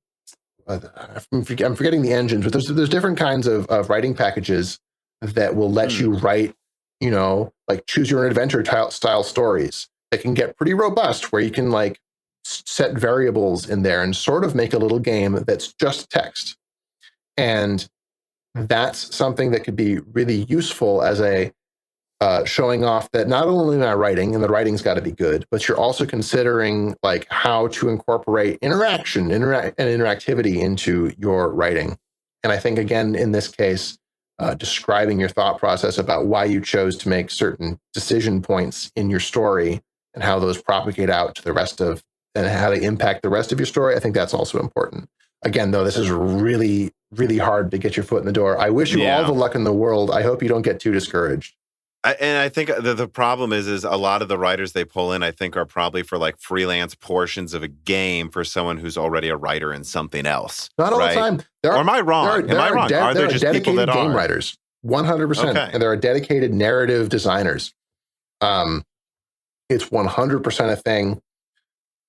forgetting the engines, but there's different kinds of writing packages that will let you write, like choose your own adventure style stories that can get pretty robust, where you can like set variables in there and sort of make a little game that's just text. And that's something that could be really useful as a showing off that not only am I writing, and the writing's got to be good, but you're also considering like how to incorporate interaction and interactivity into your writing. And I think, again, in this case, describing your thought process about why you chose to make certain decision points in your story and how those propagate out to the rest of, and how they impact the rest of your story, I think that's also important. Again, though, this is really, really hard to get your foot in the door. I wish you all the luck in the world. I hope you don't get too discouraged. And I think the problem is a lot of the writers they pull in, I think, are probably for like freelance portions of a game for someone who's already a writer in something else. Not all the time. Or am I wrong? Am I wrong? Are there just people that game are writers? 100%. Okay. And there are dedicated narrative designers. It's 100% a thing.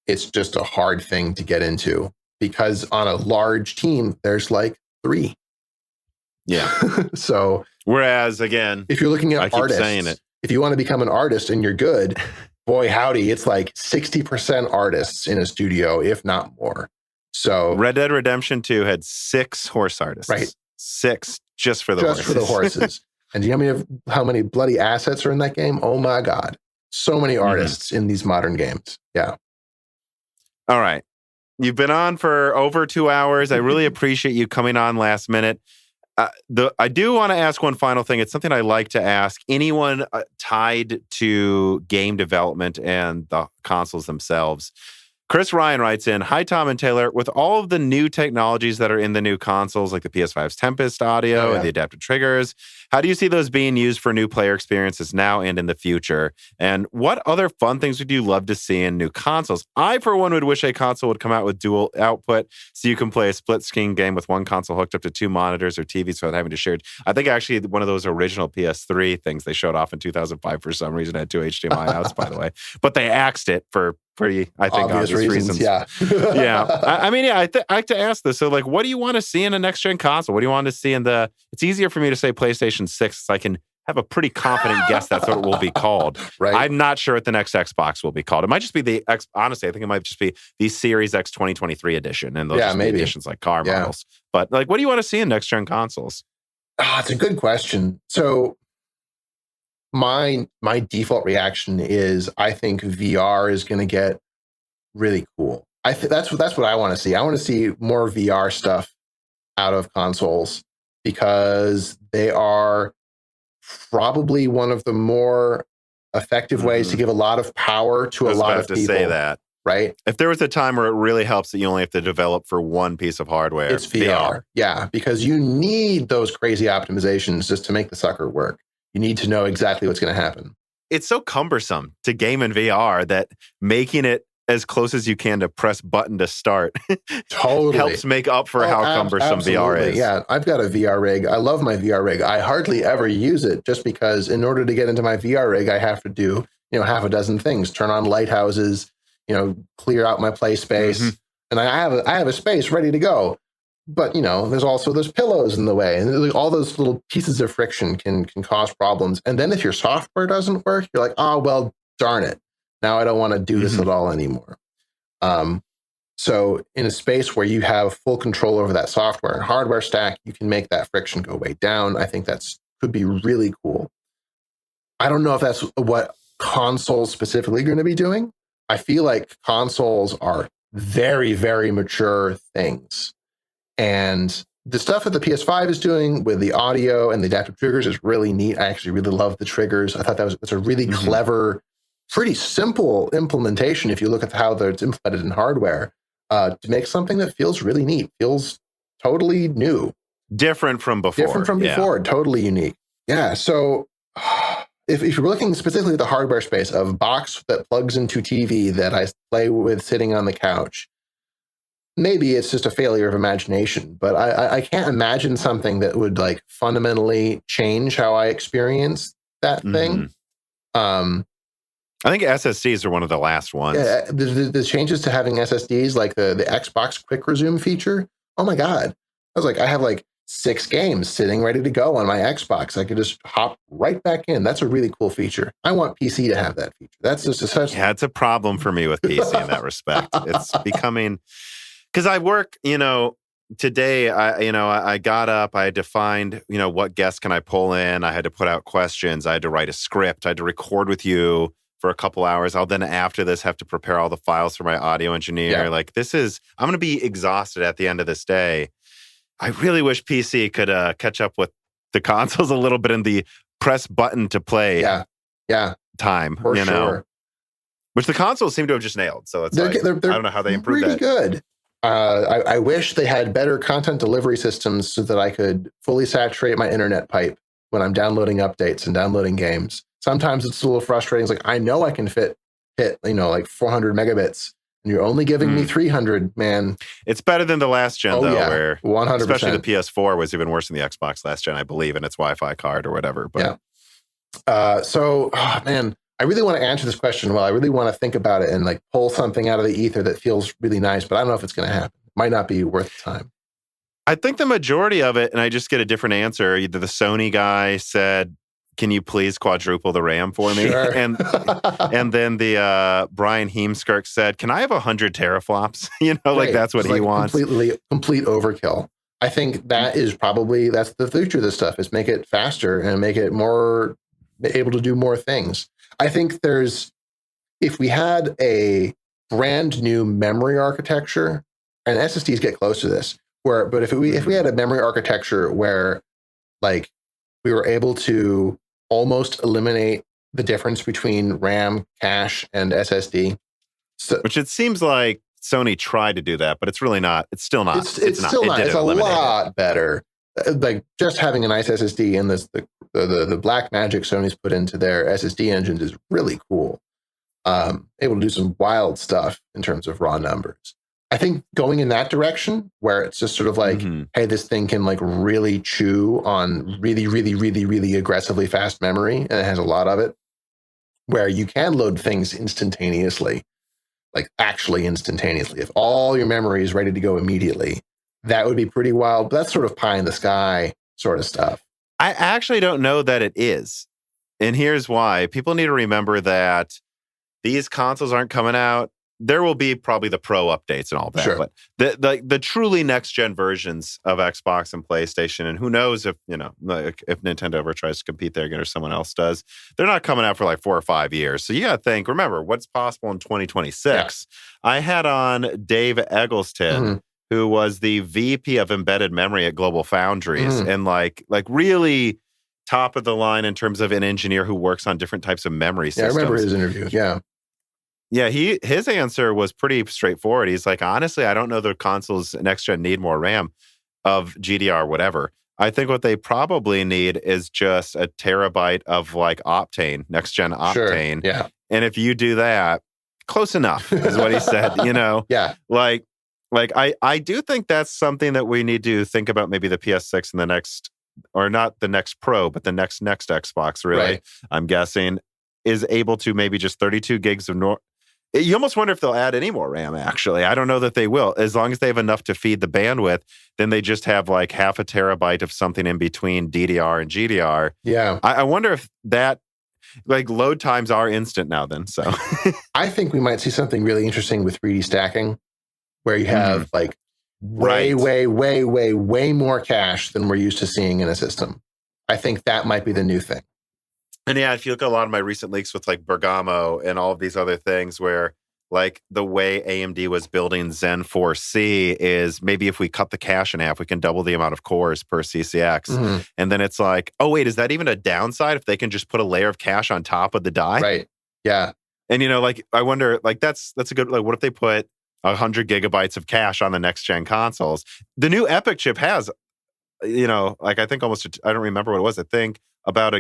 It's just a hard thing to get into because on a large team, there's like 3. Yeah. So whereas again, if you're looking at artists, saying it. If you want to become an artist and you're good, boy, howdy, it's like 60% artists in a studio, if not more. So Red Dead Redemption 2 had 6 horse artists. Right. 6 just for the horses. Just for the horses. And do you know how many bloody assets are in that game? Oh my God. So many artists in these modern games. Yeah. All right. You've been on for over 2 hours. I really appreciate you coming on last minute. I do want to ask one final thing. It's something I like to ask anyone tied to game development and the consoles themselves. Chris Ryan writes in, hi, Tom and Taylor. With all of the new technologies that are in the new consoles, like the PS5's Tempest audio and the adaptive triggers, how do you see those being used for new player experiences now and in the future? And what other fun things would you love to see in new consoles? I, for one, would wish a console would come out with dual output so you can play a split-screen game with one console hooked up to 2 monitors or TVs without having to share. I think actually one of those original PS3 things they showed off in 2005 for some reason had 2 HDMI outs, by the way. But they axed it for pretty, I think, obvious reasons. Yeah. I like to ask this. So, like, what do you want to see in a next-gen console? What do you want to see in the... It's easier for me to say PlayStation 6, so I can have a pretty confident guess that's what it will be called. Right. I'm not sure what the next Xbox will be called. It might just be the X... Honestly, I think it might just be the Series X 2023 edition, and those just be editions like car models. But, like, what do you want to see in next-gen consoles? It's a good question. So... My default reaction is I think VR is going to get really cool. I think that's what I want to see. I want to see more VR stuff out of consoles because they are probably one of the more effective ways to give a lot of power to a lot of people. Say that. Right? If there was a time where it really helps that you only have to develop for one piece of hardware, it's VR. Yeah, because you need those crazy optimizations just to make the sucker work. You need to know exactly what's going to happen. It's so cumbersome to game in VR that making it as close as you can to press button to start totally helps make up for how cumbersome VR is. Yeah, I've got a VR rig. I love my VR rig. I hardly ever use it just because in order to get into my VR rig, I have to do, half a dozen things, turn on lighthouses, clear out my play space. And I have a space ready to go. But, there's pillows in the way. And all those little pieces of friction can cause problems. And then if your software doesn't work, you're like, oh, well, darn it. Now I don't want to do this at all anymore. So in a space where you have full control over that software and hardware stack, you can make that friction go way down. I think could be really cool. I don't know if that's what consoles specifically are going to be doing. I feel like consoles are very, very mature things. And the stuff that the PS5 is doing with the audio and the adaptive triggers is really neat. I actually really love the triggers. I thought that's a really clever, pretty simple implementation if you look at how it's implemented in hardware to make something that feels really neat, feels totally new. Different from before. Totally unique. Yeah, so if you're looking specifically at the hardware space of box that plugs into TV that I play with sitting on the couch, maybe it's just a failure of imagination, but I can't imagine something that would like fundamentally change how I experience that thing. I think SSDs are one of the last ones. Yeah, the changes to having SSDs, like the Xbox Quick Resume feature. Oh my God. I was like, I have like 6 games sitting ready to go on my Xbox. I could just hop right back in. That's a really cool feature. I want PC to have that feature. That's just such. Yeah, it's a problem for me with PC in that respect. It's becoming, because I work, today, I got up, I defined, what guests can I pull in? I had to put out questions. I had to write a script. I had to record with you for a couple hours. I'll then after this have to prepare all the files for my audio engineer. Yeah. Like I'm going to be exhausted at the end of this day. I really wish PC could catch up with the consoles a little bit in the press button to play time, for sure. Which the consoles seem to have just nailed. So it's I don't know how they improved really that. Good. I wish they had better content delivery systems so that I could fully saturate my internet pipe when I'm downloading updates and downloading games. Sometimes it's a little frustrating. It's like, I know I can hit, like 400 megabits, and you're only giving me 300, man. It's better than the last gen, where 100%. Especially the PS4 was even worse than the Xbox last gen, I believe, in its Wi-Fi card or whatever. But man, I really want to answer this question well. I really want to think about it and like pull something out of the ether that feels really nice, but I don't know if it's going to happen. It might not be worth the time. I think the majority of it, and I just get a different answer. Either the Sony guy said, "Can you please quadruple the RAM for me?" Sure. and then the Brian Heemskirk said, "Can I have 100 teraflops?" Like that's what he wants. Complete overkill. I think that's the future of this stuff, is make it faster and make it more able to do more things. I think if we had a brand new memory architecture, and SSDs get close to this, but if we had a memory architecture where like we were able to almost eliminate the difference between RAM, cache, and SSD. Which it seems like Sony tried to do that, but it's really not. It's still not. It's still not. It's a lot better. Like just having a nice SSD and the black magic Sony's put into their SSD engines is really cool. Able to do some wild stuff in terms of raw numbers. I think going in that direction, where it's just sort of like, hey, this thing can like really chew on really, really, really, really aggressively fast memory, and it has a lot of it, where you can load things instantaneously, like actually instantaneously. If all your memory is ready to go immediately, that would be pretty wild. But that's sort of pie in the sky sort of stuff. I actually don't know that it is. And here's why. People need to remember that these consoles aren't coming out. There will be probably the pro updates and all that, sure. But the truly next gen versions of Xbox and PlayStation, and who knows if if Nintendo ever tries to compete there again or someone else does, they're not coming out for like 4 or 5 years. So you got to think. Remember what's possible in 2026. Yeah. I had on Dave Eggleston, who was the VP of embedded memory at Global Foundries, and like really top of the line in terms of an engineer who works on different types of memory systems. Yeah, I remember his interview. Yeah. Yeah, his answer was pretty straightforward. He's like, honestly, I don't know the consoles next gen need more RAM of GDR, whatever. I think what they probably need is just a terabyte of like Optane, next gen Optane. Sure. Yeah. And if you do that, close enough is what he said, Yeah. Like I do think that's something that we need to think about, maybe the PS6 and the next, or not the next Pro, but the next Xbox, really, Right. I'm guessing, is able to maybe just 32 gigs of you almost wonder if they'll add any more RAM, actually. I don't know that they will. As long as they have enough to feed the bandwidth, then they just have like half a terabyte of something in between DDR and GDR. Yeah. I wonder if that, like, load times are instant now then, so. I think we might see something really interesting with 3D stacking, where you have like way more cache than we're used to seeing in a system. I think that might be the new thing. And yeah, if you look at a lot of my recent leaks with like Bergamo and all of these other things, where like the way AMD was building Zen 4C is maybe if we cut the cache in half, we can double the amount of cores per CCX. Mm-hmm. And then it's like, oh wait, is that even a downside if they can just put a layer of cache on top of the die? Right. Yeah. And like I wonder, like that's a good, like what if they put 100 gigabytes of cache on the next gen consoles? The new Epic chip has, like I think almost, I don't remember what it was. I think about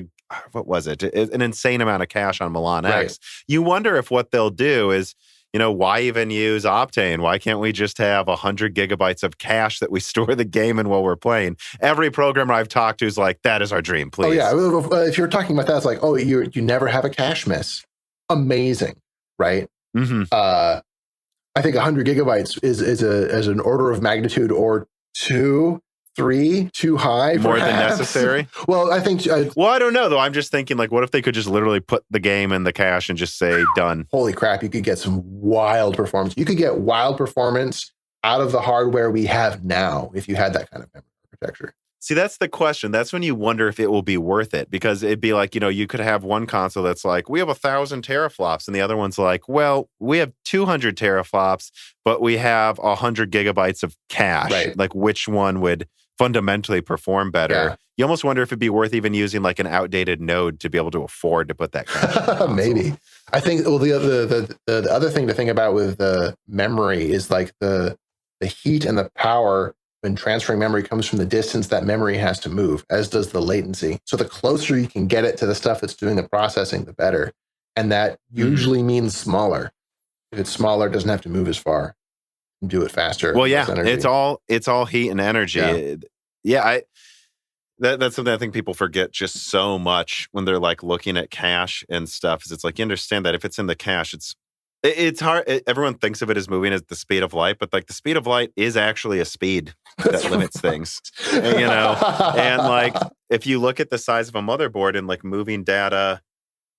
what was it? An insane amount of cache on Milan X. Right. You wonder if what they'll do is, why even use Optane? Why can't we just have 100 gigabytes of cache that we store the game in while we're playing? Every programmer I've talked to is like, that is our dream, please. Oh yeah. If you're talking about that, it's like, oh, you never have a cache miss. Amazing, right? Mm-hmm. I think 100 gigabytes is an order of magnitude or 2, 3 too high. More perhaps. than necessary? Well, I think... well, I don't know, though. I'm just thinking, like, what if they could just literally put the game in the cache and just say, done? Holy crap, you could get some wild performance. You could get wild performance out of the hardware we have now if you had that kind of memory architecture. See, that's the question. That's when you wonder if it will be worth it, because it'd be like, you could have one console that's like, we have 1,000 teraflops, and the other one's like, well, we have 200 teraflops, but we have 100 gigabytes of cache. Right. Like, which one would fundamentally perform better? Yeah. You almost wonder if it'd be worth even using like an outdated node to be able to afford to put that cache in. Maybe. I think, well, the other thing to think about with the memory is like the heat and the power when transferring memory comes from the distance that memory has to move, as does the latency. So the closer you can get it to the stuff that's doing the processing, the better. And that usually means smaller. If it's smaller, it doesn't have to move as far. Do it faster. Well, yeah, it's all heat and energy. Yeah, that's something I think people forget just so much when they're like looking at cache and stuff. Is it's like, you understand that if it's in the cache, it's hard. Everyone thinks of it as moving at the speed of light, but like the speed of light is actually a speed that limits things, and like if you look at the size of a motherboard and like moving data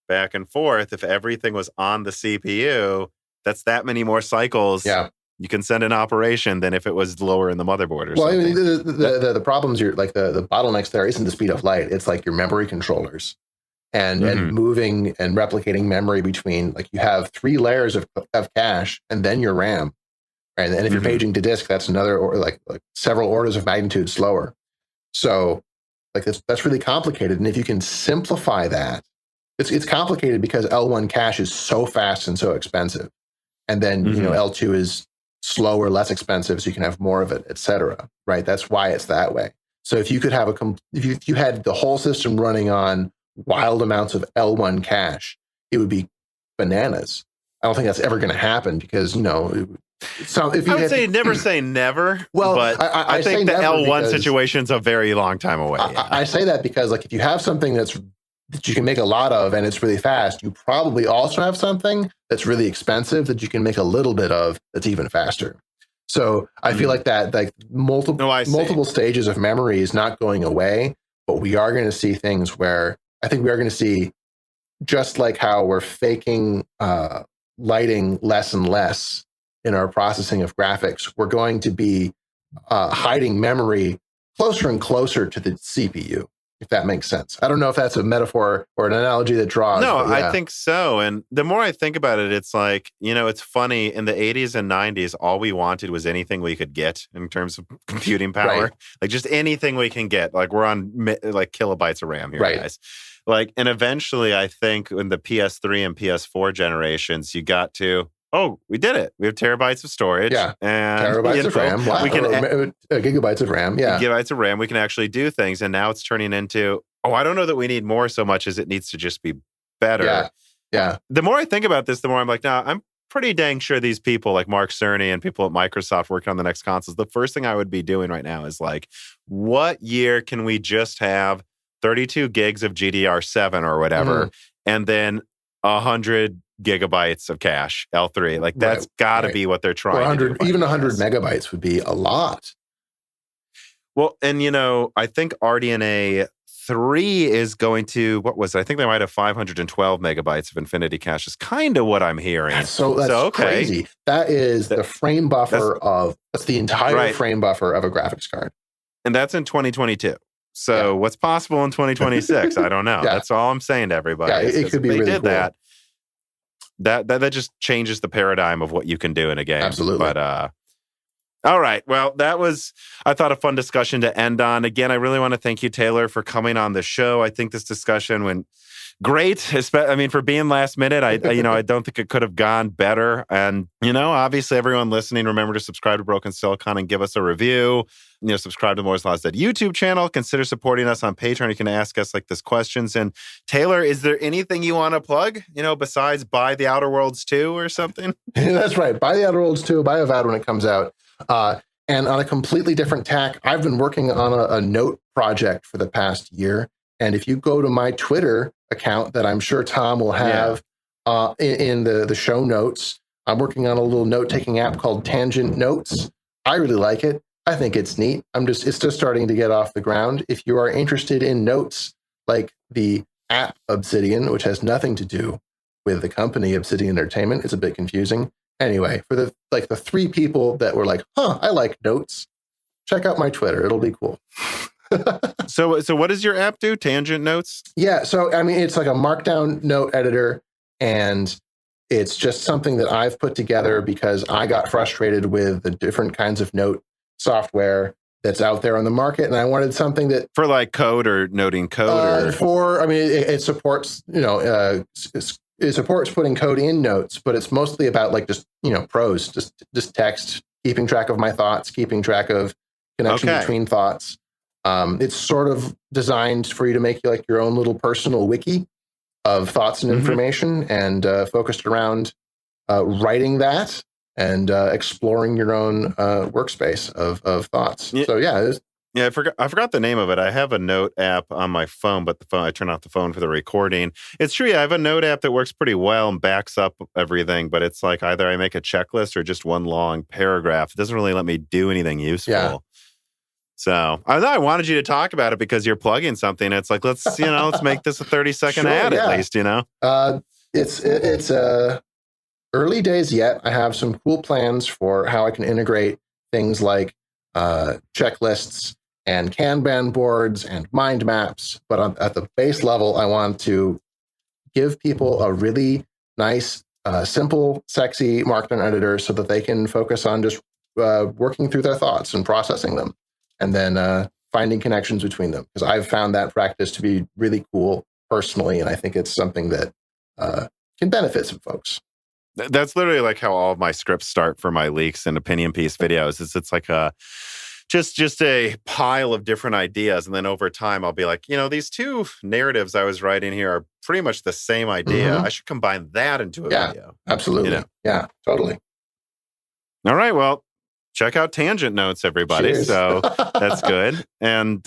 back and forth, if everything was on the CPU, that's that many more cycles. Yeah. You can send an operation than if it was lower in the motherboard or something. I mean, the problems, like the bottlenecks there isn't the speed of light. It's like your memory controllers. And moving and replicating memory between, like, you have 3 layers of cache and then your RAM, right? And if you're paging to disk, that's another, or like several orders of magnitude slower. So like that's really complicated. And if you can simplify that, it's complicated because L1 cache is so fast and so expensive. And then, L2 is slower, less expensive, so you can have more of it, et cetera, right? That's why it's that way. So if you could have if you had the whole system running on wild amounts of L1 cache, it would be bananas. I don't think that's ever going to happen because, so if you I would say never say never. Well, but I think the L1 situation's a very long time away. I say that because, like, if you have something that you can make a lot of and it's really fast, you probably also have something that's really expensive that you can make a little bit of that's even faster. So I feel like that, like multiple stages of memory is not going away, but we are going to see things where I think we are going to see, just like how we're faking lighting less and less in our processing of graphics, we're going to be hiding memory closer and closer to the CPU. if that makes sense. I don't know if that's a metaphor or an analogy that draws. No, yeah. I think so. And the more I think about it, it's like, it's funny. In the 80s and 90s, all we wanted was anything we could get in terms of computing power. Right. Like just anything we can get. Like we're on like kilobytes of RAM here, Right. guys. Like, and eventually I think in the PS3 and PS4 generations, you got to, we did it. We have terabytes of storage. Yeah. And Terabytes of RAM. Wow. We can gigabytes of RAM. Yeah. Gigabytes of RAM. We can actually do things. And now it's turning into, I don't know that we need more so much as it needs to just be better. Yeah. Yeah. The more I think about this, the more I'm like, I'm pretty dang sure these people like Mark Cerny and people at Microsoft working on the next consoles, the first thing I would be doing right now is like, what year can we just have 32 gigs of GDR7 or whatever, and then 100 gigabytes of cache, L3. Like that's got to be what they're trying to do. Even 100 megabytes would be a lot. Well, and I think RDNA 3 is going to, I think they might have 512 megabytes of infinity cache is kind of what I'm hearing. That's crazy. That is the frame buffer that's the entire frame buffer of a graphics card. And that's in 2022. So what's possible in 2026? I don't know. That's all I'm saying to everybody. Yeah, it could be really cool. That just changes the paradigm of what you can do in a game. Absolutely. But all right. Well, that was, I thought, a fun discussion to end on. Again, I really want to thank you, Taylor, for coming on the show. I think this discussion went great. I mean, for being last minute, I don't think it could have gone better. And, obviously everyone listening, remember to subscribe to Broken Silicon and give us a review. Subscribe to Moore's Law's Dead YouTube channel. Consider supporting us on Patreon. You can ask us like this questions. And Taylor, is there anything you want to plug, besides buy The Outer Worlds 2 or something? That's right. Buy The Outer Worlds 2, buy Avowed when it comes out. And on a completely different tack, I've been working on a note project for the past year. And if you go to my Twitter account that I'm sure Tom will have in the show notes, I'm working on a little note-taking app called Tangent Notes. I really like it. I think it's neat. It's just starting to get off the ground. If you are interested in notes like the app Obsidian, which has nothing to do with the company Obsidian Entertainment, it's a bit confusing. Anyway, for the 3 people that were like, I like notes, check out my Twitter. It'll be cool. So what does your app do? Tangent Notes? Yeah. So, I mean, it's like a markdown note editor, and it's just something that I've put together because I got frustrated with the different kinds of note software that's out there on the market. And I wanted something that for like code or noting code it supports, it supports putting code in notes, but it's mostly about like just, prose, just text, keeping track of my thoughts, keeping track of connection between thoughts. It's sort of designed for you to make like your own little personal wiki of thoughts and information, and focused around writing that and exploring your own workspace of thoughts. Yeah. So I forgot the name of it. I have a note app on my phone, but I turn off the phone for the recording. It's true. I have a note app that works pretty well and backs up everything, but it's like either I make a checklist or just one long paragraph. It doesn't really let me do anything useful. Yeah. So I wanted you to talk about it because you're plugging something. It's like, let's make this a 30-second ad at least, It's early days yet. I have some cool plans for how I can integrate things like checklists and Kanban boards and mind maps. But at the base level, I want to give people a really nice, simple, sexy Markdown editor so that they can focus on just working through their thoughts and processing them, and then finding connections between them. Because I've found that practice to be really cool personally, and I think it's something that can benefit some folks. That's literally like how all of my scripts start for my leaks and opinion piece videos. It's like just a pile of different ideas, and then over time I'll be like, these 2 narratives I was writing here are pretty much the same idea. I should combine that into a video. Absolutely. Yeah, totally. All right, well, check out Tangent Notes, everybody. Cheers. So that's good. And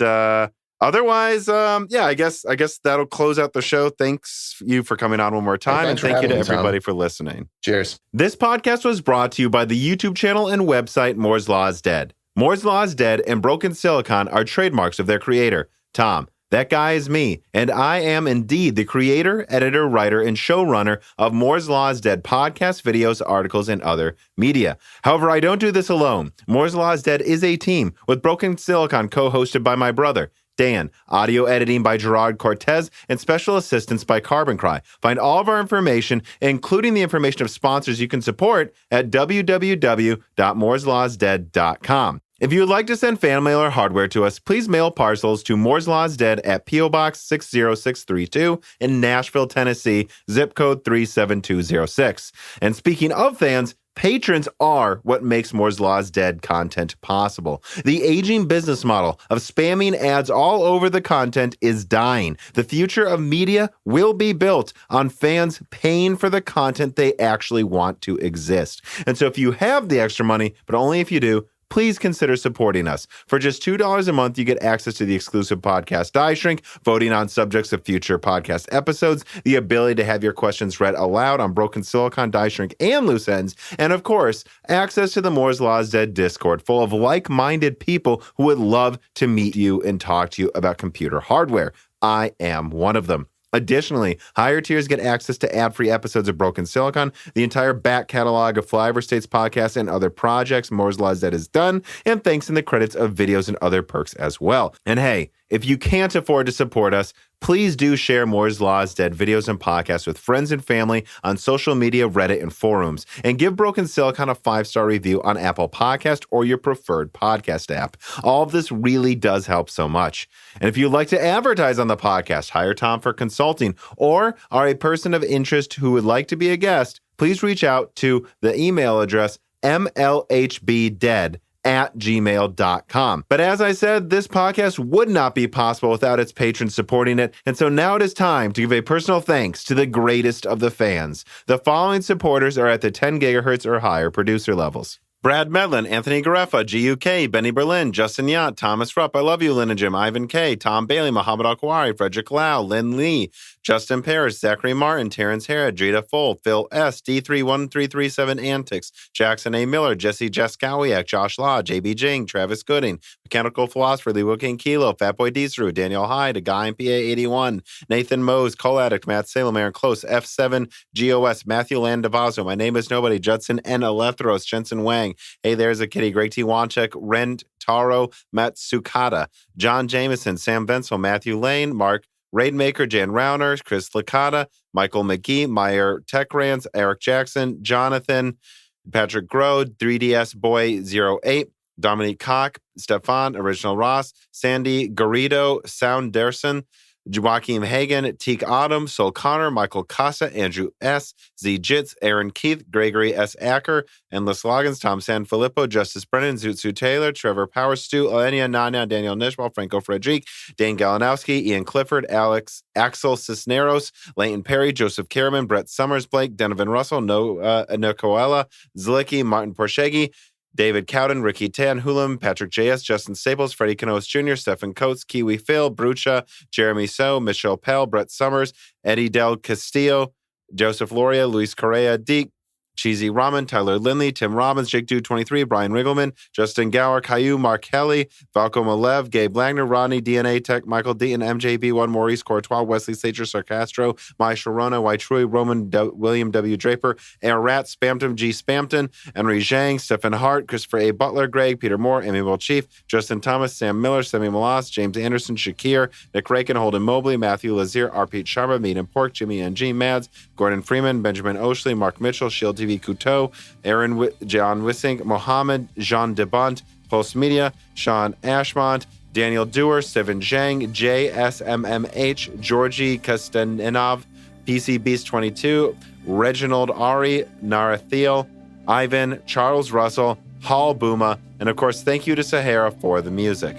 otherwise, I guess that'll close out the show. Thanks you for coming on one more time, and thank you to everybody for listening. Cheers. This podcast was brought to you by the YouTube channel and website Moore's Law is Dead. Moore's Law is Dead and Broken Silicon are trademarks of their creator, Tom. That guy is me, and I am indeed the creator, editor, writer, and showrunner of Moore's Law is Dead podcasts, videos, articles, and other media. However, I don't do this alone. Moore's Law is Dead is a team with Broken Silicon co-hosted by my brother, Dan, audio editing by Gerard Cortez, and special assistance by Carbon Cry. Find all of our information, including the information of sponsors you can support, at www.mooreslawsdead.com. If you would like to send fan mail or hardware to us, please mail parcels to Moore's Law's Dead at P.O. Box 60632 in Nashville, Tennessee, zip code 37206. And speaking of fans, patrons are what makes Moore's Law's Dead content possible. The aging business model of spamming ads all over the content is dying. The future of media will be built on fans paying for the content they actually want to exist. And so if you have the extra money, but only if you do, please consider supporting us. For just $2 a month, you get access to the exclusive podcast Die Shrink, voting on subjects of future podcast episodes, the ability to have your questions read aloud on Broken Silicon, Die Shrink, and Loose Ends, and of course, access to the Moore's Law's Dead Discord full of like-minded people who would love to meet you and talk to you about computer hardware. I am one of them. Additionally, higher tiers get access to ad-free episodes of Broken Silicon, the entire back catalog of Flyover States podcasts and other projects Moore's Law's Dead has done, and thanks in the credits of videos and other perks as well. And hey, if you can't afford to support us, please do share Moore's Law's Dead videos and podcasts with friends and family on social media, Reddit, and forums. And give Broken Silicon a 5-star review on Apple Podcast or your preferred podcast app. All of this really does help so much. And if you'd like to advertise on the podcast, hire Tom for consulting, or are a person of interest who would like to be a guest, please reach out to the email address mlhbdead@gmail.com. But as I said, this podcast would not be possible without its patrons supporting it, and so now it is time to give a personal thanks to the greatest of the fans. The following supporters are at the 10 gigahertz or higher producer levels: Brad Medlin, Anthony Gareffa, GUK, Benny Berlin, Justin Yacht, Thomas Rupp, I Love You, Lynn and Jim, Ivan K, Tom Bailey, Muhammad Al-Kawari, Frederick Lau, Lynn Lee, Justin Parrish, Zachary Martin, Terrence Herod, Jada Fold, Phil S, D31337 Antics, Jackson A. Miller, Jesse Jaskowiak, Josh Law, JB Jing, Travis Gooding, Mechanical Philosopher, Lee Wilking Kilo, Fatboy Deesru, Daniel Hyde, A Guy in PA 81, Nathan Mose, Cole Addict, Matt Salem, Aaron Close, F7, GOS, Matthew Landavazo, My Name is Nobody, Judson N. Alethros, Jensen Wang, Hey There's a Kitty, Greg T. Wanchek, Rent Taro, Matt Sukata, John Jameson, Sam Vensel, Matthew Lane, Mark Raidmaker, Jan Rauner, Chris Licata, Michael McGee, Meyer Techrans, Eric Jackson, Jonathan, Patrick Grode, 3DS Boy 08, Dominique Koch, Stefan, Original Ross, Sandy Garrido, Sound Derson, Joaquim Hagen, Teak Autumn, Sol Connor, Michael Casa, Andrew S., Z Jitz, Aaron Keith, Gregory S. Acker, Endless Loggins, Tom Sanfilippo, Justice Brennan, Zootsu Taylor, Trevor Power Stew, Elenia Nanya, Daniel Nishmal, Franco Frederic, Dan Galanowski, Ian Clifford, Axel Cisneros, Leighton Perry, Joseph Karaman, Brett Summers, Blake, Donovan Russell, Nocoella, Zlicki, Martin Porshegi, David Cowden, Ricky Tan, Hulam, Patrick J.S., Justin Staples, Freddie Canoas Jr., Stephen Coates, Kiwi Phil, Brucha, Jeremy So, Michelle Pell, Brett Summers, Eddie Del Castillo, Joseph Loria, Luis Correa, Deke, Cheesy Ramen, Tyler Lindley, Tim Robbins, Jake Dude 23, Brian Riggleman, Justin Gower, Caillou, Mark Kelly, Valco Malev, Gabe Langner, Rodney, DNA Tech, Michael Deaton, MJB1, Maurice Courtois, Wesley Sager, Sarcastro, Mai Sharona, Waitrui, William W. Draper, Air Rat, Spamton, G. Spampton, Henry Zhang, Stephen Hart, Christopher A. Butler, Greg, Peter Moore, Amiable Chief, Justin Thomas, Sam Miller, Semi Malas, James Anderson, Shakir, Nick Rakin, Holden Mobley, Matthew Lazier, R. Pete Sharma, Meat and Pork, Jimmy N.G. Mads, Gordon Freeman, Benjamin Oshley, Mark Mitchell, Shield TV Couteau, Aaron John Wissink, Mohammed Jean Debont, Pulse Media, Sean Ashmont, Daniel Dewar, Stephen Zhang, JSMMH, Georgie Kosteninov, PC Beast 22, Reginald Ari, Narathiel, Ivan, Charles Russell, Hall Booma, and of course, thank you to Sahara for the music.